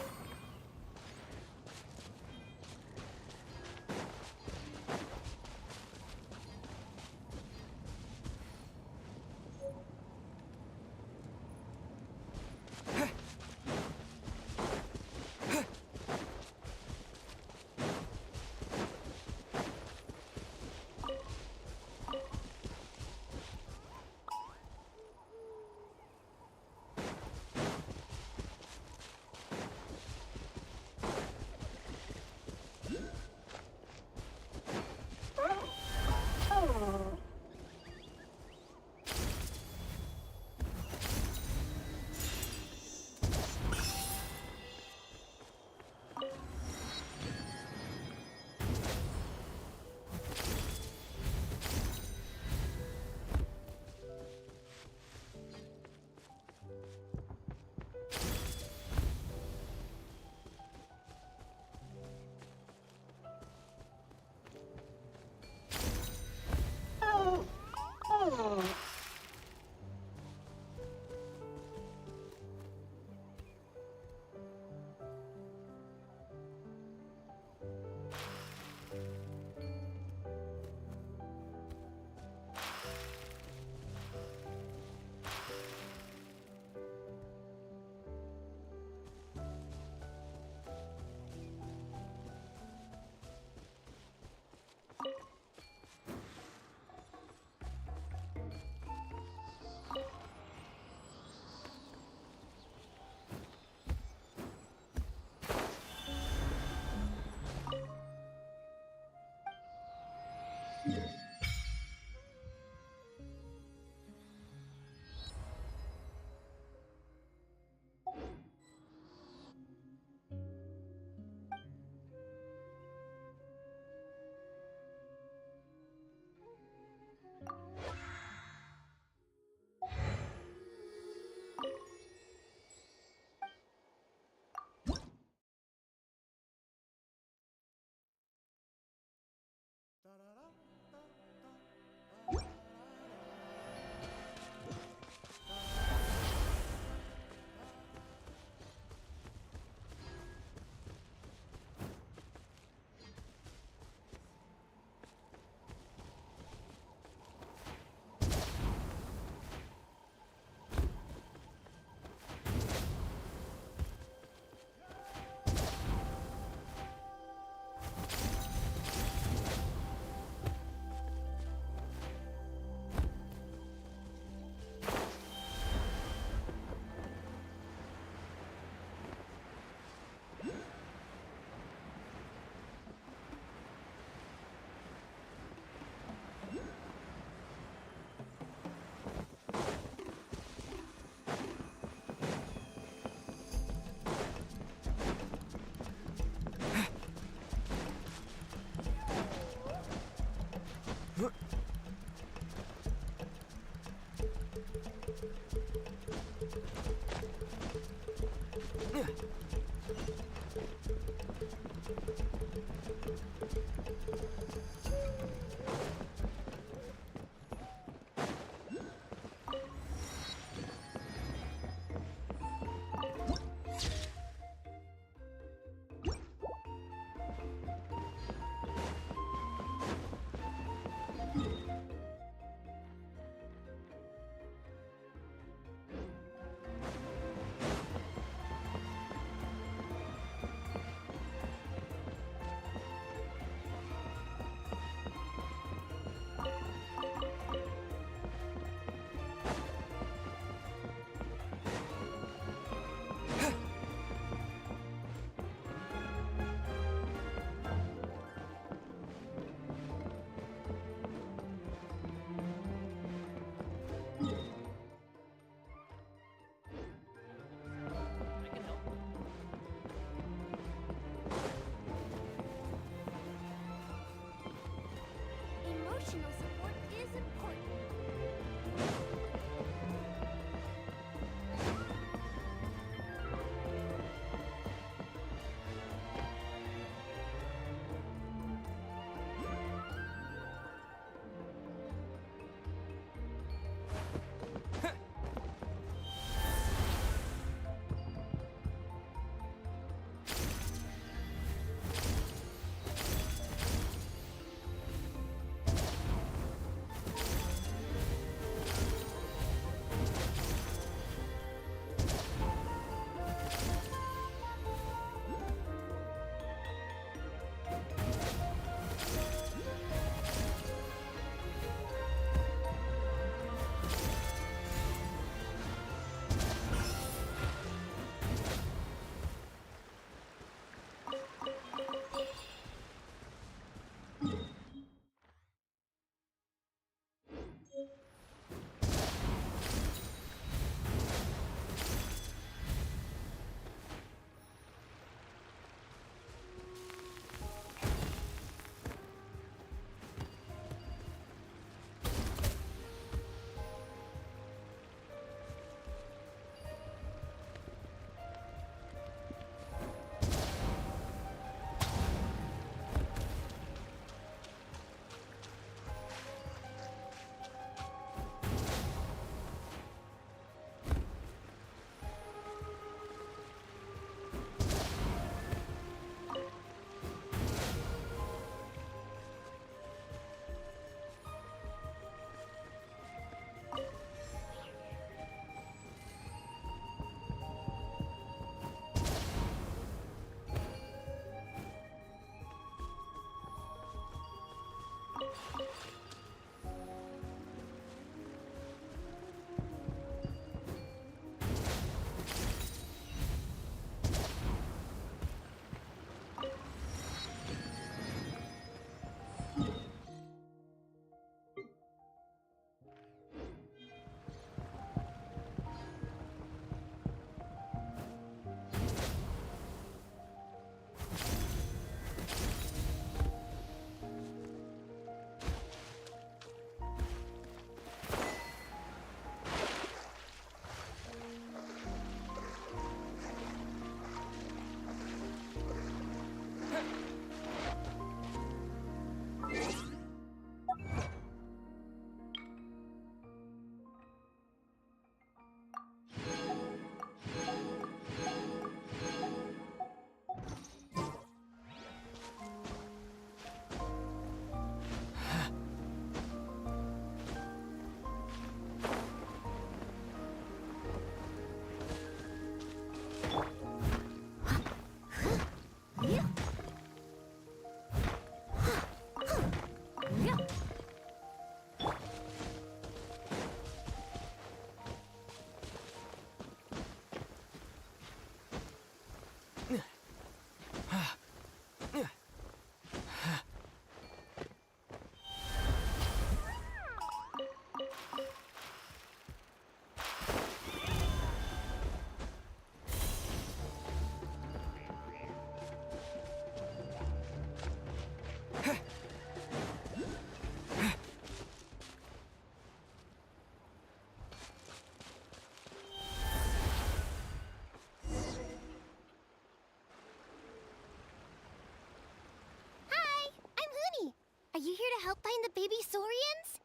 Are you here to help find the baby Saurians?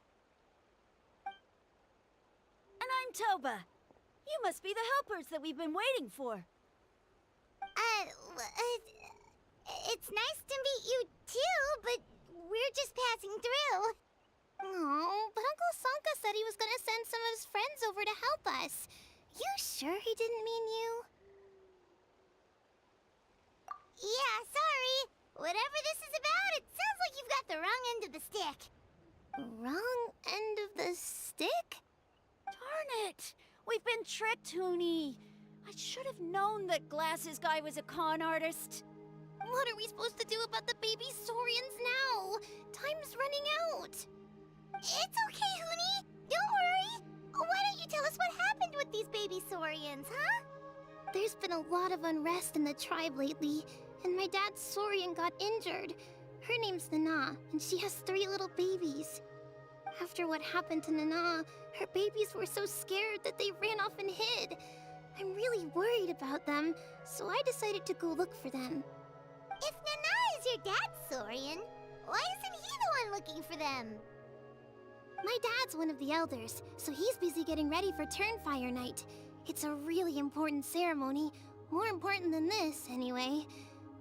And I'm Toba. You must be the helpers that we've been waiting for. It's nice to meet you too, but we're just passing through. Oh, but Uncle Sanka said he was gonna send some of his friends over to help us. You sure he didn't mean you? Yeah, sorry. Whatever this is about, it sounds like you've got the wrong end of the stick. Wrong end of the stick? Darn it! We've been tricked, Huni. I should have known that Glasses Guy was a con artist. What are we supposed to do about the baby Saurians now? Time's running out. It's okay, Huni. Don't worry. Why don't you tell us what happened with these baby Saurians, huh? There's been a lot of unrest in the tribe lately, and my dad's Saurian got injured. Her name's Nana, and she has 3 little babies. After what happened to Nana, her babies were so scared that they ran off and hid. I'm really worried about them, so I decided to go look for them. If Nana is your dad's Saurian, why isn't he the one looking for them? My dad's one of the elders, so he's busy getting ready for Turnfire Night. It's a really important ceremony, more important than this, anyway.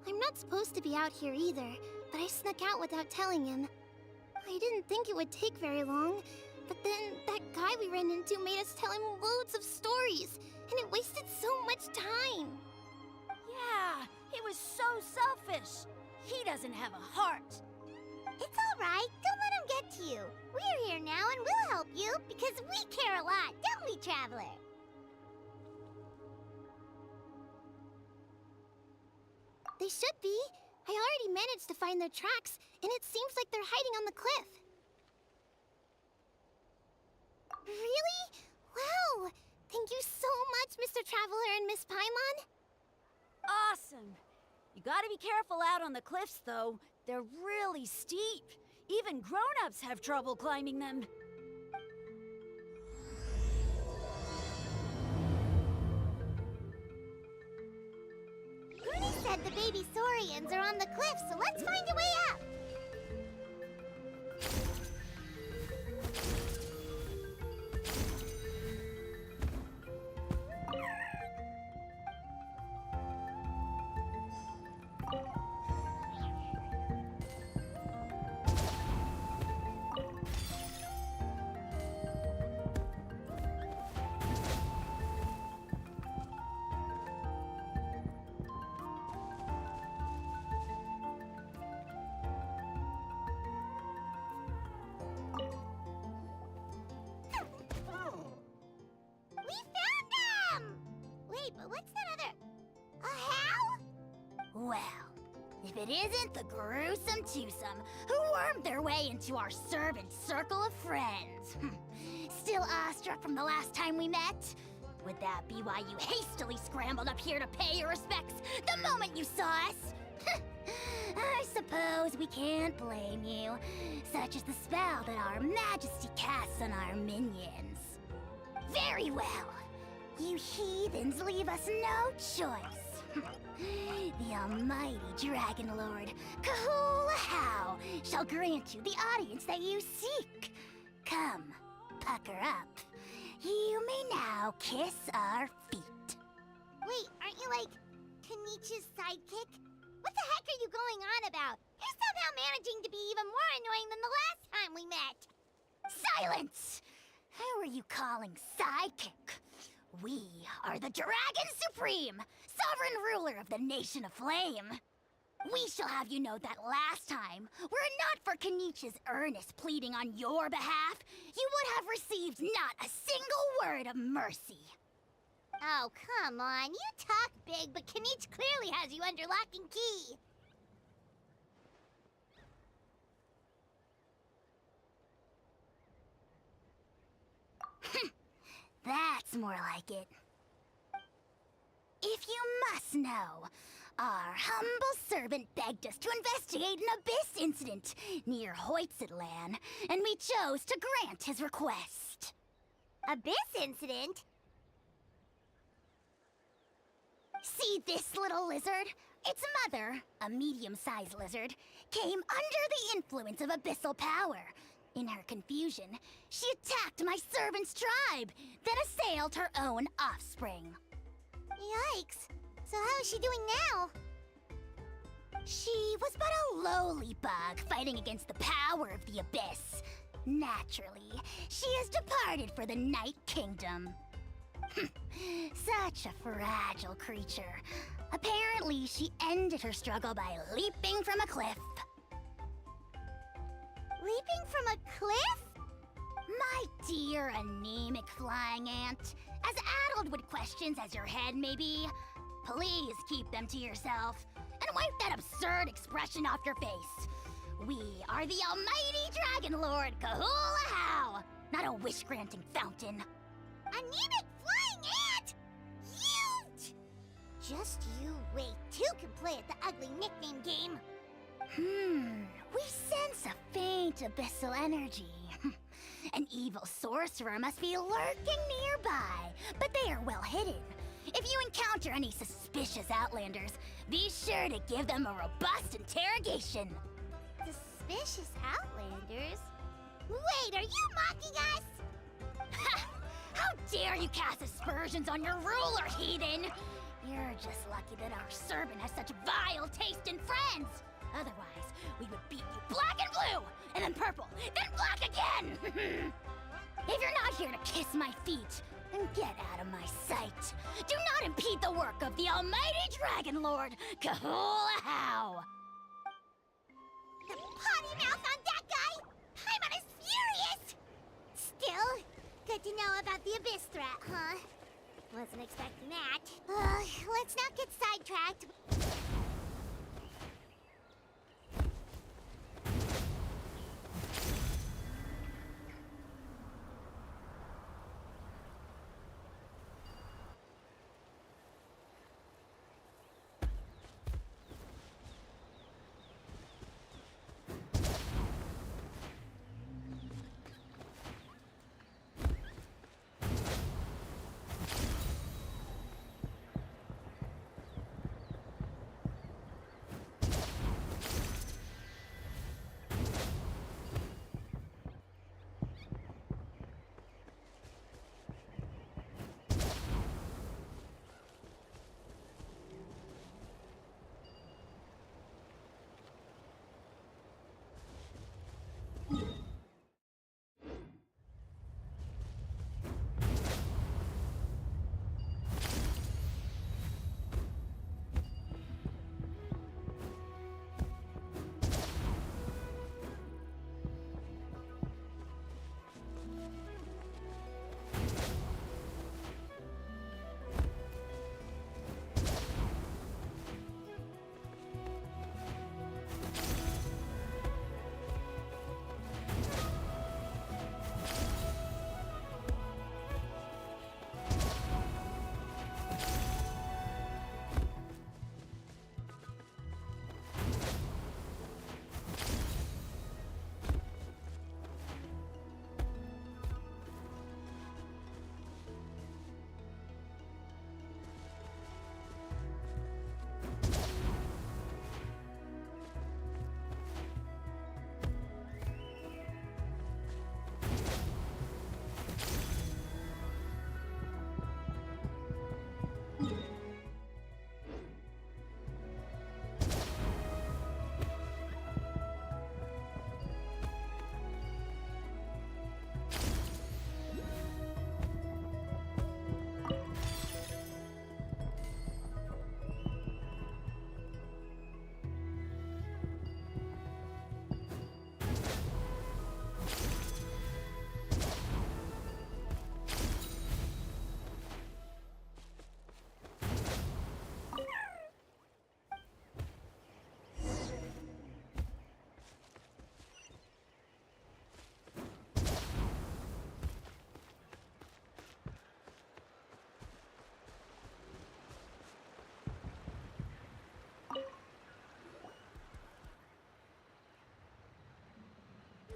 I'm not supposed to be out here either, but I snuck out without telling him. I didn't think it would take very long, but then that guy we ran into made us tell him loads of stories, and it wasted so much time. Yeah, he was so selfish. He doesn't have a heart. It's all right. Don't let him get to you. We're here now and we'll help you because we care a lot, don't we, Traveler? They should be. I already managed to find their tracks, and it seems like they're hiding on the cliff. Really? Wow! Thank you so much, Mr. Traveler and Miss Paimon. Awesome. You gotta be careful out on the cliffs, though. They're really steep. Even grown-ups have trouble climbing them. Huni said the baby Saurians are on the cliff, so let's find a way up. But what's that other... a how? Well, if it isn't the gruesome twosome who wormed their way into our servant circle of friends. Still awestruck from the last time we met? Would that be why you hastily scrambled up here to pay your respects the moment you saw us? I suppose we can't blame you. Such is the spell that our Majesty casts on our minions. Very well. You heathens leave us no choice. The almighty Dragon Lord, Cihuacoatl, shall grant you the audience that you seek. Come, pucker up. You may now kiss our feet. Wait, aren't you like Kenichi's sidekick? What the heck are you going on about? You're somehow managing to be even more annoying than the last time we met. Silence! Who are you calling sidekick? We are the Dragon Supreme, sovereign ruler of the Nation of Flame. We shall have you know that last time, were it not for Kenichi's earnest pleading on your behalf, you would have received not a single word of mercy. Oh, come on. You talk big, but Kenichi clearly has you under lock and key. That's more like it. If you must know, our humble servant begged us to investigate an abyss incident near Cihuacoatl, and we chose to grant his request. Abyss incident? See this little lizard? Its mother, a medium-sized lizard, came under the influence of abyssal power. In her confusion, she attacked my servant's tribe, then assailed her own offspring. Yikes. So how is she doing now? She was but a lowly bug fighting against the power of the abyss. Naturally, she has departed for the Night Kingdom. Such a fragile creature. Apparently, she ended her struggle by leaping from a cliff. Leaping from a cliff? My dear anemic flying ant, as addled with questions as your head may be, please keep them to yourself and wipe that absurd expression off your face. We are the almighty Dragon Lord Cihuacoatl, not a wish-granting fountain. Anemic flying ant? You! Just you wait. Two can play at the ugly nickname game. We sense a faint abyssal energy. An evil sorcerer must be lurking nearby, but they are well hidden. If you encounter any suspicious outlanders, be sure to give them a robust interrogation. Suspicious outlanders? Wait, are you mocking us? Ha! How dare you cast aspersions on your ruler, heathen! You're just lucky that our servant has such vile taste in friends. Otherwise, we would beat you black and blue, and then purple, then black again! If you're not here to kiss my feet, then get out of my sight. Do not impede the work of the almighty Dragon Lord, Cihuacoatl! The potty mouth on that guy! Paimon is furious! Still, good to know about the abyss threat, huh? Wasn't expecting that. Let's not get sidetracked.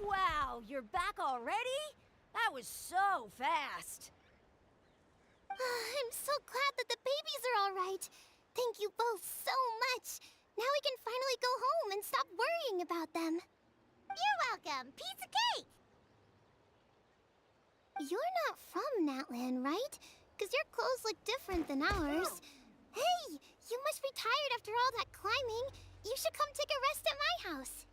Wow, you're back already? That was so fast. I'm so glad that the babies are all right. Thank you both so much. Now we can finally go home and stop worrying about them. You're welcome. Pizza cake! You're not from Natlan, right? Because your clothes look different than ours. Hey, you must be tired after all that climbing. You should come take a rest at my house.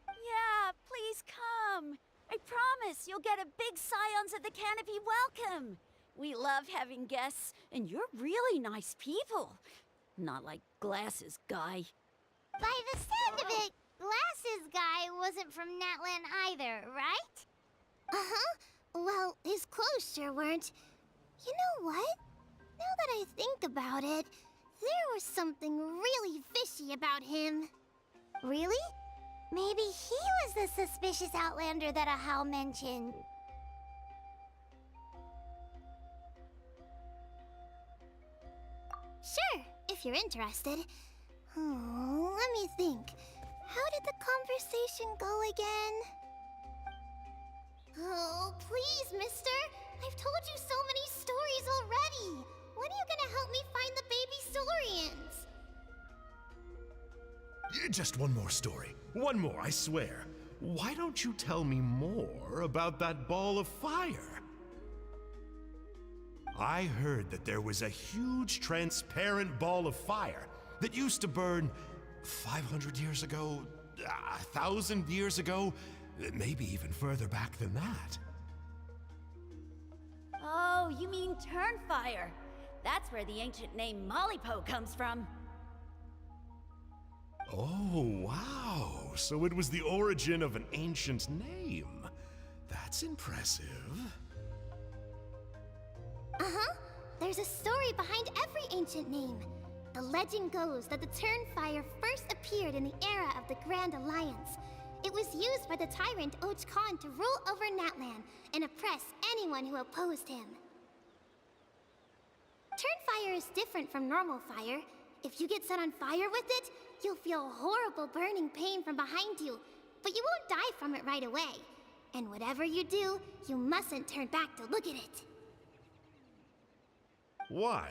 Yeah, please come. I promise you'll get a big Scions of the Canopy welcome. We love having guests, and you're really nice people. Not like Glasses Guy. By the sound of it, Glasses Guy wasn't from Natlan either, right? Uh-huh. Well, his clothes sure weren't. You know what? Now that I think about it, there was something really fishy about him. Really? Maybe he was the suspicious outlander that Ahau mentioned. Sure, if you're interested. Oh, let me think. How did the conversation go again? Oh, please, mister. I've told you so many stories already. When are you gonna help me find the baby Saurians? Just one more story. One more, I swear. Why don't you tell me more about that ball of fire? I heard that there was a huge transparent ball of fire that used to burn 500 years ago, 1,000 years ago, maybe even further back than that. Oh, you mean Turnfire. That's where the ancient name Mollypo comes from. Oh, wow. So it was the origin of an ancient name. That's impressive. Uh-huh. There's a story behind every ancient name. The legend goes that the Turnfire first appeared in the era of the Grand Alliance. It was used by the tyrant Och Khan to rule over Natlan and oppress anyone who opposed him. Turnfire is different from normal fire. If you get set on fire with it, you'll feel horrible burning pain from behind you, but you won't die from it right away. And whatever you do, you mustn't turn back to look at it. Why?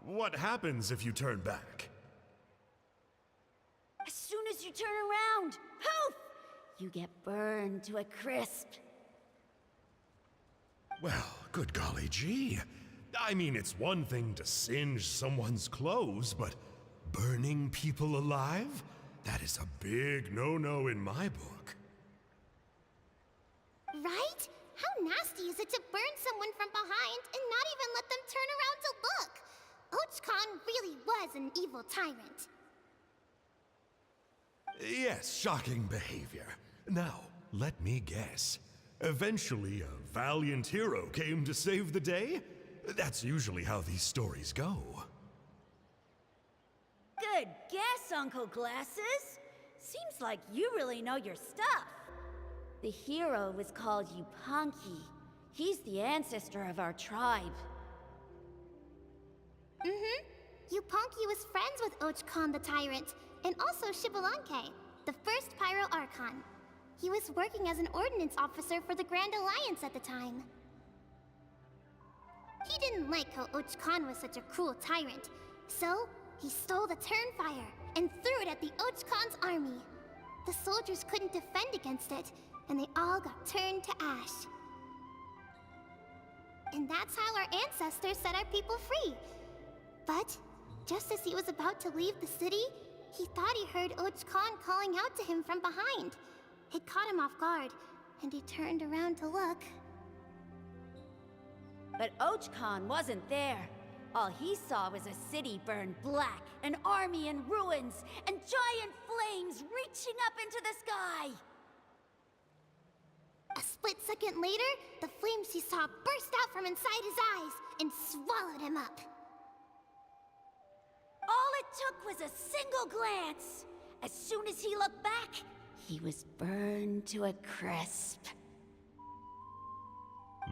What happens if you turn back? As soon as you turn around, poof! You get burned to a crisp. Well, good golly gee. I mean, it's one thing to singe someone's clothes, but burning people alive? That is a big no-no in my book. Right? How nasty is it to burn someone from behind and not even let them turn around to look? Och Khan really was an evil tyrant. Yes, shocking behavior. Now, let me guess. Eventually, a valiant hero came to save the day? That's usually how these stories go. Good guess, Uncle Glasses. Seems like you really know your stuff. The hero was called Yupanqui. He's the ancestor of our tribe. Mm-hmm. Yupanqui was friends with Och Khan the Tyrant, and also Xbalanque, the first Pyro Archon. He was working as an ordnance officer for the Grand Alliance at the time. He didn't like how Och Khan was such a cruel tyrant, so he stole the Turnfire and threw it at the Och Khan's army. The soldiers couldn't defend against it, and they all got turned to ash. And that's how our ancestors set our people free. But just as he was about to leave the city, he thought he heard Och Khan calling out to him from behind. It caught him off guard, and he turned around to look. But Och Khan wasn't there. All he saw was a city burned black, an army in ruins, and giant flames reaching up into the sky. A split second later, the flames he saw burst out from inside his eyes and swallowed him up. All it took was a single glance. As soon as he looked back, he was burned to a crisp.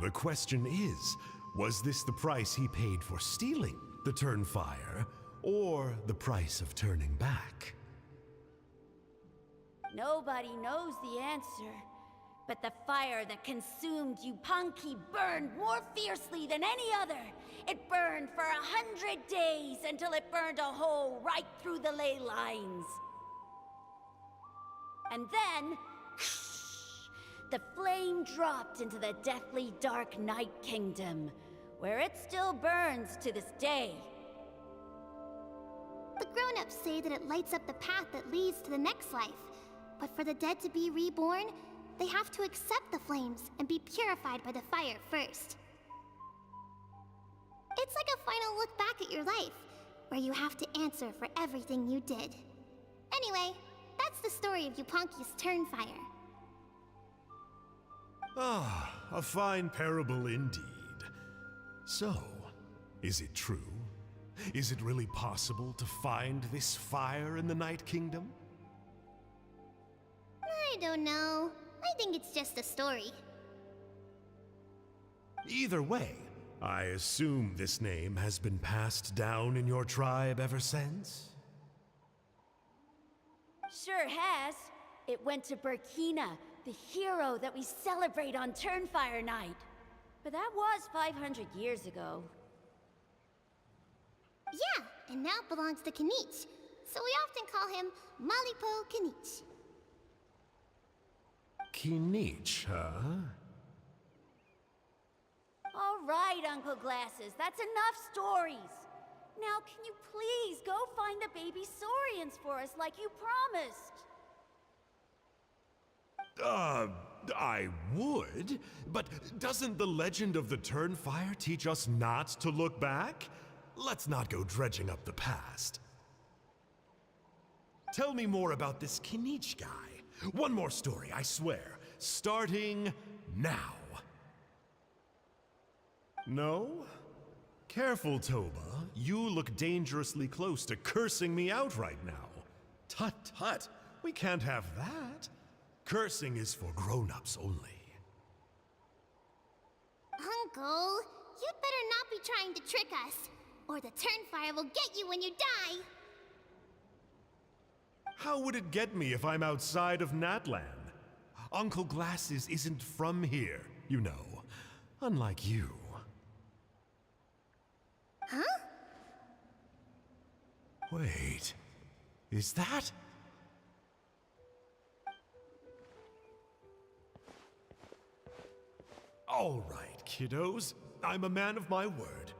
The question is, was this the price he paid for stealing the Turnfire, or the price of turning back? Nobody knows the answer. But the fire that consumed Yupanqui burned more fiercely than any other. It burned for 100 days until it burned a hole right through the ley lines. And then, the flame dropped into the deathly dark Night Kingdom, where it still burns to this day. The grown-ups say that it lights up the path that leads to the next life. But for the dead to be reborn, they have to accept the flames and be purified by the fire first. It's like a final look back at your life, where you have to answer for everything you did. Anyway, that's the story of Yupanqui's Turnfire. Ah, a fine parable indeed. So, is it true? Is it really possible to find this fire in the Night Kingdom? I don't know. I think it's just a story. Either way, I assume this name has been passed down in your tribe ever since? Sure has. It went to Burkina, the hero that we celebrate on Turnfire Night. But that was 500 years ago. Yeah, and now it belongs to Kanich. So we often call him Malipo Kanich. Kinich, huh? All right, Uncle Glasses, that's enough stories. Now, can you please go find the baby Saurians for us like you promised? I would, but doesn't the legend of the Turnfire teach us not to look back? Let's not go dredging up the past. Tell me more about this Kinich guy. One more story, I swear. Starting now. No? Careful, Toba. You look dangerously close to cursing me out right now. Tut tut, we can't have that. Cursing is for grown-ups only. Uncle, you'd better not be trying to trick us, or the Turnfire will get you when you die. How would it get me if I'm outside of Natlan? Uncle Glasses isn't from here, you know. Unlike you. Huh? Wait, is that? All right, kiddos. I'm a man of my word.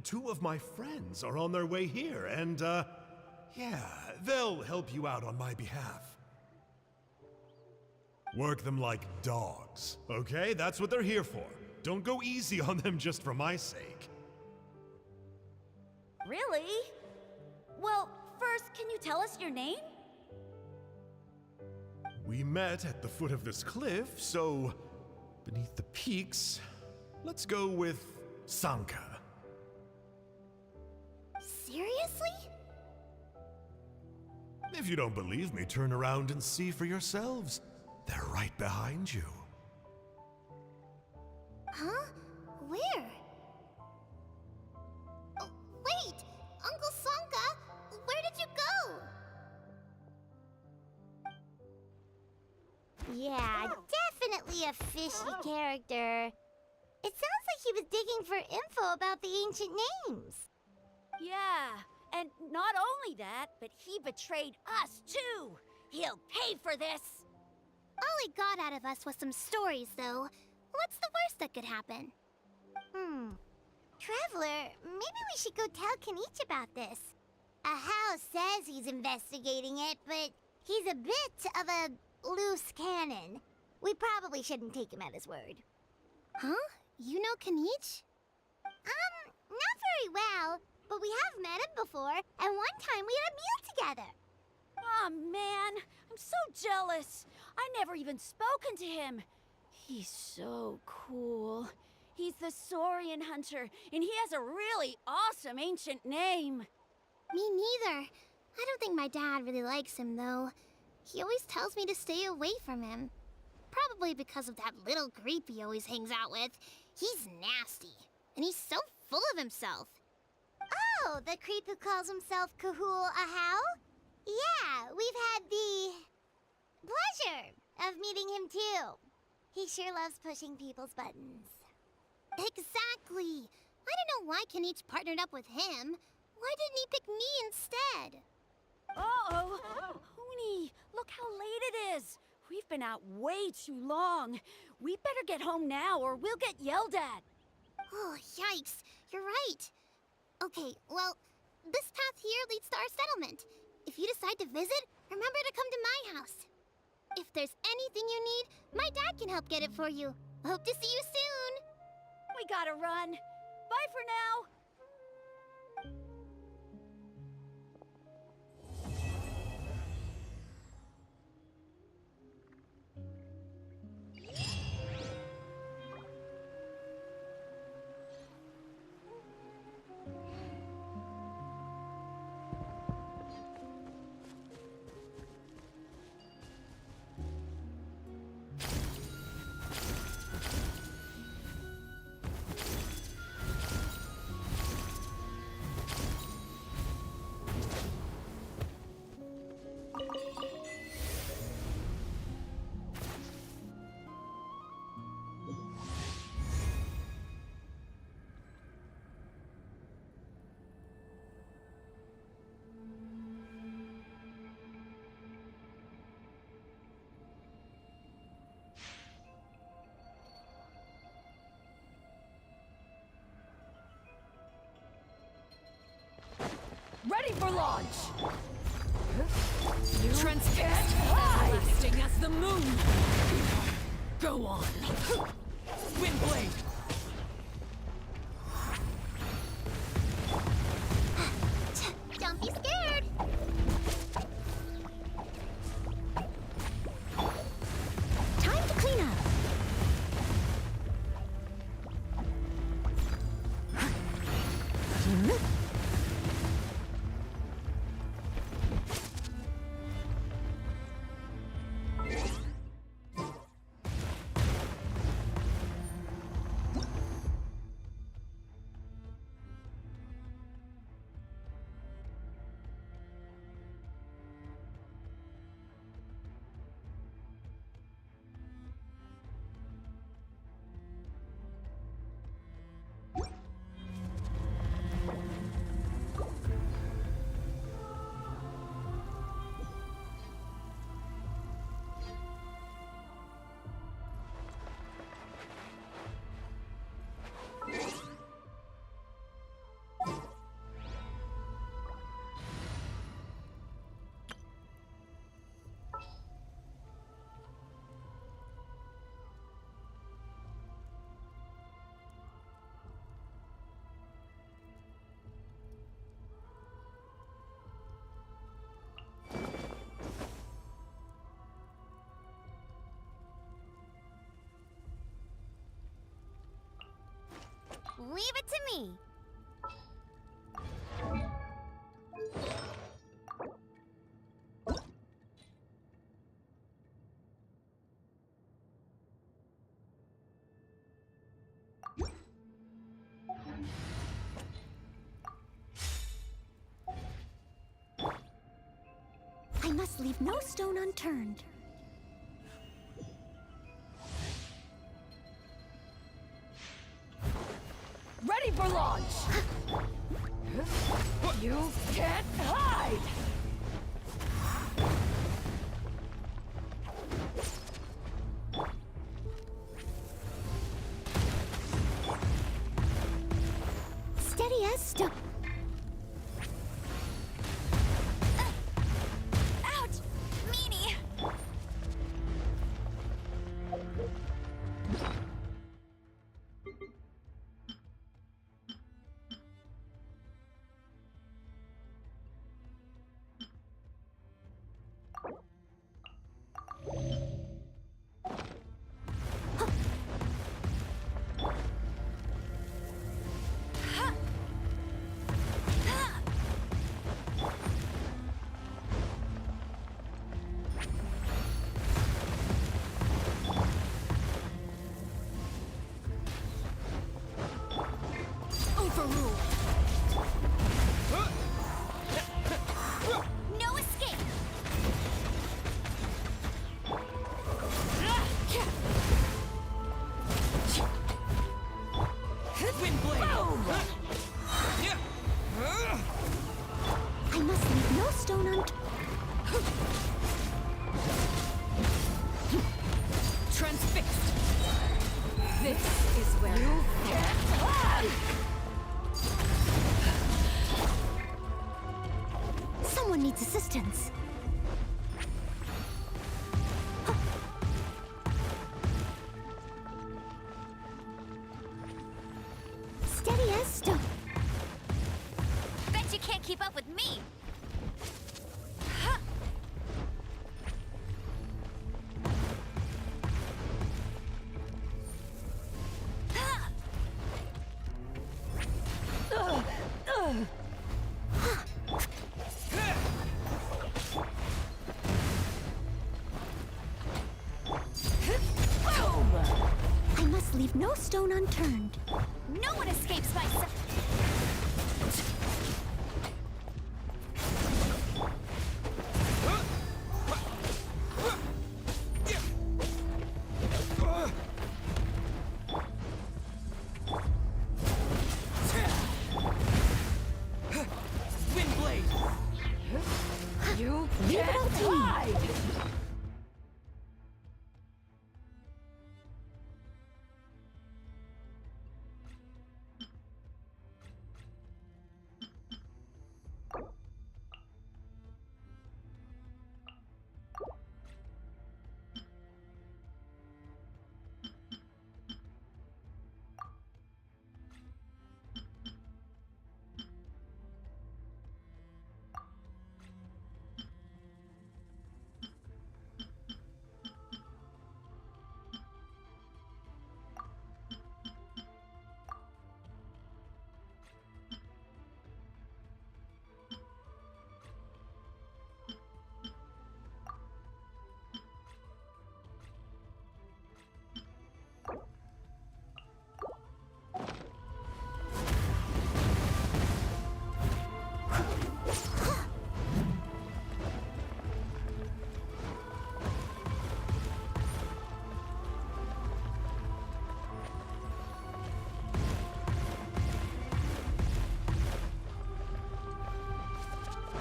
2 of my friends are on their way here, and, yeah, they'll help you out on my behalf. Work them like dogs, okay? That's what they're here for. Don't go easy on them just for my sake. Really? Well, first, can you tell us your name? We met at the foot of this cliff, so beneath the peaks, let's go with Sanka. Seriously? If you don't believe me, turn around and see for yourselves. They're right behind you. Huh? Where? Oh, wait! Uncle Sanka, where did you go? Yeah, definitely a fishy character. It sounds like he was digging for info about the ancient names. Yeah, and not only that, but he betrayed us too. He'll pay for this. All he got out of us was some stories, though. What's the worst that could happen? Traveler, maybe we should go tell Kanich about this. Ahau says he's investigating it, but he's a bit of a loose cannon. We probably shouldn't take him at his word. Huh? You know Kanich? Not very well, but we have met him before, and one time we had a meal together. Aw, man, I'm so jealous. I never even spoken to him. He's so cool. He's the Saurian hunter, and he has a really awesome ancient name. Me neither. I don't think my dad really likes him, though. He always tells me to stay away from him. Probably because of that little creep he always hangs out with. He's nasty, and he's so full of himself. Oh, the creep who calls himself Kahul Ahau? Yeah, we've had the pleasure of meeting him too. He sure loves pushing people's buttons. Exactly! I don't know why Kenichi partnered up with him. Why didn't he pick me instead? Uh-oh! Hoonie, look how late it is! We've been out way too long. We better get home now or we'll get yelled at. Oh, yikes. You're right. Okay, well, this path here leads to our settlement. If you decide to visit, remember to come to my house. If there's anything you need, my dad can help get it for you. Hope to see you soon. We gotta run. Bye for now. Ready for launch! Transfixed, lasting as the moon! Go on! Windblade! Don't be scared. Time to clean up. Leave it to me. I must leave no stone unturned. Ready for launch! You can't hide! Steady as stone. Ouch! Meanie! Overruled. No escape! This is where you get on! Someone needs assistance. Steady as stone. Bet you can't keep up with me! I must leave no stone unturned. No one escapes my Windblade! You Leave it can't all to me. hide!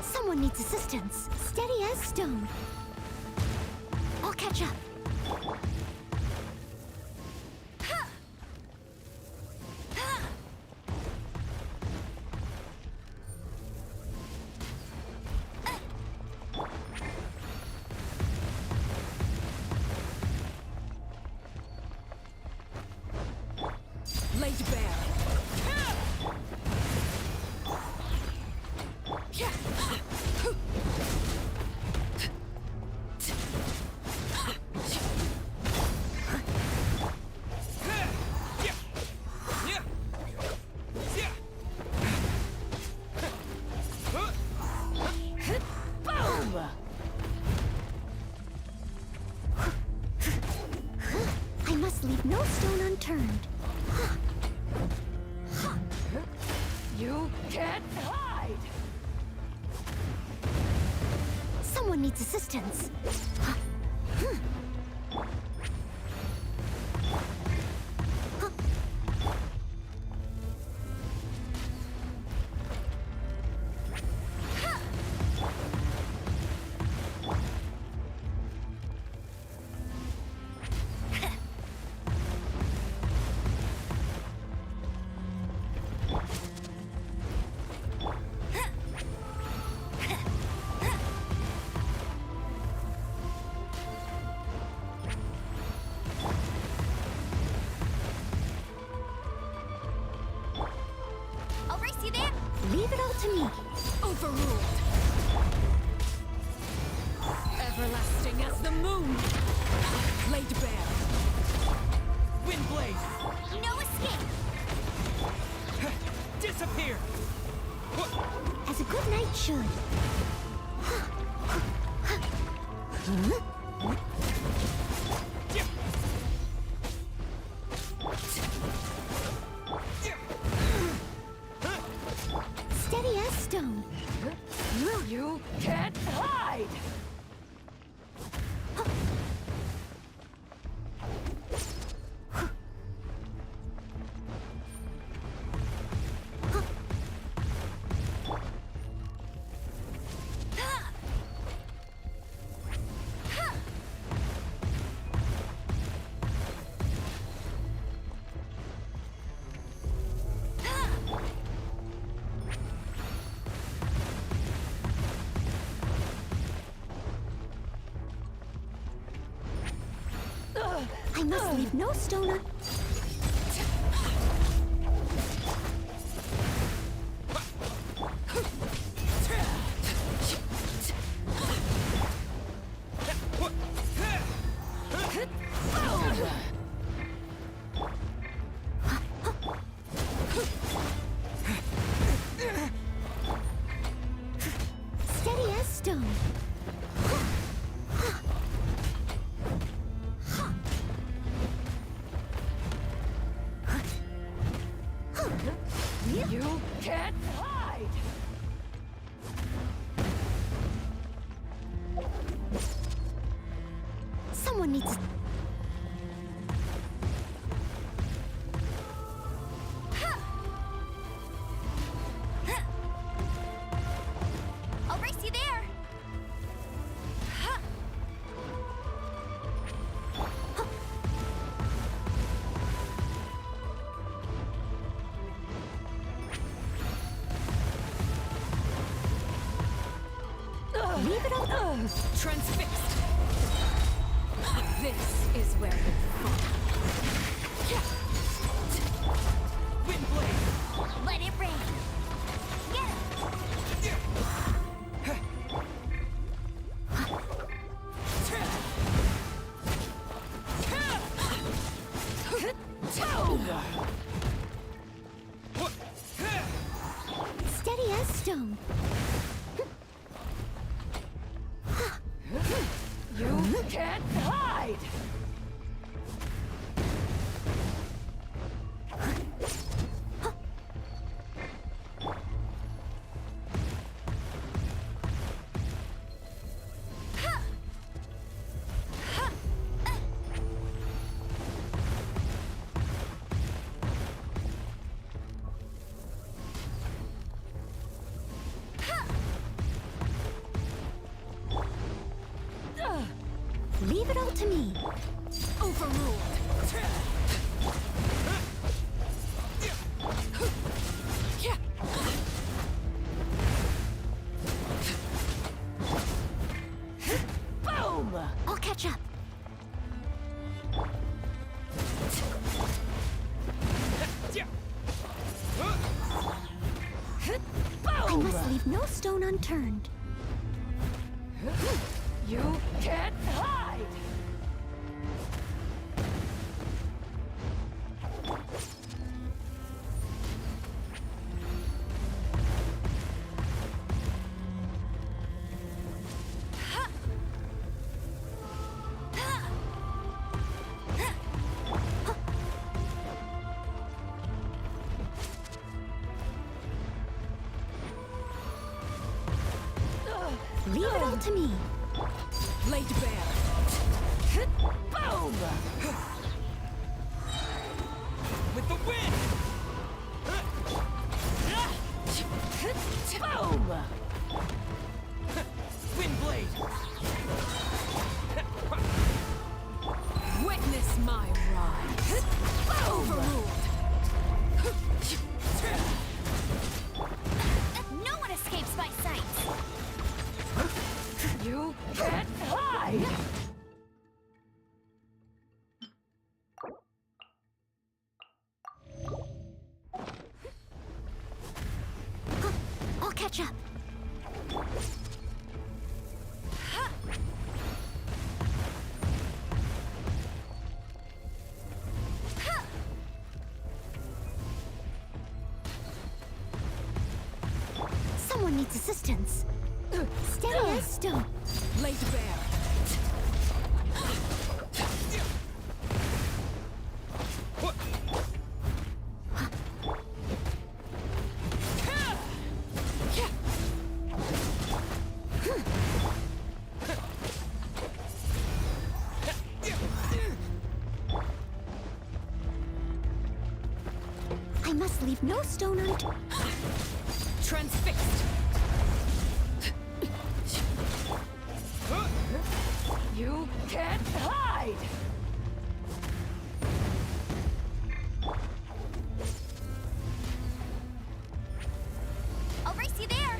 Someone needs assistance. Steady as stone. I'll catch up. Laid bare. I must leave no stone unturned. You can't hide! Someone needs assistance. I'll race you there! Leave it all to me. Overruled! Everlasting as the moon! Laid bare! Windblade! No escape! Disappear! As a good knight should. Steady as stone. You can't hide! I must leave no stone un- Steady as stone. You can't hide! Someone needs. I'll race you there. Leave it all. Transfixed. This is where you fall. Windblade. Let it rain. Get it. Steady as stone. You can't hide! Leave it all to me. Overruled. Boom! I'll catch up. I must leave no stone unturned. You can't hide! Leave it all to me. Laid bare. Boom! With the wind! Boom! Windblade! Witness my rise! Overruled! No one escapes my sight. You can't hide! I'll catch up. Someone needs assistance. Steady as stone. Laid bare. I must leave no stone unturned. Transfixed. You can't hide! I'll race you there.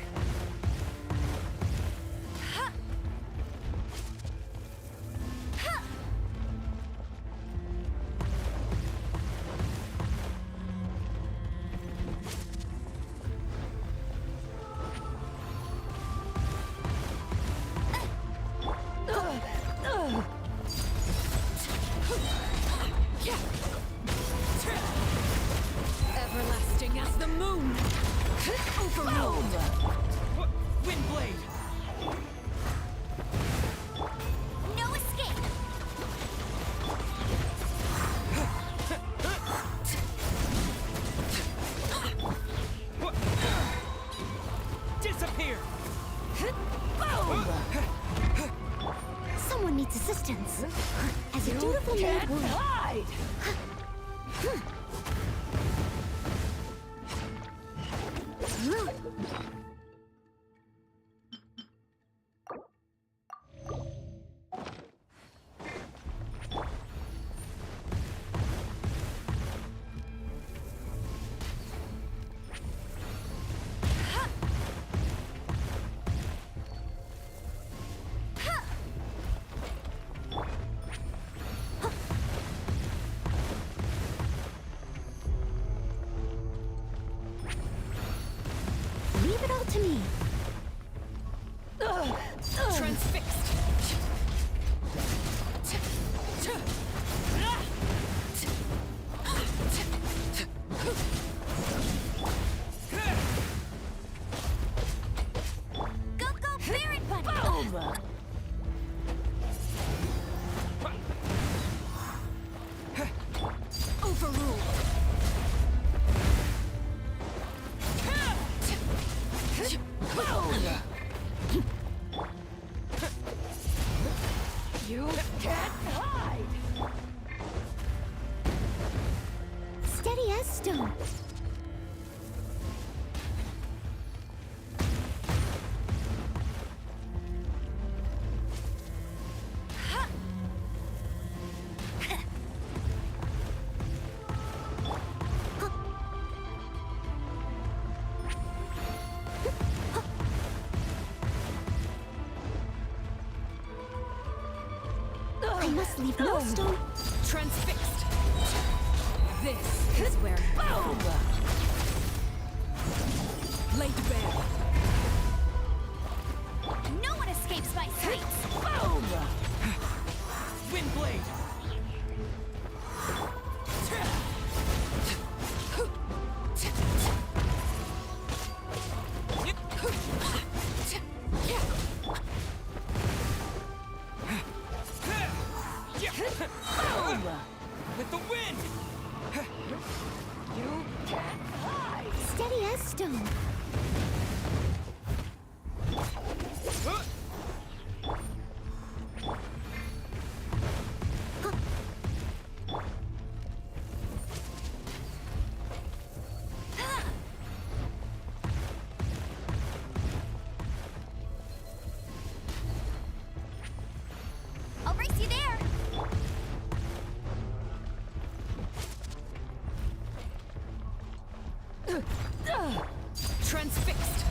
moon! Overruled! Windblade! No escape! Disappear! Boom! Someone needs assistance. As a dutiful maid would. hide! Leave it all to me. Transfixed! Go, Barret Bunny! Boom! Overruled. You can't hide! Steady as stone. I must leave no stone. Transfixed! This is where boom! Laid bare! No one escapes my sights. Boom! Windblade! Boom! With the wind! You can't hide! Steady as stone. I'll race you there. Transfixed!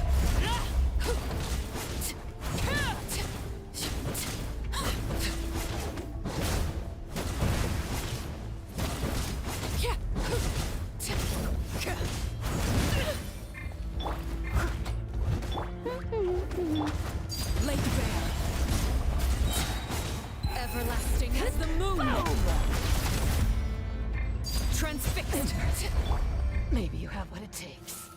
Laid bare! Everlasting as the moon! Transfixed! Maybe you have what it takes.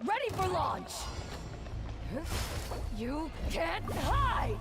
Ready for launch! You can't hide!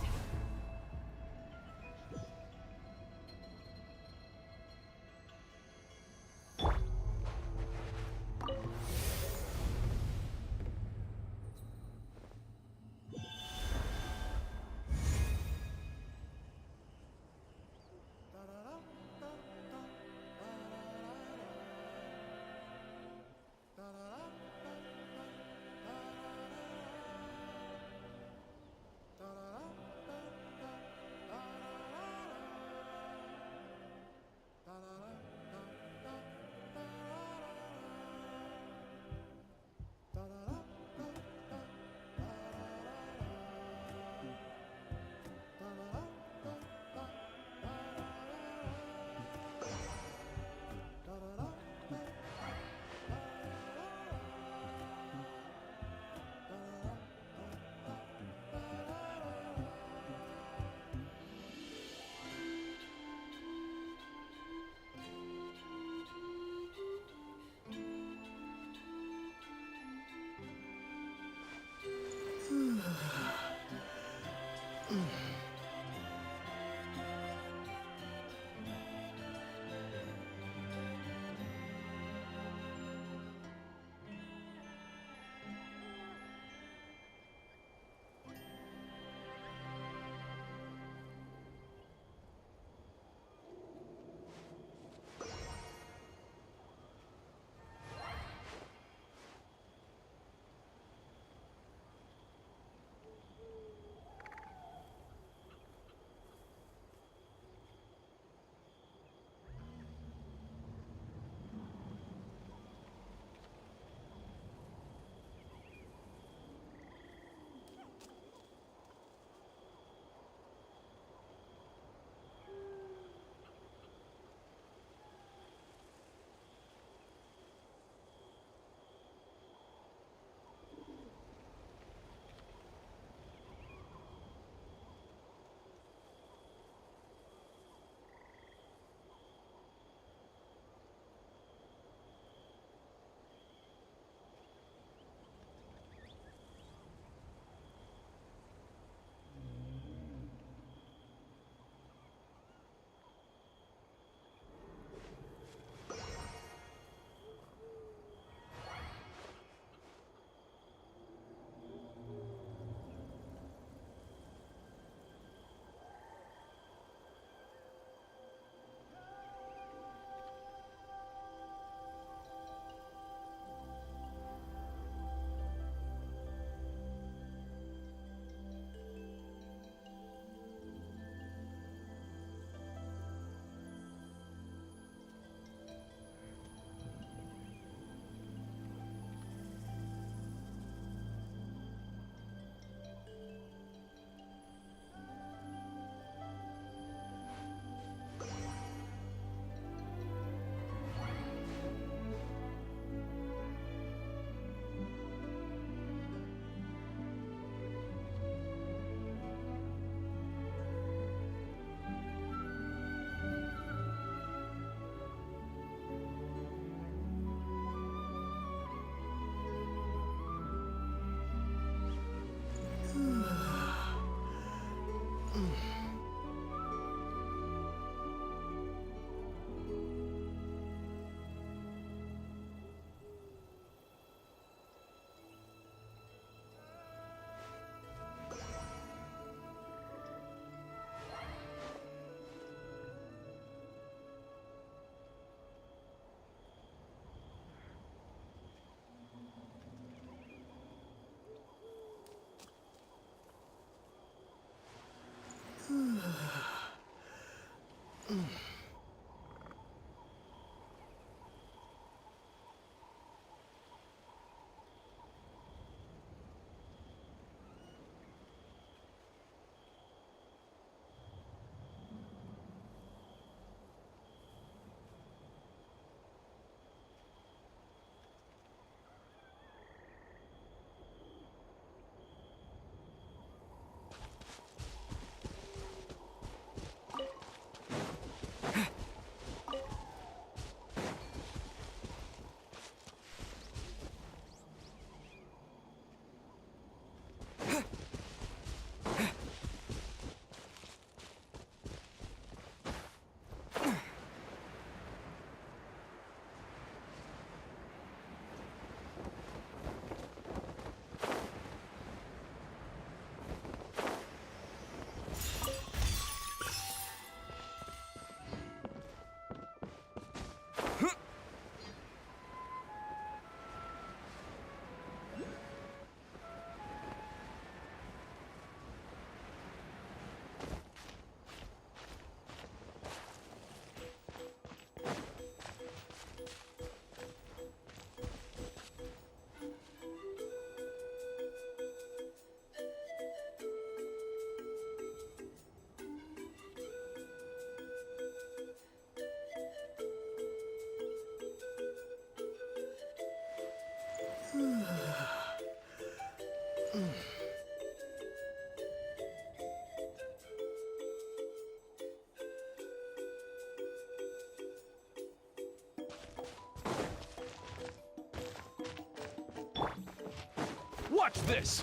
Watch this!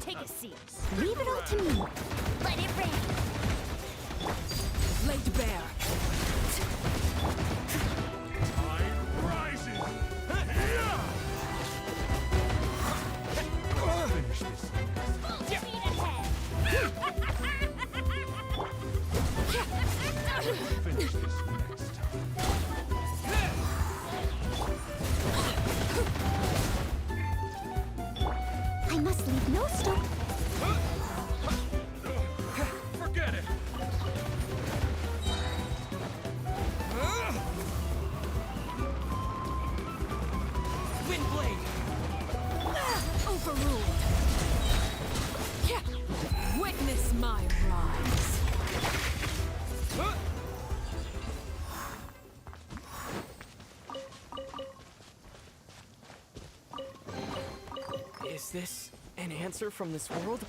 Take a seat. Leave it all to me. Let it rain. Laid bare. Tide rises! Finish this. Full speed ahead. Finish this next time. I must leave no stone. Forget it! Windblade. Overruled. Witness my rise. Is this an answer from this world?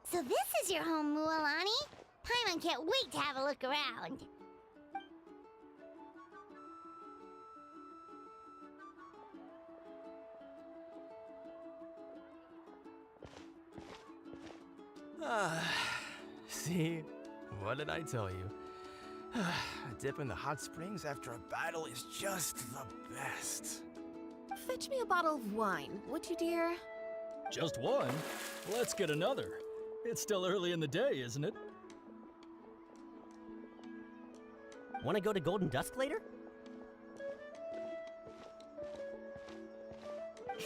So this is your home, Mualani? Paimon can't wait to have a look around. See? What did I tell you? A dip in the hot springs after a battle is just the best. Fetch me a bottle of wine, would you, dear? Just one? Let's get another. It's still early in the day, isn't it? Want to go to Golden Dusk later?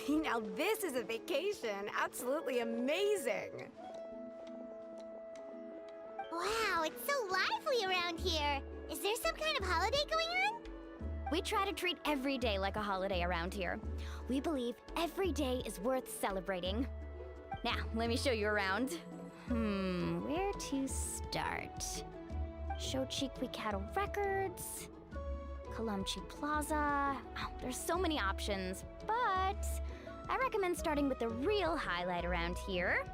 Now this is a vacation. Absolutely amazing. Wow, it's so lively around here. Is there some kind of holiday going on? We try to treat every day like a holiday around here. We believe every day is worth celebrating. Now, let me show you around. Where to start? Cihuacoatl Records, Kalamchi Plaza. Oh, there's so many options, but I recommend starting with the real highlight around here.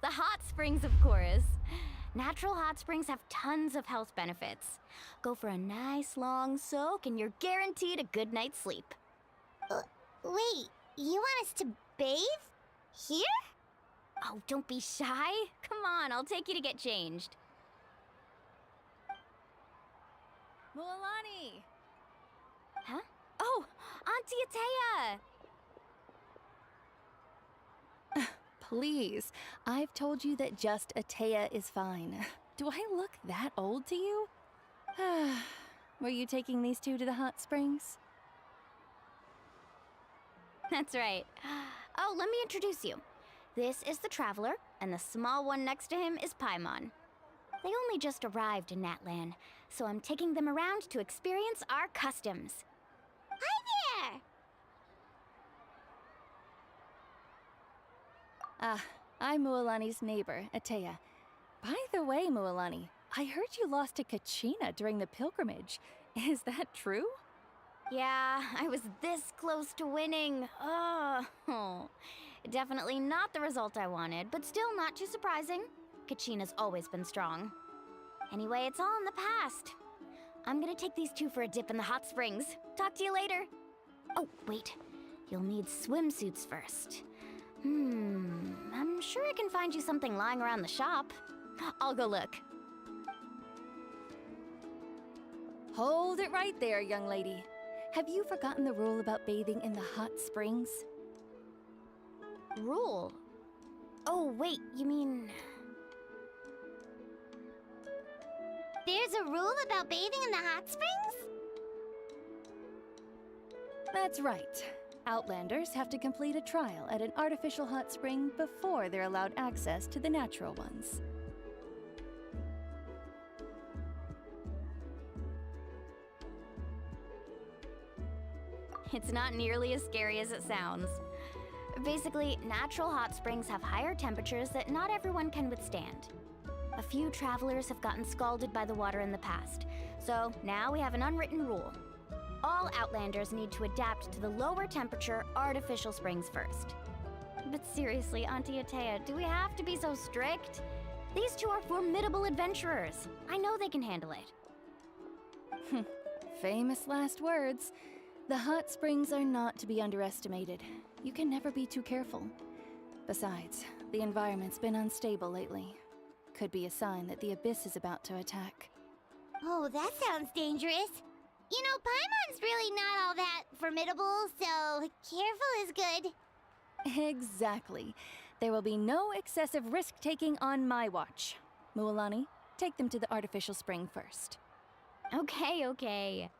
The hot springs, of course. Natural hot springs have tons of health benefits. Go for a nice long soak and you're guaranteed a good night's sleep. Wait, you want us to bathe? Here? Oh, don't be shy. Come on, I'll take you to get changed. Mualani! Huh? Oh, Auntie Atea! Please, I've told you that just Atea is fine. Do I look that old to you? Were you taking these two to the hot springs? That's right. Oh, let me introduce you. This is the Traveler, and the small one next to him is Paimon. They only just arrived in Natlan, so I'm taking them around to experience our customs. Hi there! I'm Mualani's neighbor, Atea. By the way, Mualani, I heard you lost to Kachina during the pilgrimage. Is that true? Yeah, I was this close to winning. Oh, definitely not the result I wanted, but still not too surprising. Kachina's always been strong. Anyway, it's all in the past. I'm gonna take these two for a dip in the hot springs. Talk to you later. Oh, wait. You'll need swimsuits first. I'm sure I can find you something lying around the shop. I'll go look. Hold it right there, young lady. Have you forgotten the rule about bathing in the hot springs? Rule? Oh, wait, you mean... There's a rule about bathing in the hot springs? That's right. Outlanders have to complete a trial at an artificial hot spring before they're allowed access to the natural ones. It's not nearly as scary as it sounds. Basically, natural hot springs have higher temperatures that not everyone can withstand. A few travelers have gotten scalded by the water in the past, so now we have an unwritten rule. All Outlanders need to adapt to the lower temperature artificial springs first. But seriously, Auntie Atea, do we have to be so strict? These two are formidable adventurers. I know they can handle it. Famous last words. The hot springs are not to be underestimated. You can never be too careful. Besides, the environment's been unstable lately. Could be a sign that the Abyss is about to attack. Oh, that sounds dangerous. You know, Paimon's really not all that formidable, so careful is good. Exactly. There will be no excessive risk-taking on my watch. Mualani, take them to the artificial spring first. Okay.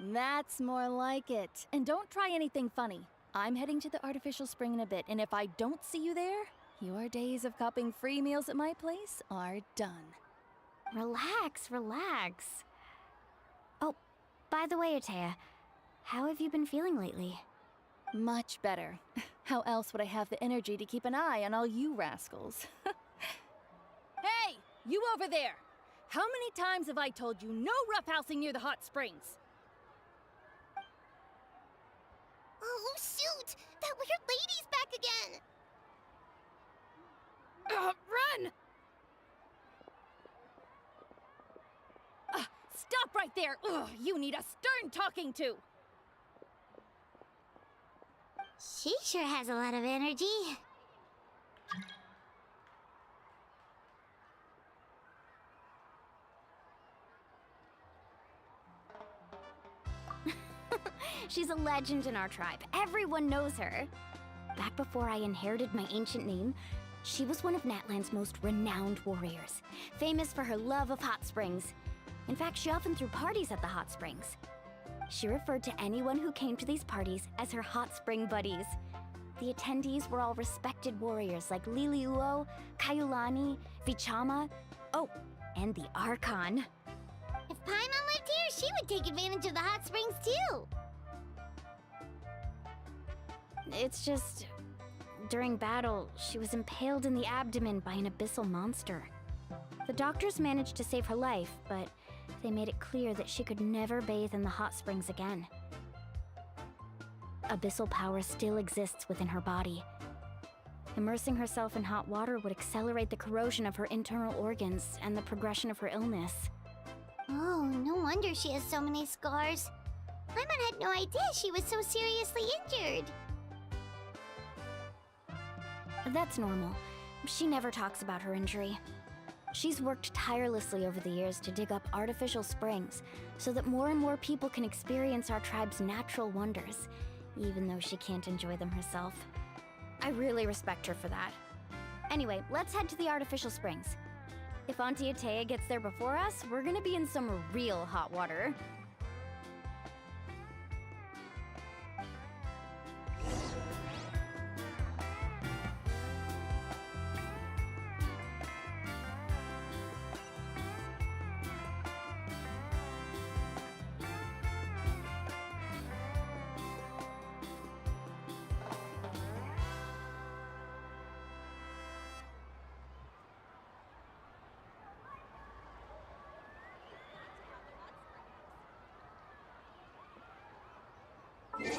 That's more like it. And don't try anything funny. I'm heading to the artificial spring in a bit, and if I don't see you there, your days of copping free meals at my place are done. Relax. Oh, by the way, Atea, how have you been feeling lately? Much better. How else would I have the energy to keep an eye on all you rascals? Hey, you over there! How many times have I told you no roughhousing near the hot springs? Oh, shoot! That weird lady's back again! Run! Stop right there! Ugh, you need a stern talking to! She sure has a lot of energy. She's a legend in our tribe. Everyone knows her. Back before I inherited my ancient name, she was one of Natlan's most renowned warriors, famous for her love of hot springs. In fact, she often threw parties at the hot springs. She referred to anyone who came to these parties as her hot spring buddies. The attendees were all respected warriors like Liliuo, Kaiulani, Vichama, oh, and the Archon. If Paimon lived here, she would take advantage of the hot springs too. It's just... during battle, she was impaled in the abdomen by an abyssal monster. The doctors managed to save her life, but they made it clear that she could never bathe in the hot springs again. Abyssal power still exists within her body. Immersing herself in hot water would accelerate the corrosion of her internal organs and the progression of her illness. Oh, no wonder she has so many scars. Paimon had no idea she was so seriously injured. That's normal. She never talks about her injury. She's worked tirelessly over the years to dig up artificial springs so that more and more people can experience our tribe's natural wonders, even though she can't enjoy them herself. I really respect her for that. Anyway, let's head to the artificial springs. If Auntie Atea gets there before us, we're gonna be in some real hot water. You